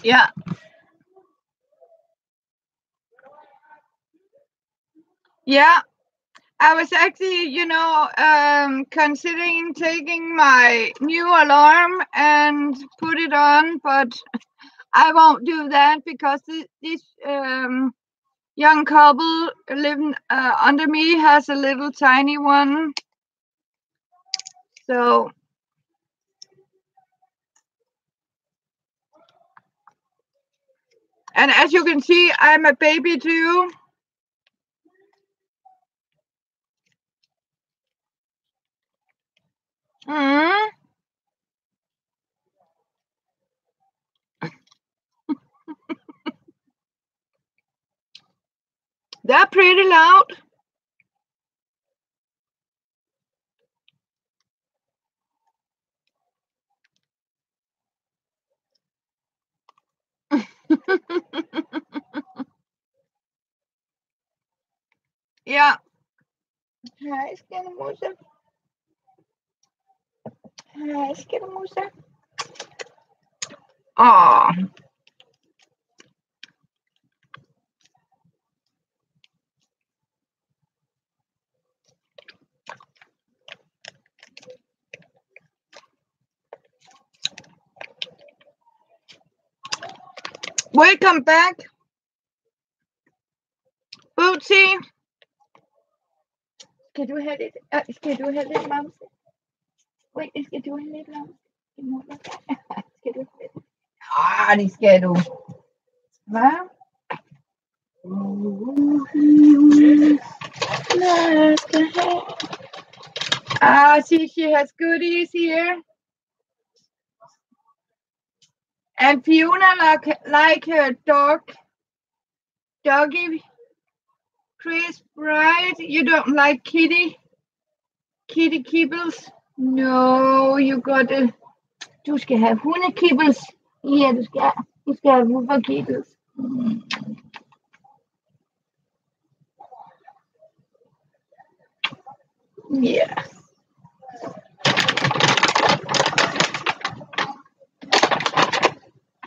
Yeah. Yeah. I was actually, considering taking my new alarm and put it on, but I won't do that because this young couple living under me has a little tiny one. So, and as you can see, I'm a baby too. Mm, they're pretty loud. Ja. Hej, skættemuse. Hej, skættemuse. Åh. Welcome back, Bootsy. Skal du have lidt lamse? Wait, skal du have lidt lamse? Skal du have lidt? Ah, det skal du. Hvad? See, she has goodies here. And Fiona like her doggy crisp, right? You don't like kitty kibbles? No, you got a... Du skal have hundekibbles. Ja, du skal have woofer-kibbles. Ja.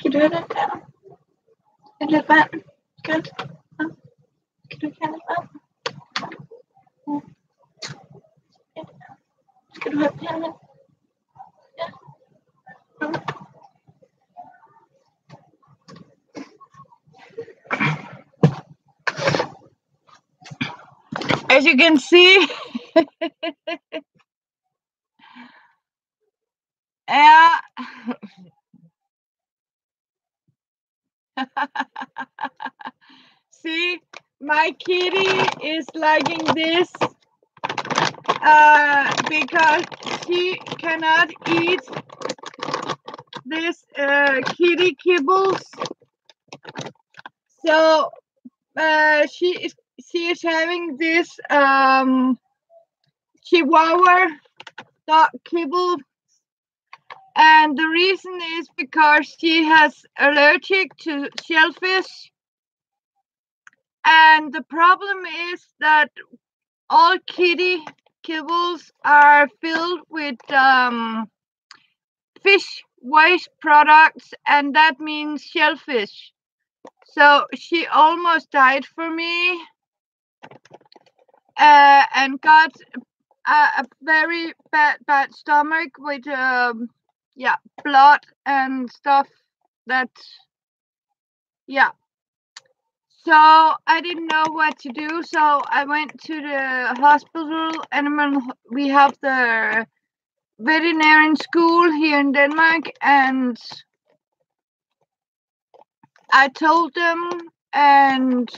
Kan du have den der? Et lidt vand? Godt. Kan du ikke have lidt vand? Ja. Skal du have den her? Ja. As you can see, yeah. See, my kitty is liking this because she cannot eat this kitty kibbles. So she is having this Chihuahua dog kibble, and the reason is because she has allergic to shellfish. And the problem is that all kitty kibbles are filled with fish waste products, and that means shellfish. So she almost died for me, and got a very bad stomach with yeah, blood and stuff. That, yeah. So I didn't know what to do. So I went to the hospital, and we have the veterinarian school here in Denmark, and I told them, and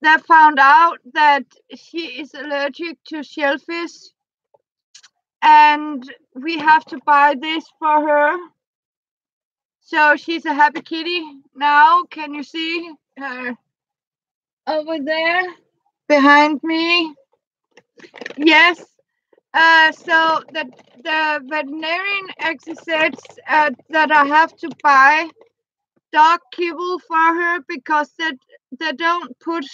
they found out that she is allergic to shellfish, and we have to buy this for her. So she's a happy kitty now. Can you see her over there behind me? Yes. So the veterinarian actually said that I have to buy dog kibble for her because they don't put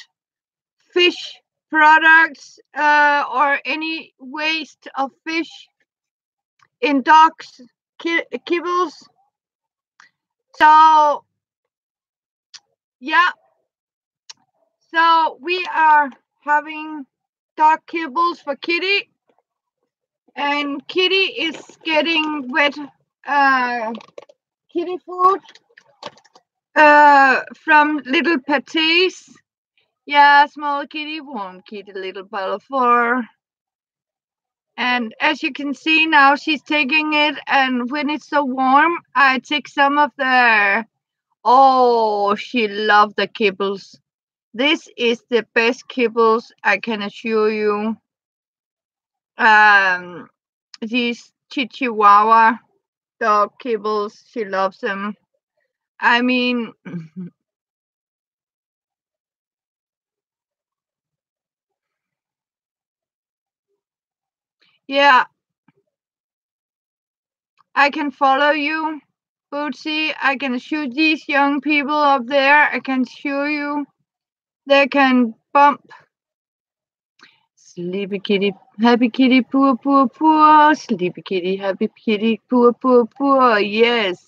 fish products or any waste of fish in dogs kibbles. So yeah, so we are having dog kibbles for Kitty, and Kitty is getting wet kitty food from little patties. Yeah, small kitty, warm kitty, little ball of fur. And as you can see now, she's taking it, and when it's so warm, I take some of the. Oh, she loved the kibbles. This is the best kibbles, I can assure you. These Chihuahua dog kibbles, she loves them. I mean, yeah, I can follow you, Bootsy. I can shoot these young people up there. I can show you. They can bump. Sleepy kitty, happy kitty, poor, poor, poor. Sleepy kitty, happy kitty, poor, poor, poor. Yes.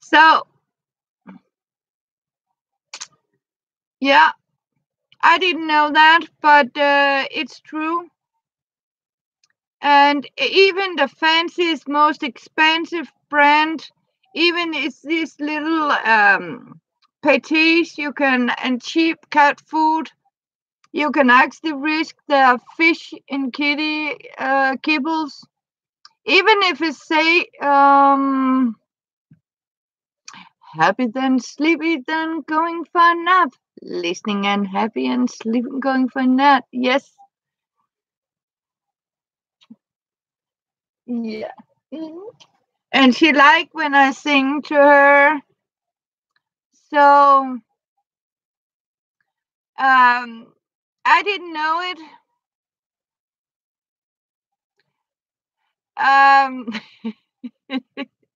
So, yeah, I didn't know that, but it's true. And even the fanciest, most expensive brand, even it's these little patties you can, and cheap cat food, you can actually risk the fish in kitty kibbles. Even if it's say happy then sleepy then going for a nap. Listening and happy and sleeping going for a nap. Yes. Yeah. And she liked when I sing to her. So I didn't know it.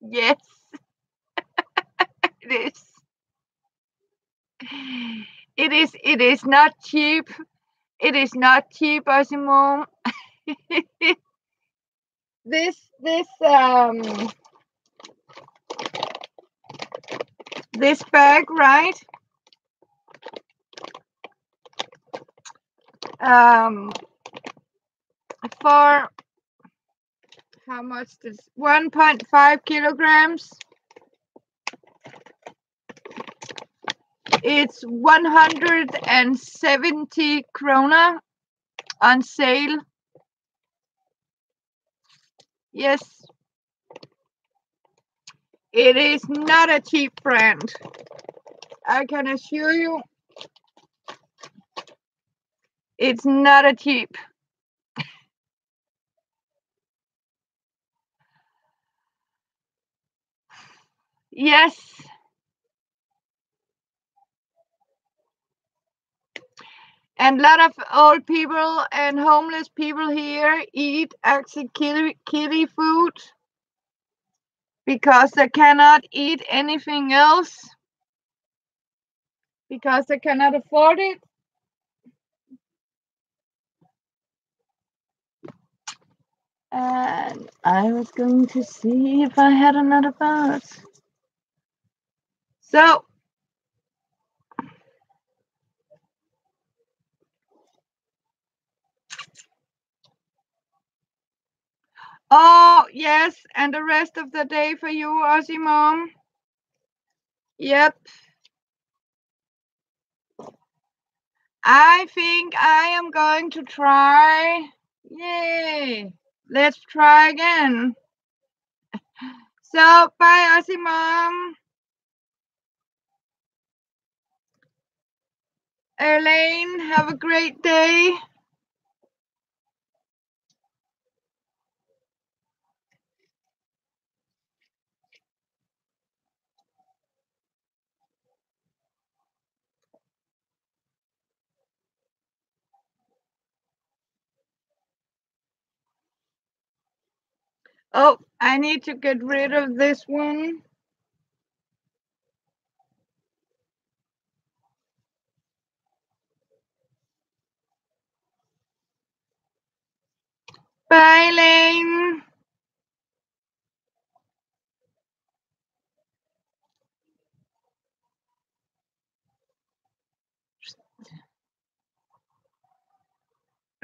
Yes, it is. It is not cheap. It is not cheap, Osimo. This this bag, right? For how much? This 1.5 kilograms. It's 170 krona on sale. Yes, it is not a cheap brand. I can assure you, it's not a cheap. Yes. And a lot of old people and homeless people here eat actually kitty food because they cannot eat anything else because they cannot afford it. And I was going to see if I had another bird. So, oh, yes, and the rest of the day for you, Aussie Mom. Yep. I think I am going to try. Yay. Let's try again. So, bye, Aussie Mom. Elaine, have a great day. Oh, I need to get rid of this one. Bye, Elaine.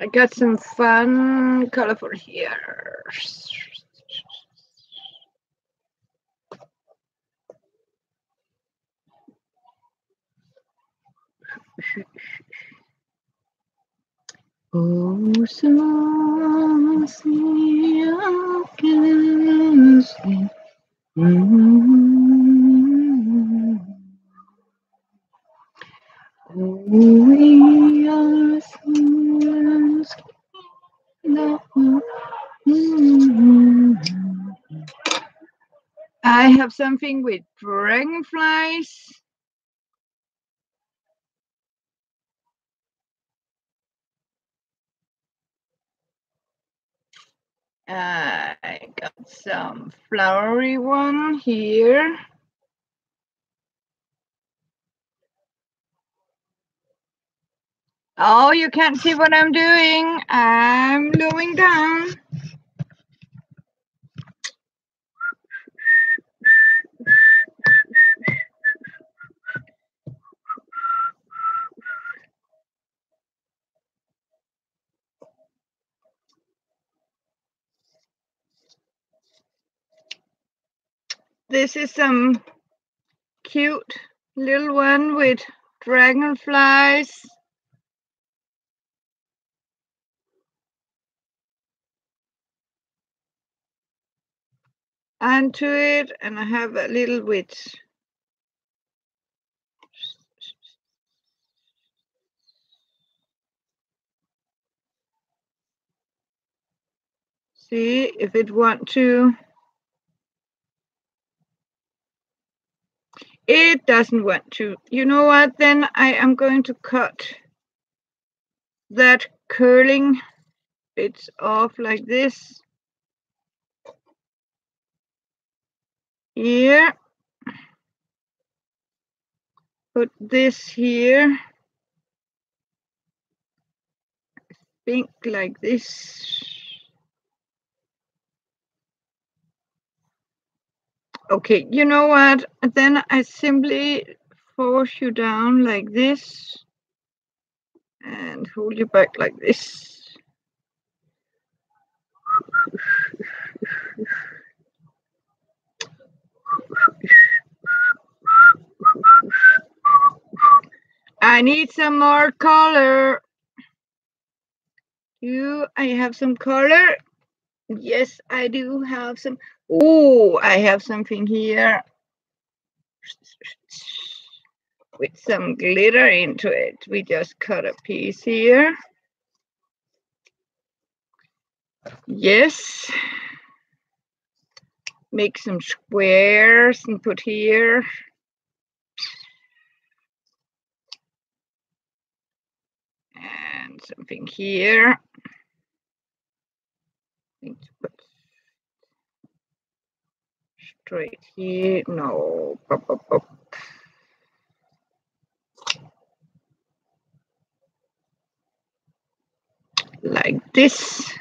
I got some fun, colorful here. Oh, so we are friends. I have something with dragonflies. I got some flowery one here. Oh, you can't see what I'm doing. I'm gluing down. This is some cute little one with dragonflies. Onto it, and I have a little with see if it want to. It doesn't want to. You know what? Then I am going to cut that curling bits off like this. Here. Put this here. Think like this. Okay, you know what? Then I simply force you down like this and hold you back like this. I need some more color. I have some color? Yes, I do have some. Oh, I have something here with some glitter into it. We just cut a piece here. Yes. Make some squares and put here. want something here. Need to put straight here. No. Pop, pop, pop. Like this.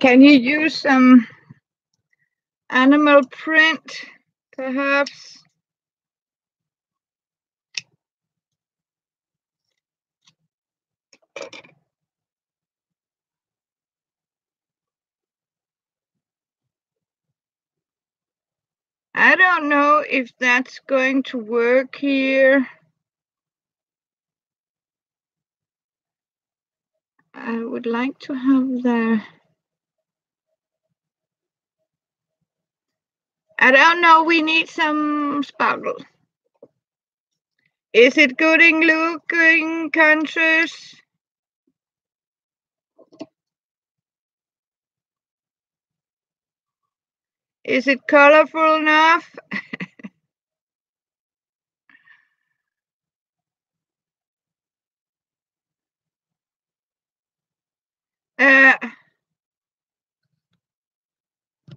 Can you use some animal print, perhaps? I don't know if that's going to work here. I would like to have the... I don't know, we need some sparkle. Is it good in looking conscious? Is it colorful enough?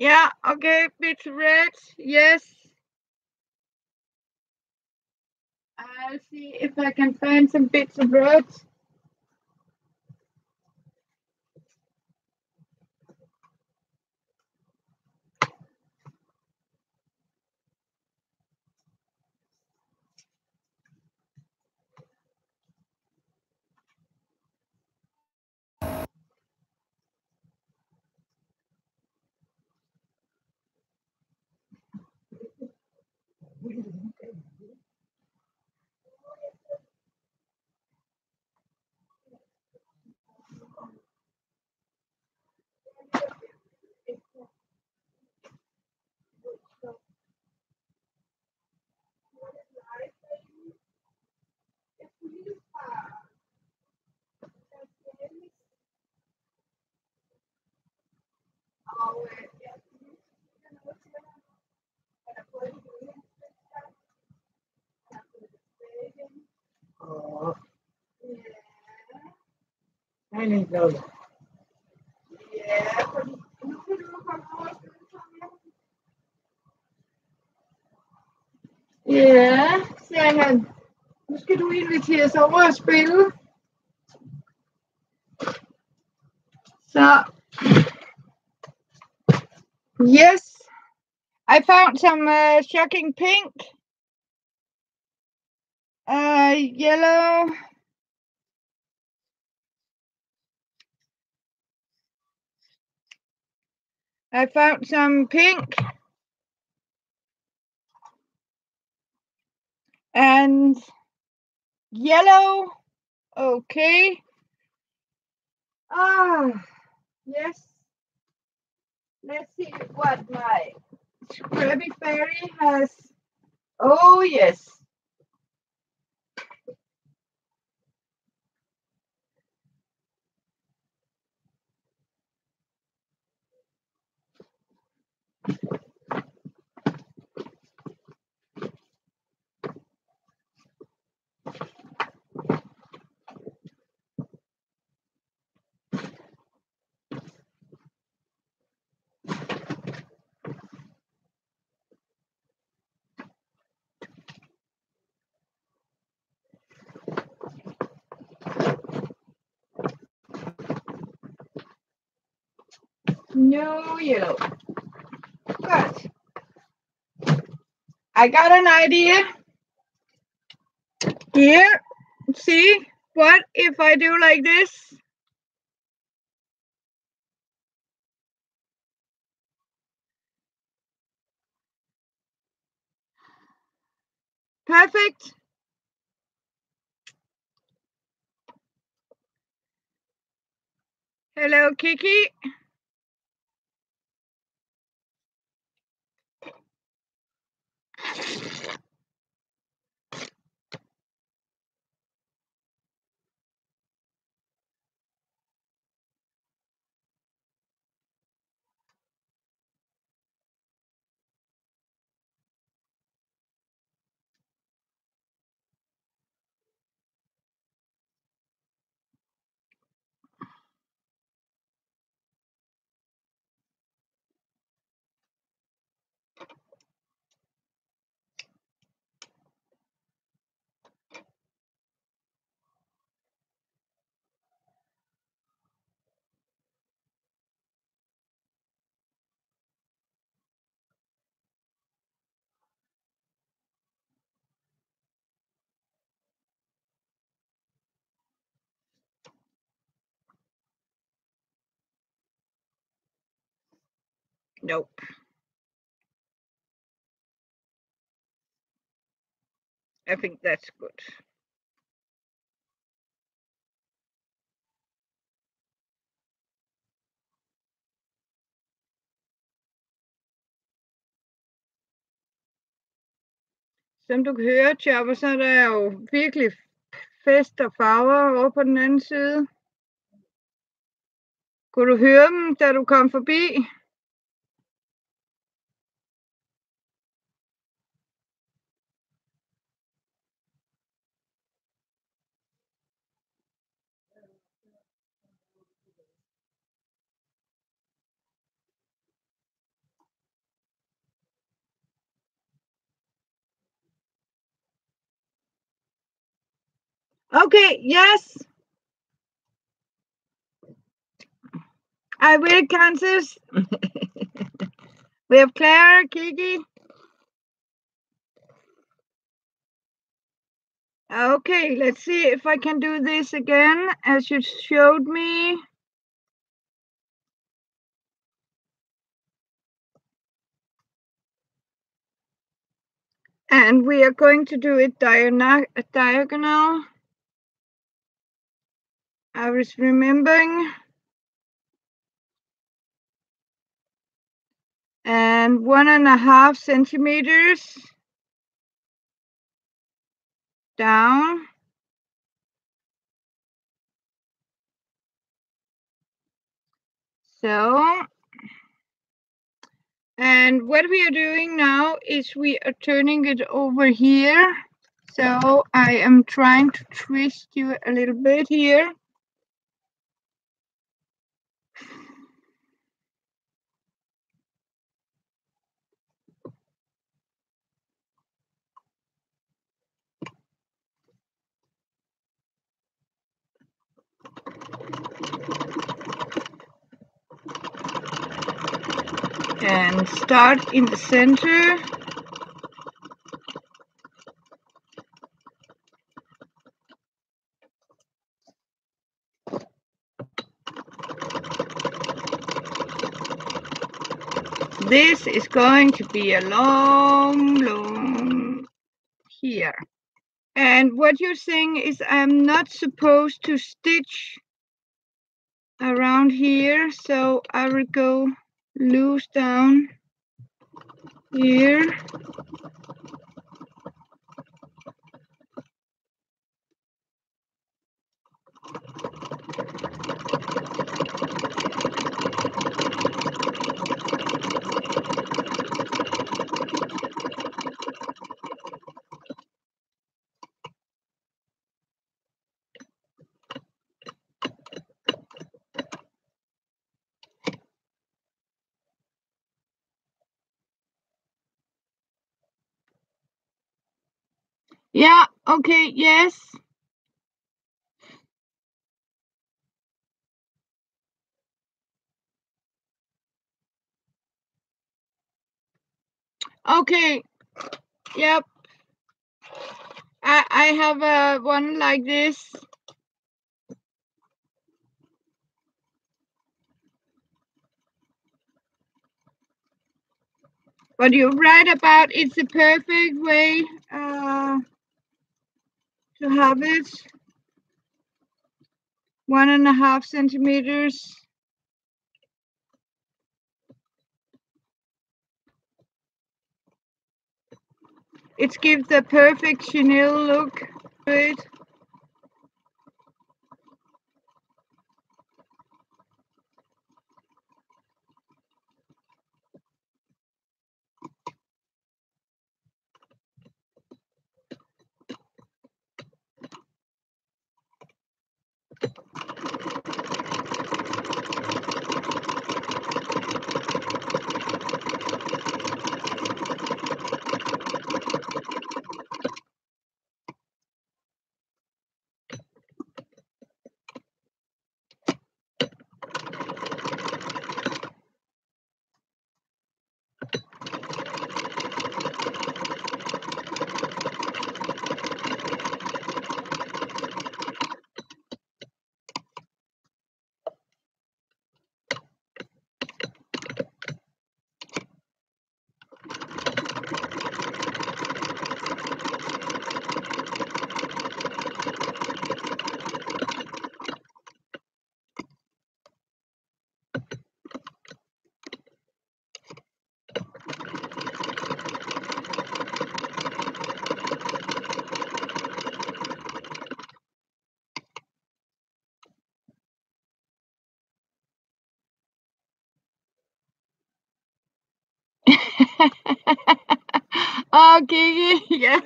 Yeah, okay, bits red, yes. I'll see if I can find some bits of red. Ja, siger han. Nu skal du inviteres over og spille. Så. Yes. I found some shocking pink. Yellow. I found some pink. And yellow. Okay. Yes. Let's see what my Scrubby Fairy has. Oh, yes. No yellow. But I got an idea. Here, see, what if I do like this? Perfect. Hello, Kiki. Nope. I think that's good. Som du kan høre, Chopper, så er der jo virkelig fest og farver over på den anden side. Kunne du høre dem, da du kom forbi? Okay, yes. I will, Kansas. We have Claire, Kiki. Okay, let's see if I can do this again as you showed me. And we are going to do it diagonal. I was remembering. And 1.5 centimeters down. So, and what we are doing now is we are turning it over here. So I am trying to twist you a little bit here. And start in the center. This is going to be a long here. And what you're saying is I'm not supposed to stitch around here, so I will go loose down here. Yeah, okay, yes. Okay, yep. I have one like this. But you're right about it's the perfect way to have it. 1.5 centimeters It gives a perfect chenille look to it. Oh, Kiki, yes.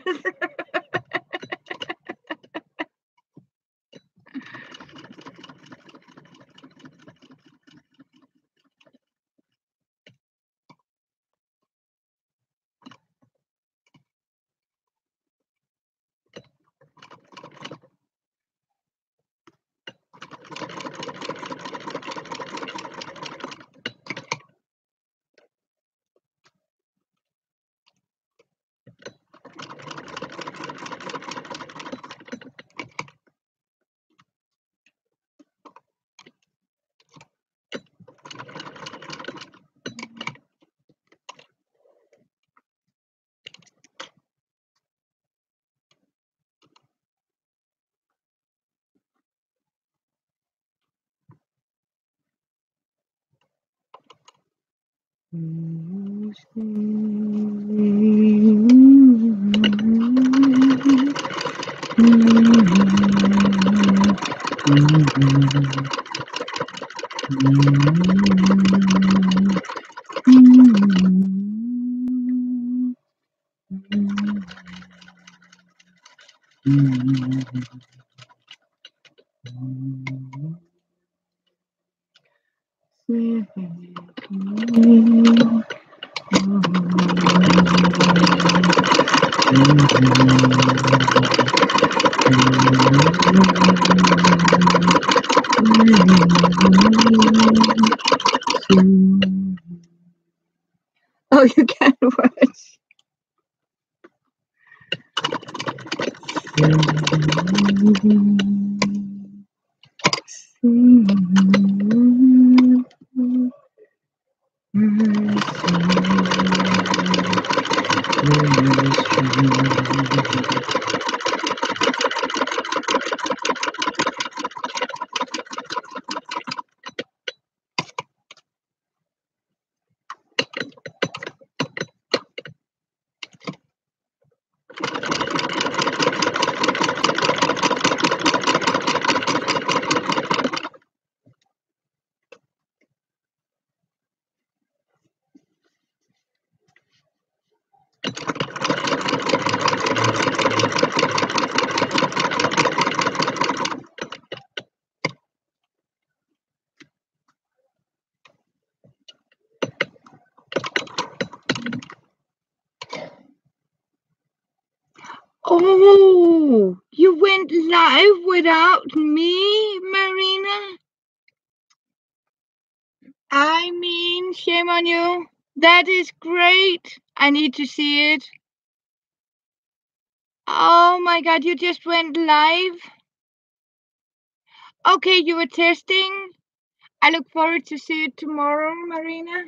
Oh, you can watch. Oh, you went live without me, Marina? I mean, shame on you. That is great. I need to see it. Oh my God, you just went live? Okay, you were testing. I look forward to see it tomorrow, Marina.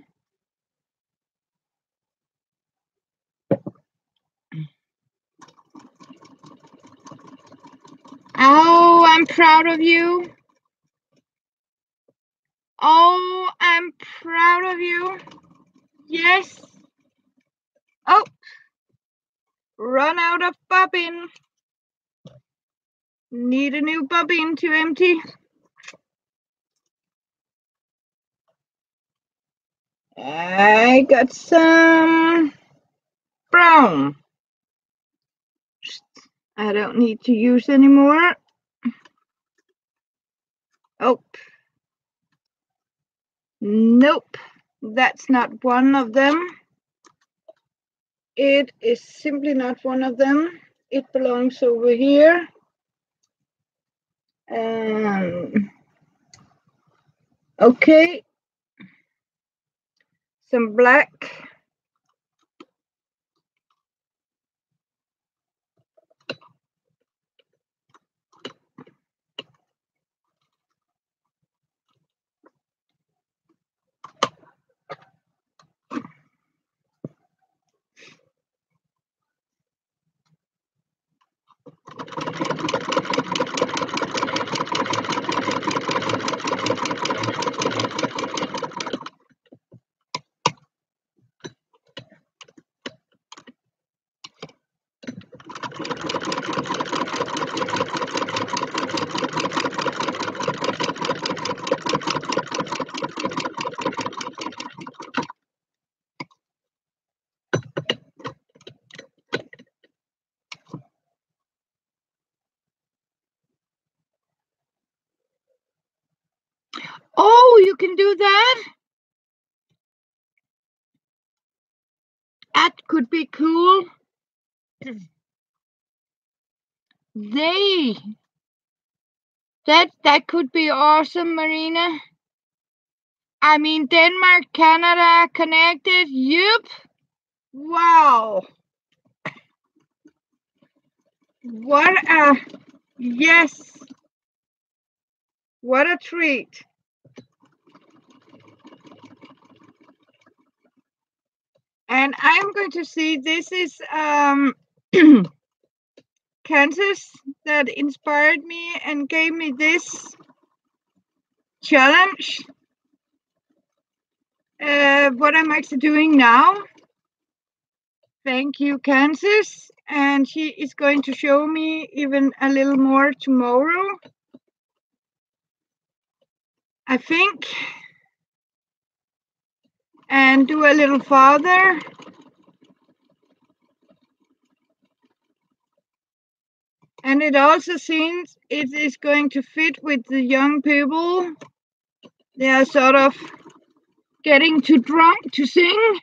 Oh, I'm proud of you. Oh, I'm proud of you. Yes. Oh, Run out of bobbin. Need a new bobbin to empty. I got some brown. I don't need to use anymore. Oh, nope, that's not one of them. It is simply not one of them. It belongs over here. Okay, some black. Oh, you can do that? That could be cool. That could be awesome, Marina. I mean, Denmark, Canada connected. Yup. Wow. What a, yes. What a treat. And I'm going to see, this is Kansas that inspired me and gave me this challenge. What I'm actually doing now. Thank you, Kansas. And she is going to show me even a little more tomorrow, I think. And do a little farther. And it also seems it is going to fit with the young people. They are sort of getting too drunk to sing.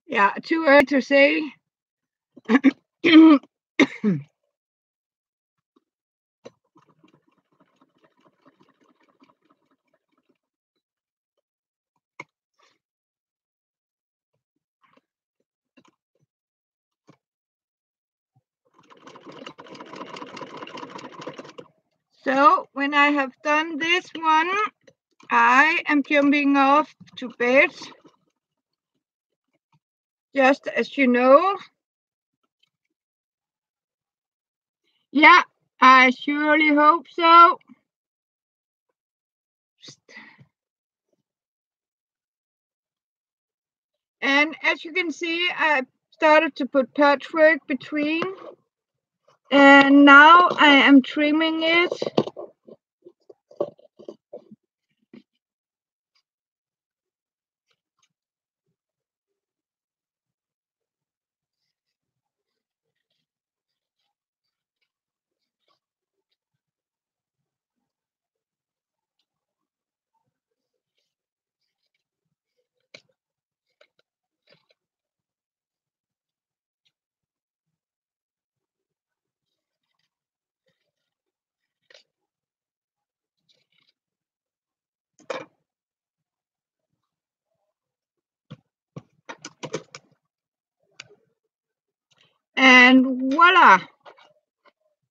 Yeah, too early to say. So when I have done this one, I am jumping off to bed, just as you know. Yeah, I surely hope so. And as you can see, I started to put patchwork between. And now I am trimming it. And voila!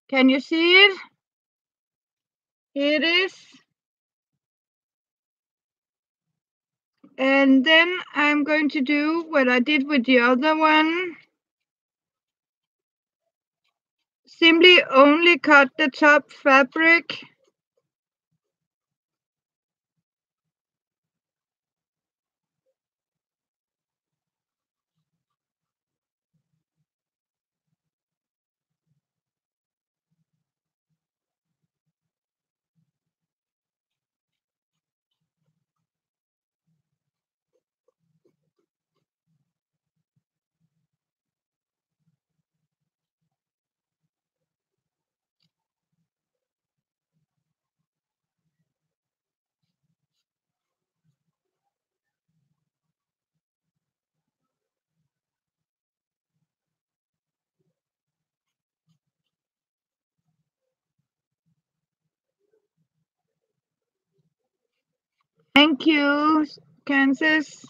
Can you see it? Here it is. And then I'm going to do what I did with the other one. Simply only cut the top fabric. Thank you, Kansas.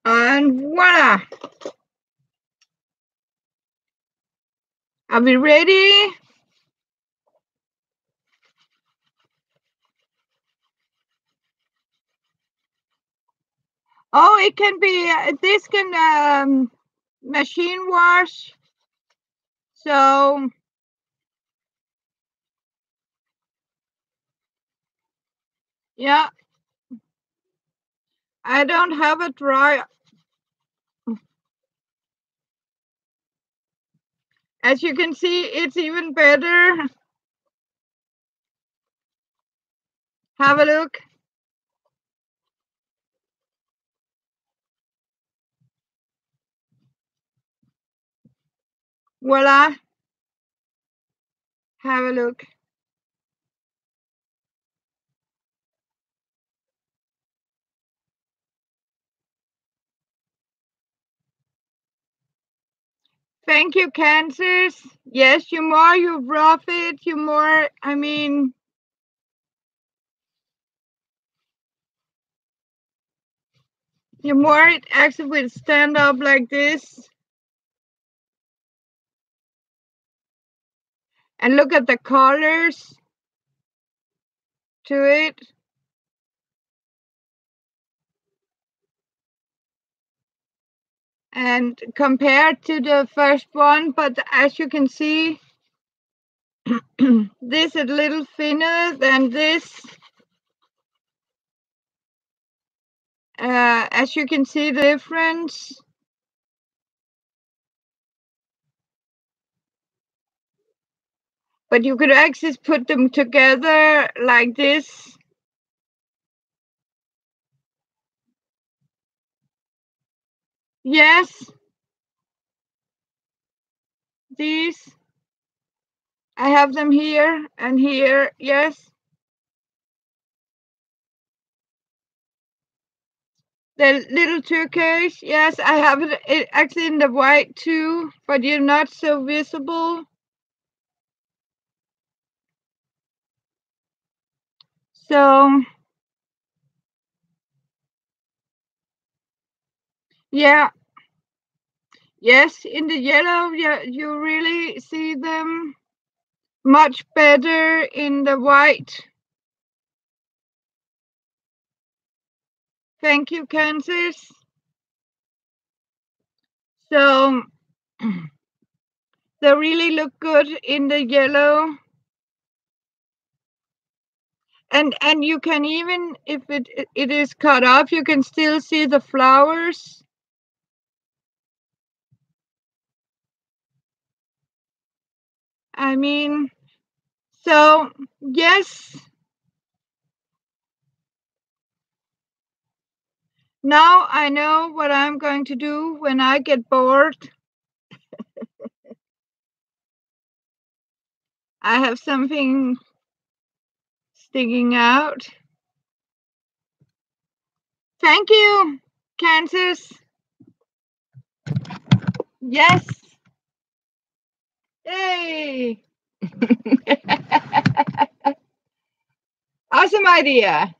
And voila! Are we ready? Oh, it can be, this can machine wash. So, yeah, I don't have a dryer. As you can see, it's even better. Have a look. Voila. Have a look. Thank you, Kansas. Yes, you more you rough it, you more, I mean, you more it actually will stand up like this. And look at the colors. to it. And compared to the first one, but as you can see, this is a little thinner than this. As you can see the difference. But you could actually put them together like this. Yes. These. I have them here and here. Yes. The little turquoise. Yes, I have it actually in the white too, but you're not so visible. So, yeah. Yes, in the yellow, yeah, you really see them much better in the white. Thank you, Kansas. So they really look good in the yellow. And you can even, if it is cut off, you can still see the flowers. I mean, so yes. Now I know what I'm going to do when I get bored. I have something sticking out. Thank you, Kansas. Yes. Yay. Awesome idea.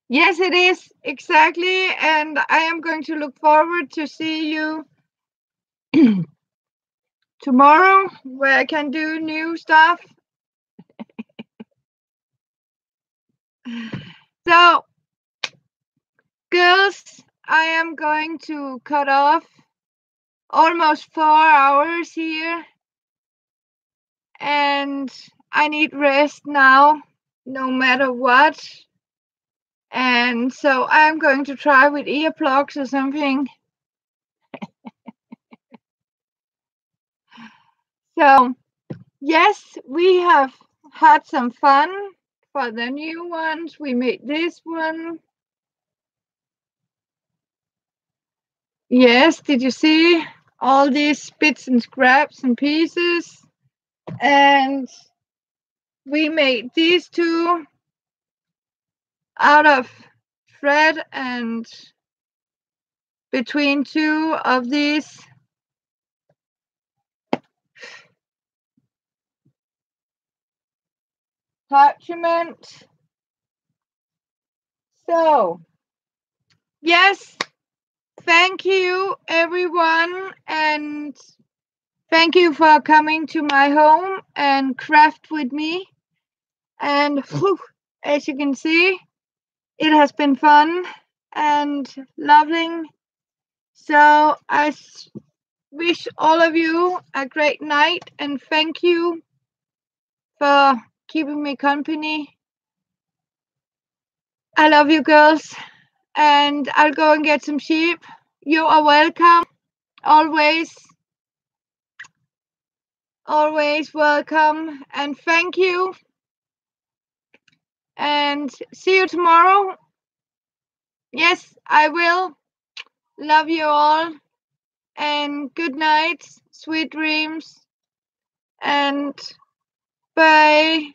Yes, it is. Exactly. And I am going to look forward to see you tomorrow where I can do new stuff. So, girls, I am going to cut off almost 4 hours here. And I need rest now, no matter what. And so I'm going to try with earplugs or something. So, yes, we have had some fun for the new ones. We made this one. Yes, did you see all these bits and scraps and pieces? And we made these two out of thread and between two of these parchment. So, yes, thank you everyone, and thank you for coming to my home and craft with me. And whew, as you can see, it has been fun and loving. So I wish all of you a great night, and thank you for keeping me company. I love you girls, and I'll go and get some sheep. You are welcome. Always, always welcome, and thank you. And see you tomorrow. Yes, I will. Love you all, and good night, sweet dreams, and bye.